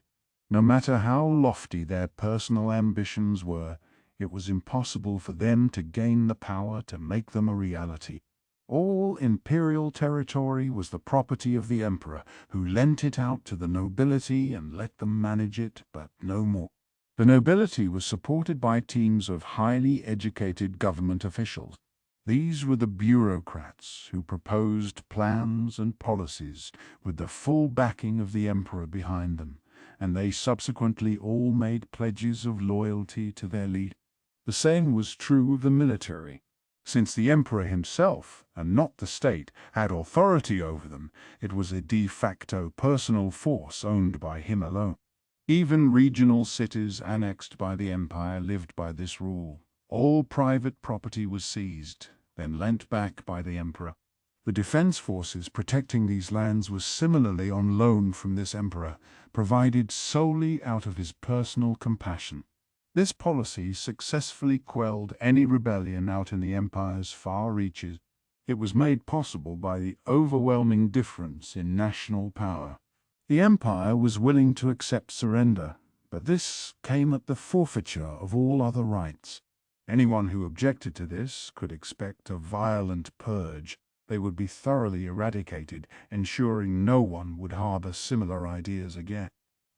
No matter how lofty their personal ambitions were, it was impossible for them to gain the power to make them a reality. All imperial territory was the property of the emperor, who lent it out to the nobility and let them manage it, but no more. The nobility was supported by teams of highly educated government officials. These were the bureaucrats who proposed plans and policies with the full backing of the emperor behind them, and they subsequently all made pledges of loyalty to their leader. The same was true of the military. Since the emperor himself, and not the state, had authority over them, it was a de facto personal force owned by him alone. Even regional cities annexed by the empire lived by this rule. All private property was seized, then lent back by the emperor. The defense forces protecting these lands was similarly on loan from this emperor, provided solely out of his personal compassion. This policy successfully quelled any rebellion out in the empire's far reaches. It was made possible by the overwhelming difference in national power. The empire was willing to accept surrender, but this came at the forfeiture of all other rights. Anyone who objected to this could expect a violent purge. They would be thoroughly eradicated, ensuring no one would harbor similar ideas again.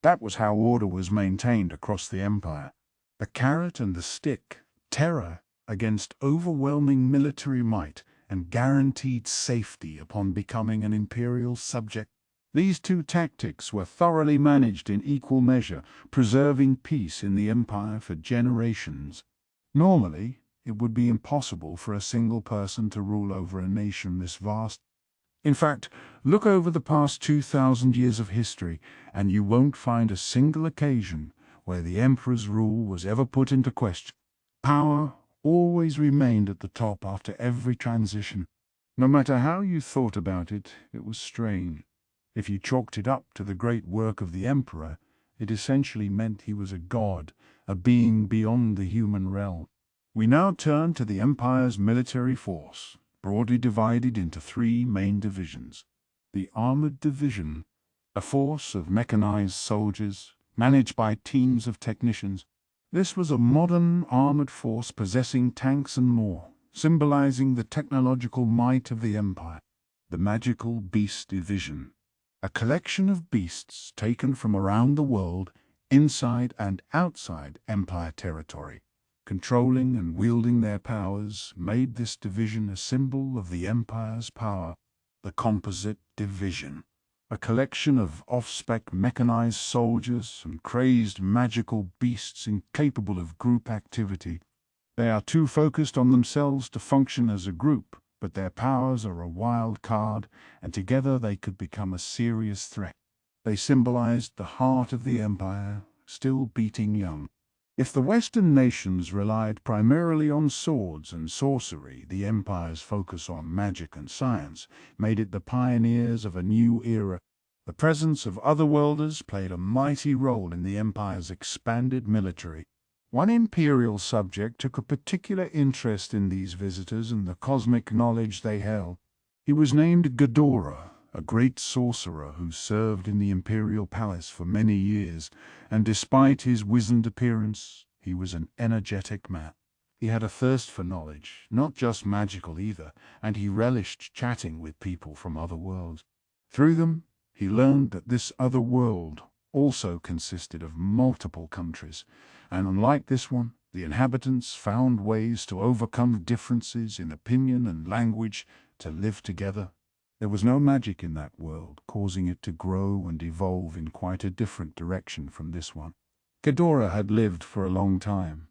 That was how order was maintained across the empire. The carrot and the stick, terror against overwhelming military might, and guaranteed safety upon becoming an imperial subject. These two tactics were thoroughly managed in equal measure, preserving peace in the empire for generations. Normally, it would be impossible for a single person to rule over a nation this vast. In fact, look over the past 2,000 years of history, and you won't find a single occasion where the emperor's rule was ever put into question. Power always remained at the top after every transition. No matter how you thought about it, it was strange. If you chalked it up to the great work of the emperor, it essentially meant he was a god, a being beyond the human realm. We now turn to the empire's military force, broadly divided into three main divisions. The Armored Division, a force of mechanized soldiers, managed by teams of technicians. This was a modern armored force possessing tanks and more, symbolizing the technological might of the empire. The Magical Beast Division, a collection of beasts taken from around the world, inside and outside empire territory. Controlling and wielding their powers made this division a symbol of the empire's power. The Composite Division, a collection of off-spec mechanized soldiers and crazed magical beasts incapable of group activity. They are too focused on themselves to function as a group, but their powers are a wild card, and together they could become a serious threat. They symbolized the heart of the empire, still beating young. If the Western nations relied primarily on swords and sorcery, the empire's focus on magic and science made it the pioneers of a new era. The presence of otherworlders played a mighty role in the empire's expanded military. One imperial subject took a particular interest in these visitors and the cosmic knowledge they held. He was named Ghidorah, a great sorcerer who served in the imperial palace for many years, and despite his wizened appearance, he was an energetic man. He had a thirst for knowledge, not just magical either, and he relished chatting with people from other worlds. Through them, he learned that this other world also consisted of multiple countries, and unlike this one, the inhabitants found ways to overcome differences in opinion and language to live together. There was no magic in that world, causing it to grow and evolve in quite a different direction from this one. Ghidorah had lived for a long time.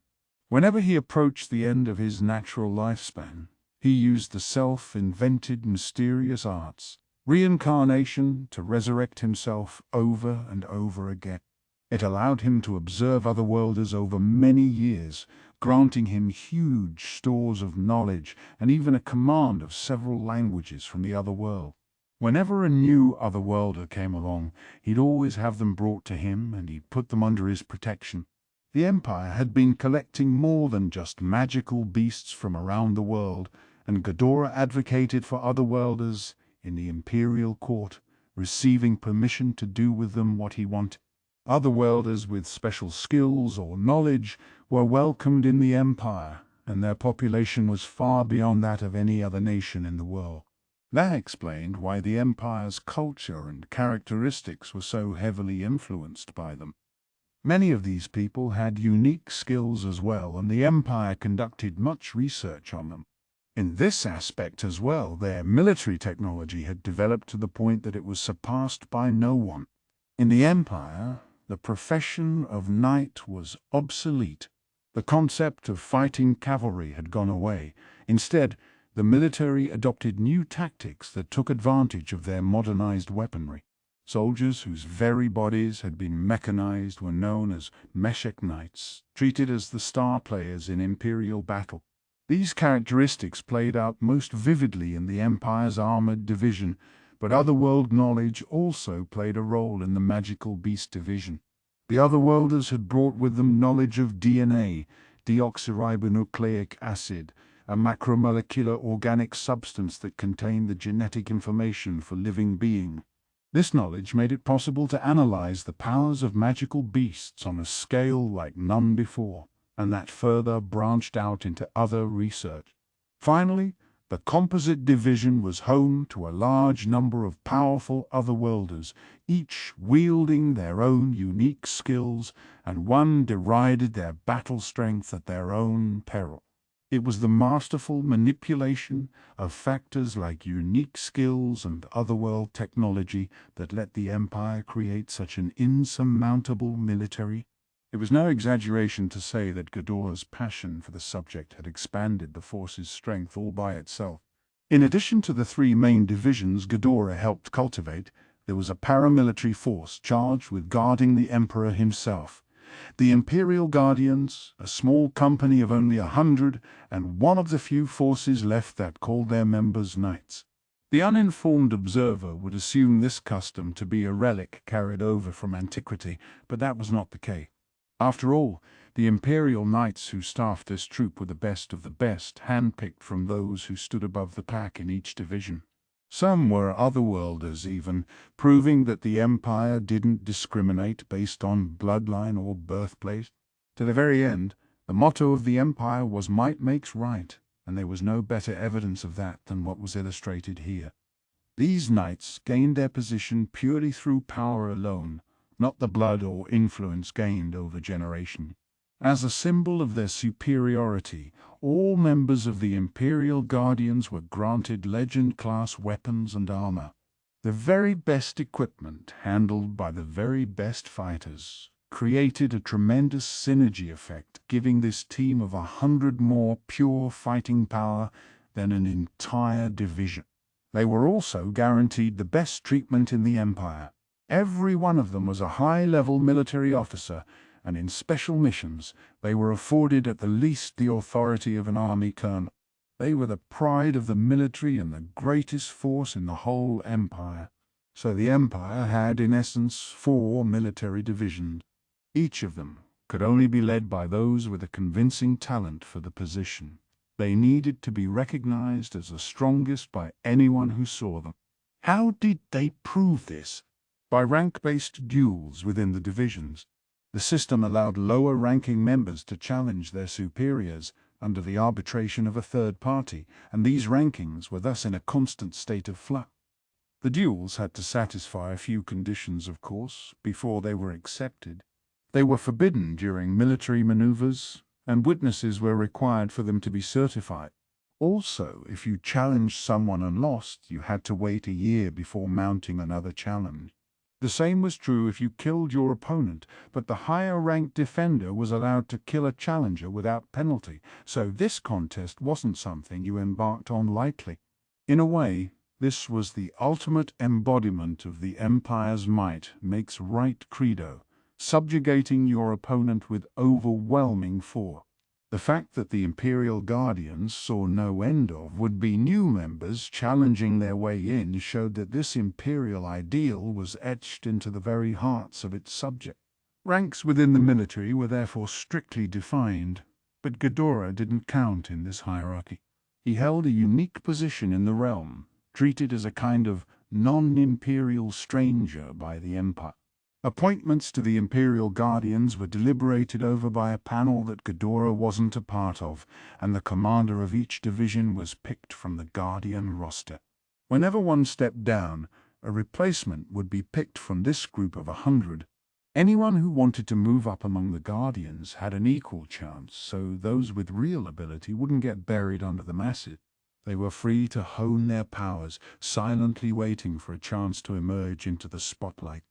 Whenever he approached the end of his natural lifespan, he used the self-invented mysterious arts, reincarnation, to resurrect himself over and over again. It allowed him to observe otherworlders over many years, granting him huge stores of knowledge and even a command of several languages from the other world. Whenever a new otherworlder came along, he'd always have them brought to him and he'd put them under his protection. The empire had been collecting more than just magical beasts from around the world, and Ghidorah advocated for otherworlders in the imperial court, receiving permission to do with them what he wanted. Otherworlders with special skills or knowledge were welcomed in the empire, and their population was far beyond that of any other nation in the world. That explained why the empire's culture and characteristics were so heavily influenced by them. Many of these people had unique skills as well, and the empire conducted much research on them. In this aspect as well, their military technology had developed to the point that it was surpassed by no one. In the empire, the profession of knight was obsolete. The concept of fighting cavalry had gone away. Instead, the military adopted new tactics that took advantage of their modernized weaponry. Soldiers whose very bodies had been mechanized were known as Meshach knights, treated as the star players in imperial battle. These characteristics played out most vividly in the Empire's armored division, but otherworld knowledge also played a role in the magical beast division. The otherworlders had brought with them knowledge of DNA, deoxyribonucleic acid, a macromolecular organic substance that contained the genetic information for living beings. This knowledge made it possible to analyze the powers of magical beasts on a scale like none before, and that further branched out into other research. Finally, the composite division was home to a large number of powerful otherworlders, each wielding their own unique skills, and one derided their battle strength at their own peril. It was the masterful manipulation of factors like unique skills and otherworld technology that let the Empire create such an insurmountable military. It was no exaggeration to say that Ghidorah's passion for the subject had expanded the force's strength all by itself. In addition to the three main divisions Ghidorah helped cultivate, there was a paramilitary force charged with guarding the Emperor himself. The Imperial Guardians, a small company of only 100, and one of the few forces left that called their members knights. The uninformed observer would assume this custom to be a relic carried over from antiquity, but that was not the case. After all, the Imperial Knights who staffed this troop were the best of the best, handpicked from those who stood above the pack in each division. Some were otherworlders even, proving that the Empire didn't discriminate based on bloodline or birthplace. To the very end, the motto of the Empire was might makes right, and there was no better evidence of that than what was illustrated here. These knights gained their position purely through power alone, not the blood or influence gained over generation. As a symbol of their superiority, all members of the Imperial Guardians were granted legend-class weapons and armor. The very best equipment, handled by the very best fighters, created a tremendous synergy effect, giving this team of 100 more pure fighting power than an entire division. They were also guaranteed the best treatment in the Empire. Every one of them was a high-level military officer, and in special missions, they were afforded at the least the authority of an army colonel. They were the pride of the military and the greatest force in the whole Empire. So the Empire had, in essence, 4 military divisions. Each of them could only be led by those with a convincing talent for the position. They needed to be recognized as the strongest by anyone who saw them. How did they prove this? By rank-based duels within the divisions. The system allowed lower-ranking members to challenge their superiors under the arbitration of a third party, and these rankings were thus in a constant state of flux. The duels had to satisfy a few conditions, of course, before they were accepted. They were forbidden during military maneuvers, and witnesses were required for them to be certified. Also, if you challenged someone and lost, you had to wait a year before mounting another challenge. The same was true if you killed your opponent, but the higher-ranked defender was allowed to kill a challenger without penalty, so this contest wasn't something you embarked on lightly. In a way, this was the ultimate embodiment of the Empire's might makes right credo, subjugating your opponent with overwhelming force. The fact that the Imperial Guardians saw no end of would-be new members challenging their way in showed that this imperial ideal was etched into the very hearts of its subjects. Ranks within the military were therefore strictly defined, but Ghidorah didn't count in this hierarchy. He held a unique position in the realm, treated as a kind of non-imperial stranger by the Empire. Appointments to the Imperial Guardians were deliberated over by a panel that Ghidorah wasn't a part of, and the commander of each division was picked from the Guardian roster. Whenever one stepped down, a replacement would be picked from this group of 100. Anyone who wanted to move up among the Guardians had an equal chance, so those with real ability wouldn't get buried under the masses. They were free to hone their powers, silently waiting for a chance to emerge into the spotlight.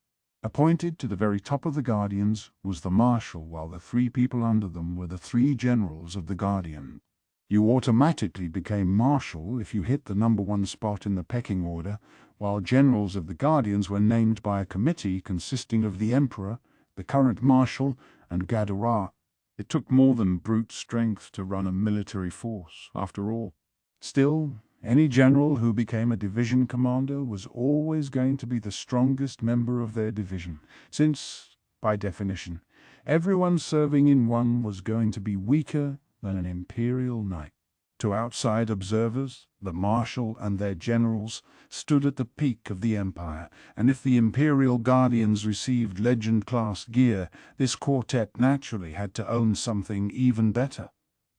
Appointed to the very top of the Guardians was the Marshal, while the 3 people under them were the 3 generals of the Guardian. You automatically became Marshal if you hit the number 1 spot in the pecking order, while generals of the Guardians were named by a committee consisting of the Emperor, the current Marshal, and Ghidorah. It took more than brute strength to run a military force, after all. Still, any general who became a division commander was always going to be the strongest member of their division, since, by definition, everyone serving in one was going to be weaker than an imperial knight. To outside observers, the Marshal and their generals stood at the peak of the Empire, and if the Imperial Guardians received legend-class gear, this quartet naturally had to own something even better.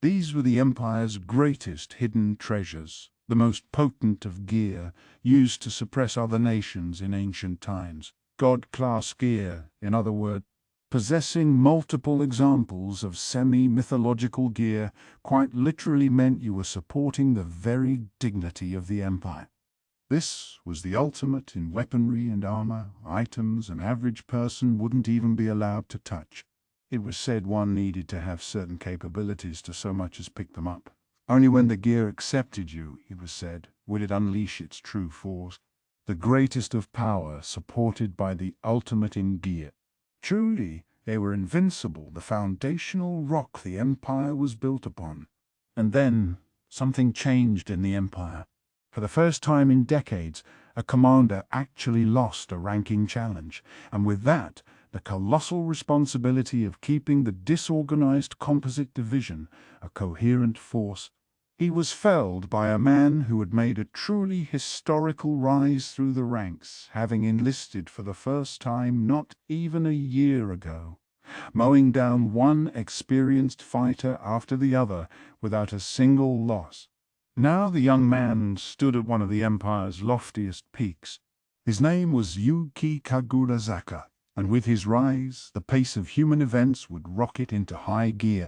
These were the Empire's greatest hidden treasures, the most potent of gear, used to suppress other nations in ancient times. God-class gear, in other words. Possessing multiple examples of semi-mythological gear quite literally meant you were supporting the very dignity of the Empire. This was the ultimate in weaponry and armor, items an average person wouldn't even be allowed to touch. It was said one needed to have certain capabilities to so much as pick them up. Only when the gear accepted you, it was said, would it unleash its true force. The greatest of power supported by the ultimate in gear. Truly, they were invincible, the foundational rock the Empire was built upon. And then, something changed in the Empire. For the first time in decades, a commander actually lost a ranking challenge, and with that, the colossal responsibility of keeping the disorganized composite division a coherent force. He was felled by a man who had made a truly historical rise through the ranks, having enlisted for the first time not even a year ago, mowing down one experienced fighter after the other without a single loss. Now the young man stood at one of the Empire's loftiest peaks. His name was Yuki Kagurazaka, and with his rise, the pace of human events would rocket into high gear.